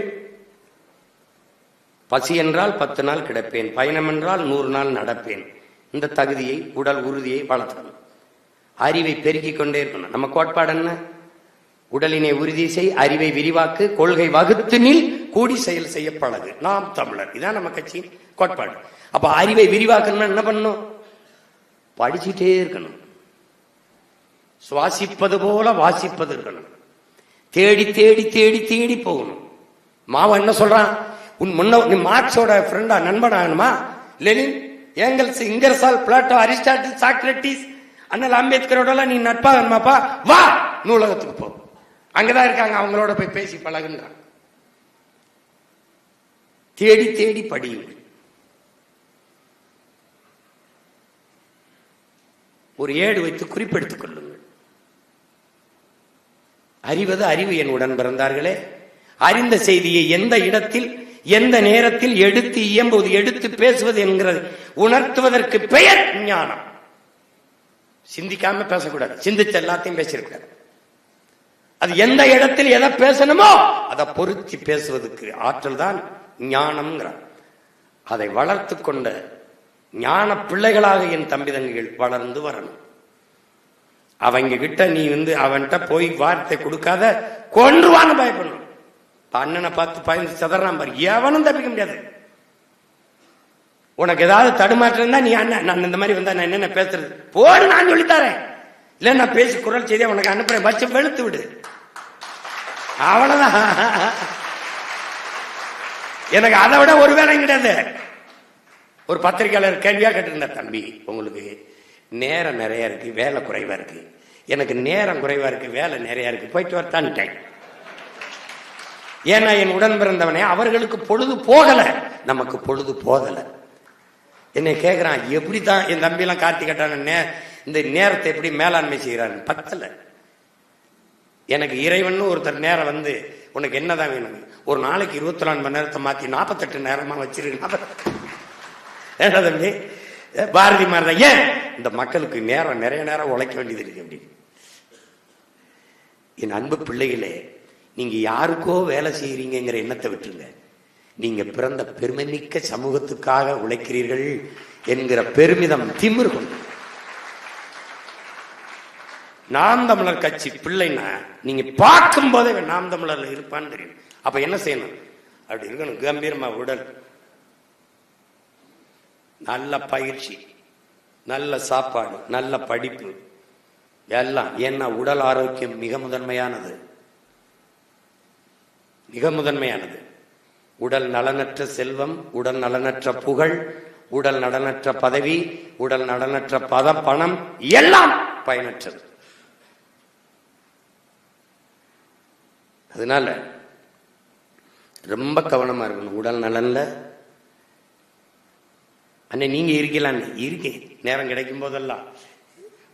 பசி என்றால் 10 நாள் கிடப்பேன், பயணம் என்றால் 100 நாள் நடப்பேன். இந்த தகுதியை, உடல் உறுதியை வளர்த்தணும். அறிவை பெருக்கிக் கொண்டே இருக்கணும். நம்ம கோட்பாடு என்ன? உடலினை உறுதி செய், அறிவை விரிவாக்கு, கொள்கை வகுத்து நில், கூடி செயல் செய்ய பழகு. நாம் தமிழர், இதான் நம்ம கட்சியின் கோட்பாடு. அப்ப அறிவை விரிவாக்கணும்னா என்ன பண்ணணும்? படிச்சுட்டே இருக்கணும். சுவாசிப்பது போல வாசிப்பது இருக்கணும். தேடி தேடி தேடி தேடி போகணும். மாவன் என்ன சொல்றான்? நீ மார்க்ஸோட ஃப்ரெண்டா, நண்பன் ஆகணுமா? Lenin, Engels, Ingersoll, Plato, Aristotle, Socrates, அண்ணல் அம்பேத்கரோட நீ நட்பாகணுமாப்பா? வா நூலகத்துக்கு போ, அங்கதான் இருக்காங்க, அவங்களோட போய் பேசி பழகுன்றான். தேடி தேடி படியுங்கள். ஒரு ஏடு வைத்து குறிப்பெடுத்துக் கொள்ளுங்கள். அறிவது அறிவு. என் உடன் பிறந்தார்களே, அறிந்த செய்தியை எந்த இடத்தில் எந்த நேரத்தில் எடுத்து இயம்புவது, எடுத்து பேசுவது என்கிறது உணர்த்துவதற்கு பெயர் ஞானம். சிந்திக்காம பேசக்கூடாது, சிந்திச்ச எல்லாத்தையும் பேசியிருக்காரு. அது எந்த இடத்தில் எதை பேசணுமோ அதை பொருத்தி பேசுவதற்கு ஆற்றல் தான் ஞானம்ங்கிறார். அதை வளர்த்து கொண்ட ஞான பிள்ளைகளாக என் தம்பி தங்கைகள் வளர்ந்து வரணும். அவங்க கிட்ட நீ அவன்கிட்ட போய் வார்த்தை கொடுக்காத, கொன்றுவான்னு பயப்படணும். அண்ணனை பார்த்து பயந்து சதறான் பாரு, எவனும் தப்பிக்க முடியாது. உனக்கு ஏதாவது தடுமாற்றம் தான், நீ அண்ணன் நான் இந்த மாதிரி வந்தா நான் என்னென்ன பேசுறது போடு, நான் சொல்லித்தரேன். இல்ல நான் பேசி குரல் செய்தி உனக்கு அனுப்புறேன், வச்சு வெளுத்து விடு, அவ்வளவுதான். எனக்கு அதை விட ஒரு வேலை கிடையாது. ஒரு பத்திரிகையாளர் கேள்வியா கேட்டிருந்தார், தம்பி உங்களுக்கு நேரம் நிறைய இருக்கு, வேலை குறைவா இருக்கு. எனக்கு நேரம் குறைவா இருக்கு, வேலை நிறைய இருக்கு, போயிட்டு வரட்டான்ட்டேன். ஏன்னா என் உடன் பிறந்தவனே அவர்களுக்கு பொழுது போகல, நமக்கு பொழுது போகல. என்னை கேட்கிறான், எப்படித்தான் என் தம்பி எல்லாம் கார்த்தி கட்டான இந்த நேரத்தை எப்படி மேலாண்மை செய்யறாரு? பத்தல. எனக்கு இறைவன் ஒருத்தர் நேரம் உனக்கு என்னதான் வேணும், ஒரு நாளைக்கு 24 மணி நேரத்தை மாத்தி 48 நேரமா வச்சிருக்க தம்பி. பாரதி மாதிரிதான், ஏன் இந்த மக்களுக்கு நேரம் நிறைய நேரம் உழைக்க வேண்டியது இருக்கு அப்படின்னு. என் அன்பு பிள்ளைகளே, நீங்க யாருக்கோ வேலை செய்யறீங்கிற எண்ணத்தை விட்டுருங்க. நீங்க பிறந்த பெருமை மிக்க சமூகத்துக்காக உழைக்கிறீர்கள் என்கிற பெருமிதம் திமிரு கொண்டு. நாம் தமிழர் கட்சி பிள்ளைன்னா நீங்க பார்க்கும் போதே நாம் தமிழர்ல இருப்பான்னு தெரியும். அப்ப என்ன செய்யணும்? அப்படி இருக்கணும், கம்பீரமா உடல், நல்ல பயிற்சி, நல்ல சாப்பாடு, நல்ல படிப்பு எல்லாம். ஏன்னா உடல் ஆரோக்கியம் மிக முதன்மையானது, மிக முதன்மையானது. உடல் நலனற்ற செல்வம், உடல் நலனற்ற புகழ், உடல் நலனற்ற பதவி, உடல் நலனற்ற பணம் எல்லாம் பயனற்றது. அதனால ரொம்ப கவனமா இருக்கணும் உடல் நலன்ல. அண்ணே நீங்க இருக்கலான்னு இருக்கேன், நேரம் கிடைக்கும் போதெல்லாம்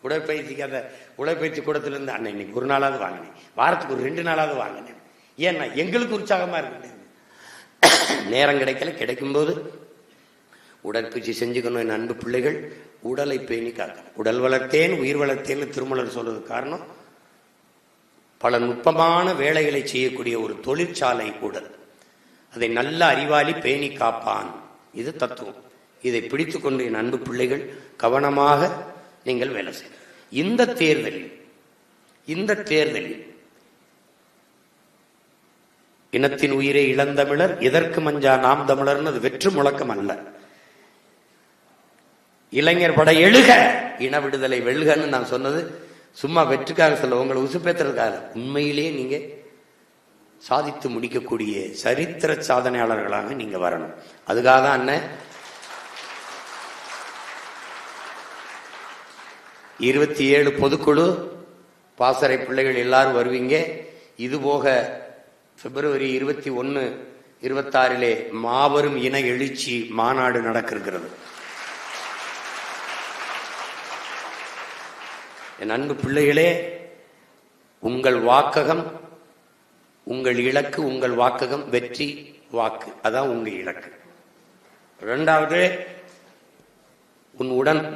உடற்பயிற்சிக்காத உடற்பயிற்சி கூடத்துல இருந்து அண்ணன் இன்னைக்கு ஒரு நாளாவது வாங்கினேன், வாரத்துக்கு ஒரு 2 நாளாவது வாங்கினேன். ஏன்னா எங்களுக்கு உற்சாகமா இருக்கு. நேரம் கிடைக்கல, கிடைக்கும் போது உடற்பயிற்சி செஞ்சுக்கணும். என் அன்பு பிள்ளைகள், உடலை பேணி காக்கணும். உடல் வளர்த்தேன் உயிர் வளர்த்தேன்னு திருமலர் சொல்றது காரணம், பல நுட்பமான வேலைகளை செய்யக்கூடிய ஒரு தொழிற்சாலை உடல். அதை நல்ல அறிவாளி பேணி காப்பான், இது தத்துவம். இதை பிடித்துக் கொண்டு என் அன்பு பிள்ளைகள் கவனமாக நீங்கள் வேலை செய்யணும். இந்த தேர்தலில் இனத்தின் உயிரை இளந்தமிழர் எதற்கு மஞ்சா நாம் தமிழர்னு அது வெற்று முழக்கம் அல்ல. இளைஞர் படை எழுக, இன விடுதலை வெல்கன்னு நான் சொன்னது சும்மா வெற்றுக்காக சொல்ல, உங்களை உசுப்பேத்துறதுக்காக. உண்மையிலேயே நீங்க சாதித்து முடிக்கக்கூடிய சரித்திர சாதனையாளர்களாக நீங்க வரணும். அதுக்காக தான் அண்ணன் 27 பொதுக்குழு பாசறை பிள்ளைகள் எல்லாரும் வருவீங்க. இது போக பிப்ரவரி 21, 26 மாபெரும் இன எழுச்சி மாநாடு நடக்க இருக்கிறது. என் அன்பு பிள்ளைகளே, உங்கள் வாக்ககம் உங்கள் இலக்கு, உங்கள் வாக்ககம் வெற்றி வாக்கு, அதான் உங்க இலக்கு. 2வது,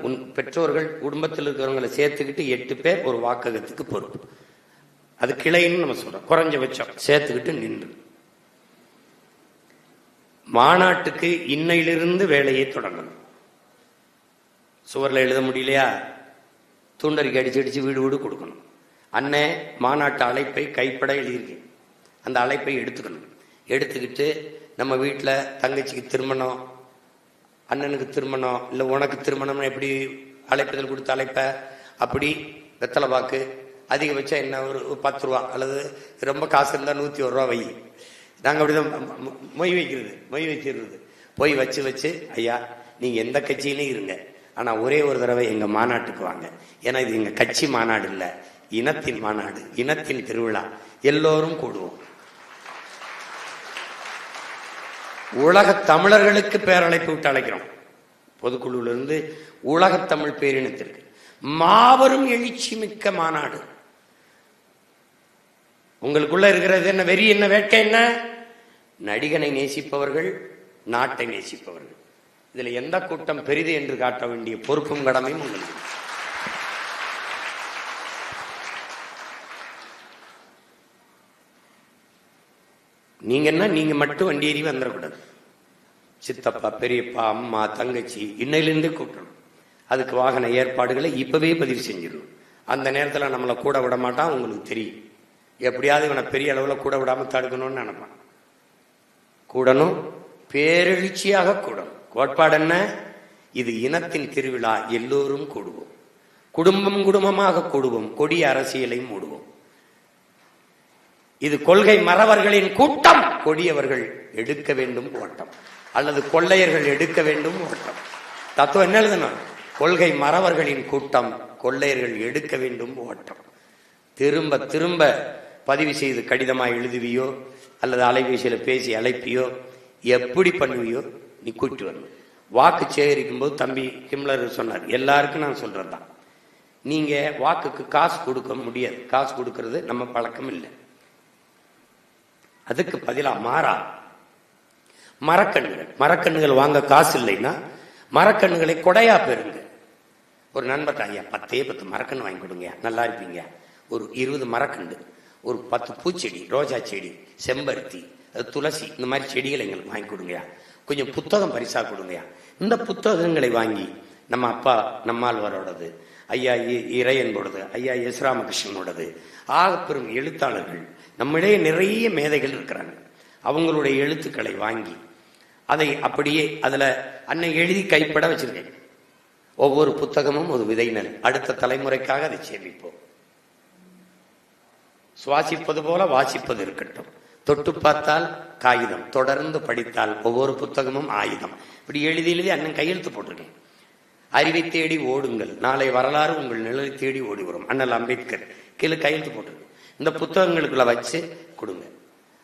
உன் பெற்றோர்கள் குடும்பத்தில் இருக்கிறவங்களை சேர்த்துக்கிட்டு 8 பேர் ஒரு வாக்ககத்துக்கு பொறுப்பு. அது கிளைன்னு நம்ம சொல்றோம், குறைஞ்சபட்சம் சேர்த்துக்கிட்டு நின்று மாநாட்டுக்கு இன்னையிலிருந்து வேலையை தொடங்கணும். சுவர்ல எழுத முடியலையா, தூண்டறிக்கை அடிச்சு வீடு வீடு கொடுக்கணும். அண்ணே மாநாட்டு அழைப்பை கைப்பட எழுதியிருக்கேன், அந்த அழைப்பை எடுத்துக்கணும். எடுத்துக்கிட்டு நம்ம வீட்டில் தங்கச்சிக்கு திருமணம், அண்ணனுக்கு திருமணம், இல்லை உனக்கு திருமணம், எப்படி அழைப்புதல் கொடுத்த அழைப்ப அப்படி வெத்தலை பாக்கு அதிகபட்சம் என்ன ஒரு 10 ரூபா, அல்லது ரொம்ப காசு இருந்தால் 101 ரூபா வை. நாங்கள் அப்படிதான் மொய் வச்சிடுறது. போய் வச்சு ஐயா நீங்க எந்த கட்சியிலும் இருங்க, ஆனா ஒரே ஒரு தடவை எங்க மாநாட்டுக்கு வாங்க. ஏன்னா இது எங்க கட்சி மாநாடு இல்ல, இனத்தின் மாநாடு, இனத்தின் திருவிழா, எல்லோரும் கூடுவோம். உலக தமிழர்களுக்கு பேரழைப்பு விட்டு அழைக்கிறோம். பொதுக்குழுல இருந்து உலக தமிழ் பேரினத்திற்கு மாபெரும் எழுச்சி மிக்க மாநாடு. உங்களுக்குள்ள இருக்கிறது என்ன வெறி, என்ன வேட்கை, என்ன? நடிகனை நேசிப்பவர்கள், நாட்டை நேசிப்பவர்கள். இதுல எந்த கூட்டம் பெரிது என்று காட்ட வேண்டிய பொறுப்பும் கடமையும் உங்களுக்கு. நீங்க என்ன, நீங்க மட்டும் வண்டி ஏறி வந்துடக்கூடாது. சித்தப்பா, பெரியப்பா, அம்மா, தங்கச்சி இன்னையிலிருந்தே கூட்டணும். அதுக்கு வாகன ஏற்பாடுகளை இப்பவே பதிவு செஞ்சிடணும். அந்த நேரத்தில் நம்மளை கூட விட மாட்டான். உங்களுக்கு தெரியும், எப்படியாவது இவனை பெரிய அளவில் கூட விடாம தடுக்கணும்னு நினைப்பான். கூடணும், பேரெழுச்சியாக கூடணும். கோட்பாடு என்ன? இது இனத்தின் திருவிழா, எல்லோரும் கூடுவோம், குடும்பம் குடும்பமாக கூடுவோம், கொடிய அரசியலை மூடுவோம். இது கொள்கை மறவர்களின் கூட்டம். கொடியவர்கள் எடுக்க வேண்டும் ஓட்டம், அல்லது கொள்ளையர்கள் எடுக்க வேண்டும் ஓட்டம். தத்துவம் என்ன எழுதணும்? கொள்கை மறவர்களின் கூட்டம், கொள்ளையர்கள் எடுக்க வேண்டும் ஓட்டம். திரும்ப திரும்ப பதிவு செய்து கடிதமாய் எழுதுவியோ அல்லது அலைபேசியில பேசி அழைப்பியோ எப்படி பண்ணுவியோ நீ கூட்டி வரணும். வாக்கு சேகரிக்கும் போது தம்பி ஹிம்லர் சொன்னார், எல்லாருக்கும் நான் சொல்றதுதான், நீங்க வாக்குக்கு காசு கொடுக்க முடியாது. காசு கொடுக்கறது நம்ம பழக்கம் இல்லை. அதுக்கு பதிலா மாறா மரக்கண்ணுகள் வாங்க காசு இல்லைன்னா மரக்கண்ணுகளை கொடையா பெறுங்க. ஒரு நண்பர், ஐயா 10 மரக்கன்று வாங்கி கொடுங்க, நல்லா இருப்பீங்க. ஒரு 20 மரக்கன்று, ஒரு 10 பூச்செடி, ரோஜா செடி, செம்பருத்தி, துளசி, இந்த மாதிரி செடிகளை எங்களுக்கு வாங்கி கொடுங்க. கொஞ்சம் புத்தகம் பரிசா கொடுங்க. இந்த புத்தகங்களை வாங்கி நம்ம அப்பா நம்மாழ்வாரோடது, ஐயா இறையன்போடது, ஐயா எஸ் ராமகிருஷ்ணனோடது, ஆகப்பெரும் எழுத்தாளர்கள் நம்மிடையே நிறைய மேதைகள் இருக்கிறாங்க. அவங்களுடைய எழுத்துக்களை வாங்கி அதை அப்படியே அதுல அன்னை எழுதி கைப்பட வச்சிருக்கேன். ஒவ்வொரு புத்தகமும் ஒரு விதை நெல். அடுத்த தலைமுறைக்காக அதை சேமிப்போம். சுவாசிப்பது போல வாசிப்பது இருக்கட்டும். தொட்டு பார்த்தால் காகிதம், தொடர்ந்து படித்தால் ஒவ்வொரு புத்தகமும் ஆயுதம். இப்படி எழுதி அண்ணன் கையெழுத்து போட்டிருக்கேன். அறிவை தேடி ஓடுங்கள், நாளை வரலாறு உங்கள் நிழலை தேடி ஓடி வரும். அண்ணல் அம்பேத்கர் கீழே கையெழுத்து போட்டிருக்கு. இந்த புத்தகங்களுக்குள்ள வச்சு கொடுங்க.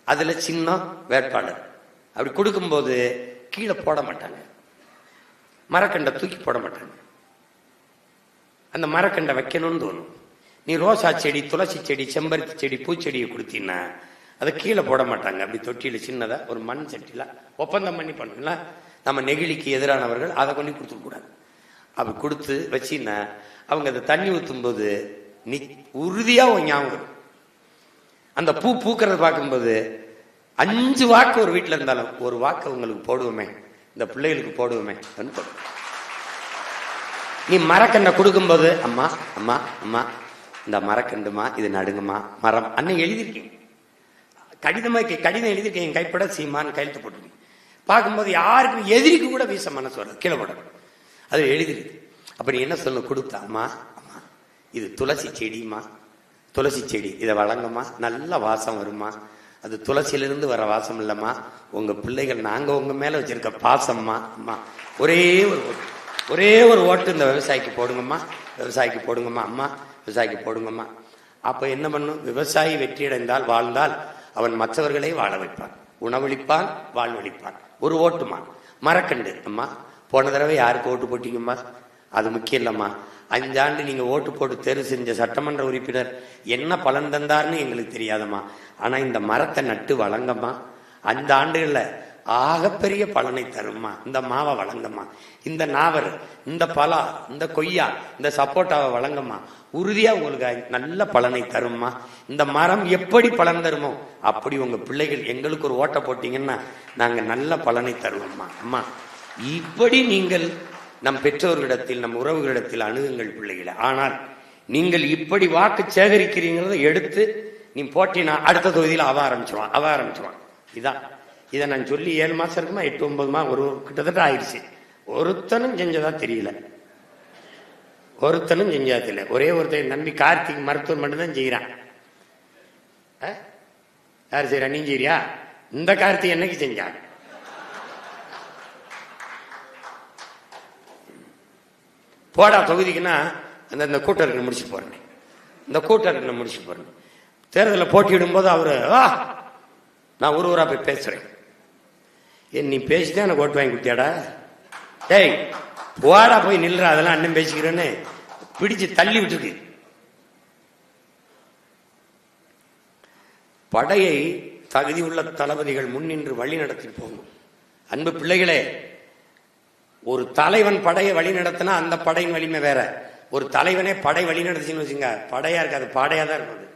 அதுல சின்ன வேட்பாளர் அப்படி கொடுக்கும்போது கீழே போட மாட்டாங்க, மரக்கண்டை தூக்கி போட மாட்டாங்க. அந்த மரக்கண்டை வைக்கணும்னு தோணும். நீ ரோசா செடி, துளசி செடி, செம்பருத்தி செடி, பூச்செடியை கொடுத்தீங்கன்னா அதை கீழே போட மாட்டாங்க. அப்படி தொட்டியில சின்னதா ஒரு மண் சட்டில ஒப்பந்தம் பண்ணி பண்ணுங்களா. நம்ம நெகிழிக்கு எதிரானவர்கள் அதை கொண்டு கொடுத்துக்க கூடாது. அப்படி கொடுத்து வச்சின்னா அவங்க அதை தண்ணி ஊற்றும் போது நீ உறுதியா ஞாபகம். அந்த பூ பூக்கிறத பார்க்கும்போது 5 வாக்கு ஒரு வீட்டுல இருந்தாலும் ஒரு வாக்கு உங்களுக்கு போடுவோமே, இந்த பிள்ளைகளுக்கு போடுவோமே. நீ மரக்கண்டை கொடுக்கும்போது அம்மா அம்மா அம்மா இந்த மரக்கண்டுமா, இது நடுங்குமா, மரம் அண்ணன் எழுதியிருக்கீங்க. கடிதம் எழுதியிருக்கீங்க, கைப்பட சீமான் கையெழுத்து போட்டுருக்கீங்க. பார்க்கும்போது யாருக்கும் எதிரிக்கு கூட வீச மனசு வரும், கீழே போட அது எழுதிருக்கு. அப்படி என்ன சொல்லணும்? கொடுத்தா அம்மா அம்மா இது துளசி செடிமா, துளசி செடி, இதை வழங்கம்மா, நல்ல வாசம் வருமா, அது துளசியிலிருந்து வர வாசம் இல்லம்மா, உங்க பிள்ளைகள் நாங்க உங்க மேல வச்சிருக்க பாசம்மா. அம்மா ஒரே ஒரு ஓட்டு இந்த விவசாயிக்கு போடுங்கம்மா, விவசாயிக்கு போடுங்கம்மா, அம்மா விவசாயிக்கு போடுங்கம்மா. அப்ப என்ன பண்ணும்? விவசாயி வெற்றியடைந்தால் வாழ்ந்தால் அவன் மற்றவர்களை வாழ வைப்பான், உணவளிப்பான், வாழ்வளிப்பான். ஒரு ஓட்டுமா. மரக்கண்டு அம்மா போன தடவை யாருக்கு ஓட்டு போட்டீங்கம்மா? அது முக்கியம் இல்லம்மா, 5 ஆண்டு நீங்க ஓட்டு போட்டு தேர்வு செஞ்ச சட்டமன்ற உறுப்பினர் என்ன பலன் தந்தார்னு எங்களுக்கு தெரியாதம்மா. ஆனா இந்த மரத்தை நட்டு வழங்கம்மா, 5 ஆண்டுகள்ல ஆகப்பெரிய பலனை தரும்மா. இந்த மாவை வழங்கம்மா, இந்த நாவர், இந்த பலா, இந்த கொய்யா, இந்த சப்போட்டாவை வழங்கம்மா, உறுதியா உங்களுக்கு நல்ல பலனை தரும்மா. இந்த மரம் எப்படி பலன் தருமோ அப்படி உங்க பிள்ளைகள் எங்களுக்கு ஒரு ஓட்டை போட்டீங்கன்னா நாங்க நல்ல பலனை தருவோம்மா. அம்மா இப்படி நீங்கள் நம் பெற்றோர்களிடத்தில், நம் உறவுகளிடத்தில் அணுகுங்கள் பிள்ளைகளை. ஆனால் நீங்கள் இப்படி வாக்கு சேகரிக்கிறீங்கிறத எடுத்து நீ போட்டினா அடுத்த தொகுதியில் அவ ஆரம்பிச்சுவான். இதை நான் சொல்லி 7 மாசம் இருக்குமா, 8-9 மாசம், ஒரு கிட்டத்தட்ட ஆயிடுச்சு. ஒருத்தனும் செஞ்சதா தெரியல, ஒருத்தனும் செஞ்சதா தெரியல. ஒரே ஒருத்தன் நம்பி கார்த்திக் மருத்துவர் மட்டும்தான் செய்யறான். யார் செய்யறா? நீ செய்யறியா? இந்த கார்த்திக் என்னைக்கு செஞ்சான்? போடா தொகுதிக்குன்னா அந்த கூட்டருக்கு முடிச்சு போறேன், இந்த கூட்டருக்கு முடிச்சு போறேன். தேர்தலில் போட்டியிடும் போது அவரு நான் ஊரா போய் பேசுறேன். நீ பேசிதான் எனக்கு ஓட்டு வாங்கி கொடுத்தியாடா? டேய் போடா போய் நில்ற, அதெல்லாம் அண்ணன் பேசிக்கிறேன்னு பிடிச்சு தள்ளி விட்டுருக்கு. படையை தகுதியுள்ள தளபதிகள் முன்னின்று வழி நடத்தி போகணும். அன்பு பிள்ளைகளே, ஒரு தலைவன் படையை வழி நடத்தினா அந்த படையின் வலிமை வேற. ஒரு தலைவனே படை வழி நடத்தின்னு வச்சுங்க, படையா இருக்காது, பாடையா தான் இருக்கும்.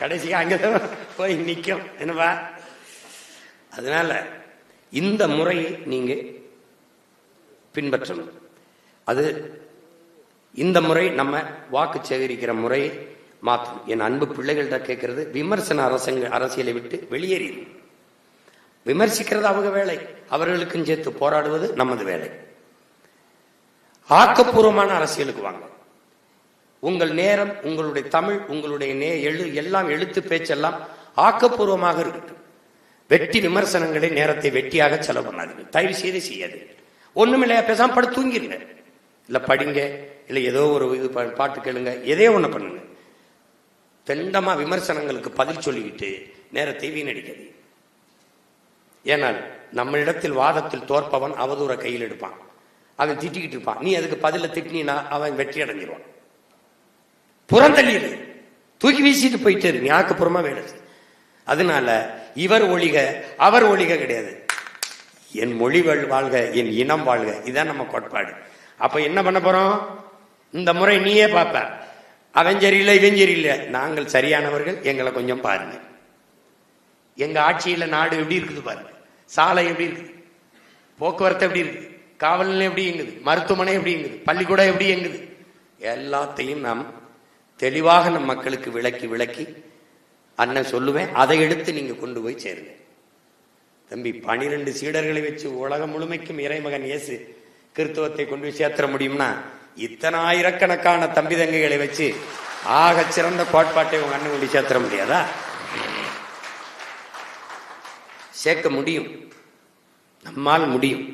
கடைசியா அங்கதான் போய் நிற்கும். என்னவா? அதனால இந்த முறையை நீங்க பின்பற்றணும். அது இந்த முறை நம்ம வாக்கு சேகரிக்கிற முறையை மாற்றணும். என் அன்பு பிள்ளைகள்கிட்ட கேட்கறது, விமர்சன அரசியலை விட்டு வெளியேறி விமர்சிக்கிறது அவங்க வேலை, அவர்களுக்கும் சேர்த்து போராடுவது நமது வேலை. ஆக்கப்பூர்வமான அரசியலுக்கு வாங்க. உங்கள் நேரம், உங்களுடைய தமிழ், உங்களுடைய எல்லாம் எழுத்து பேச்செல்லாம் ஆக்கப்பூர்வமாக இருக்கட்டும். வெட்டி விமர்சனங்களை நேரத்தை வெட்டியாக செலவு பண்ணாதீங்க, தயவு செய்து செய்யாதீங்க. ஒண்ணுமில்லையா, பேசாம படுத்து தூங்கிருங்க, இல்ல படிங்க, இல்ல ஏதோ ஒரு இது பாட்டு கேளுங்க, எதே ஒண்ணு பண்ணுங்க. தெண்டமா விமர்சனங்களுக்கு பதில் சொல்லிக்கிட்டு நேரத்தை வீணடிக்காது. ஏனால் நம்மளிடத்தில் வாதத்தில் தோற்பவன் அவதூற கையில் எடுப்பான், அவன் திட்டிக்கிட்டு இருப்பான். நீ அதுக்கு பதில திட்டினா அவன் வெற்றி அடைஞ்சிருவான். புறந்தள்ளிடு, தூக்கி வீசிட்டு போயிட்டே இருக்கு, நீ ஆக்கப்பூர்வமா வேலை. அதனால இவர் ஒழிக அவர் ஒழிக கிடையாது. என் மொழி வாழ்க, என் இனம் வாழ்க, இதான் நம்ம கோட்பாடு. அப்ப என்ன பண்ண போறோம்? இந்த முறை நீயே பார்ப்ப, அவன் சரியில்லை இவன் சரியில்லை, நாங்கள் சரியானவர்கள், எங்களை கொஞ்சம் பாருங்க. எங்க ஆட்சியில நாடு எப்படி இருக்குது பாருங்க, சாலை எப்படி இருக்குது, போக்குவரத்து எப்படி இருக்குது, காவல் நிலையம் எப்படி இயங்குது, மருத்துவமனை எப்படி இயங்குது, பள்ளிக்கூடம் எப்படி இயங்குது, எல்லாத்தையும் நாம் தெளிவாக நம் மக்களுக்கு விளக்கி அண்ணன் சொல்லுவேன். அதை எடுத்து நீங்க கொண்டு போய் சேருங்க. தம்பி, 12 சீடர்களை வச்சு உலகம் முழுமைக்கும் இறைமகன் இயேசு கிறிஸ்துவத்தை கொண்டு போய் சேர்த்துற முடியும்னா, இத்தனை ஆயிரக்கணக்கான தம்பி தங்கைகளை வச்சு ஆக சிறந்த கோட்பாட்டை உங்க அண்ணன் கொண்டு சேர்த்துற முடியாதா? சேர்க்க முடியும், நம்மால் முடியும்.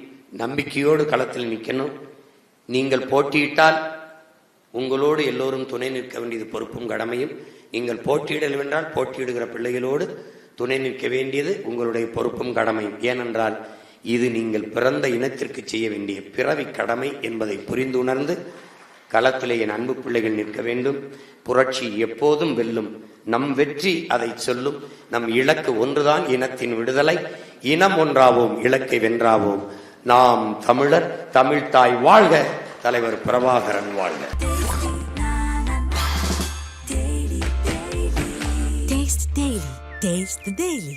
நம்பிக்கையோடு களத்தில் நிற்கணும். நீங்கள் போட்டியிட்டால் உங்களோடு எல்லோரும் துணை நிற்க வேண்டியது பொறுப்பும் கடமையும். நீங்கள் போட்டியிடல் என்றால் போட்டியிடுகிற பிள்ளைகளோடு துணை நிற்க வேண்டியது உங்களுடைய பொறுப்பும் கடமையும். ஏனென்றால் இது நீங்கள் பிறந்த இனத்திற்கு செய்ய வேண்டிய பிறவி கடமை என்பதை புரிந்து உணர்ந்து களத்திலே என் அன்பு பிள்ளைகள் நிற்க வேண்டும். புரட்சி எப்போதும் வெல்லும், நம் வெற்றி அதை சொல்லும். நம் இலக்கு ஒன்றுதான், இனத்தின் விடுதலை. இனம் ஒன்றாவோம், இலக்கை வென்றாவோம். நாம் தமிழர், தமிழ் தாய் வாழ்க, தலைவர் பிரபாகரன் வாழ்க. Taste the Daily.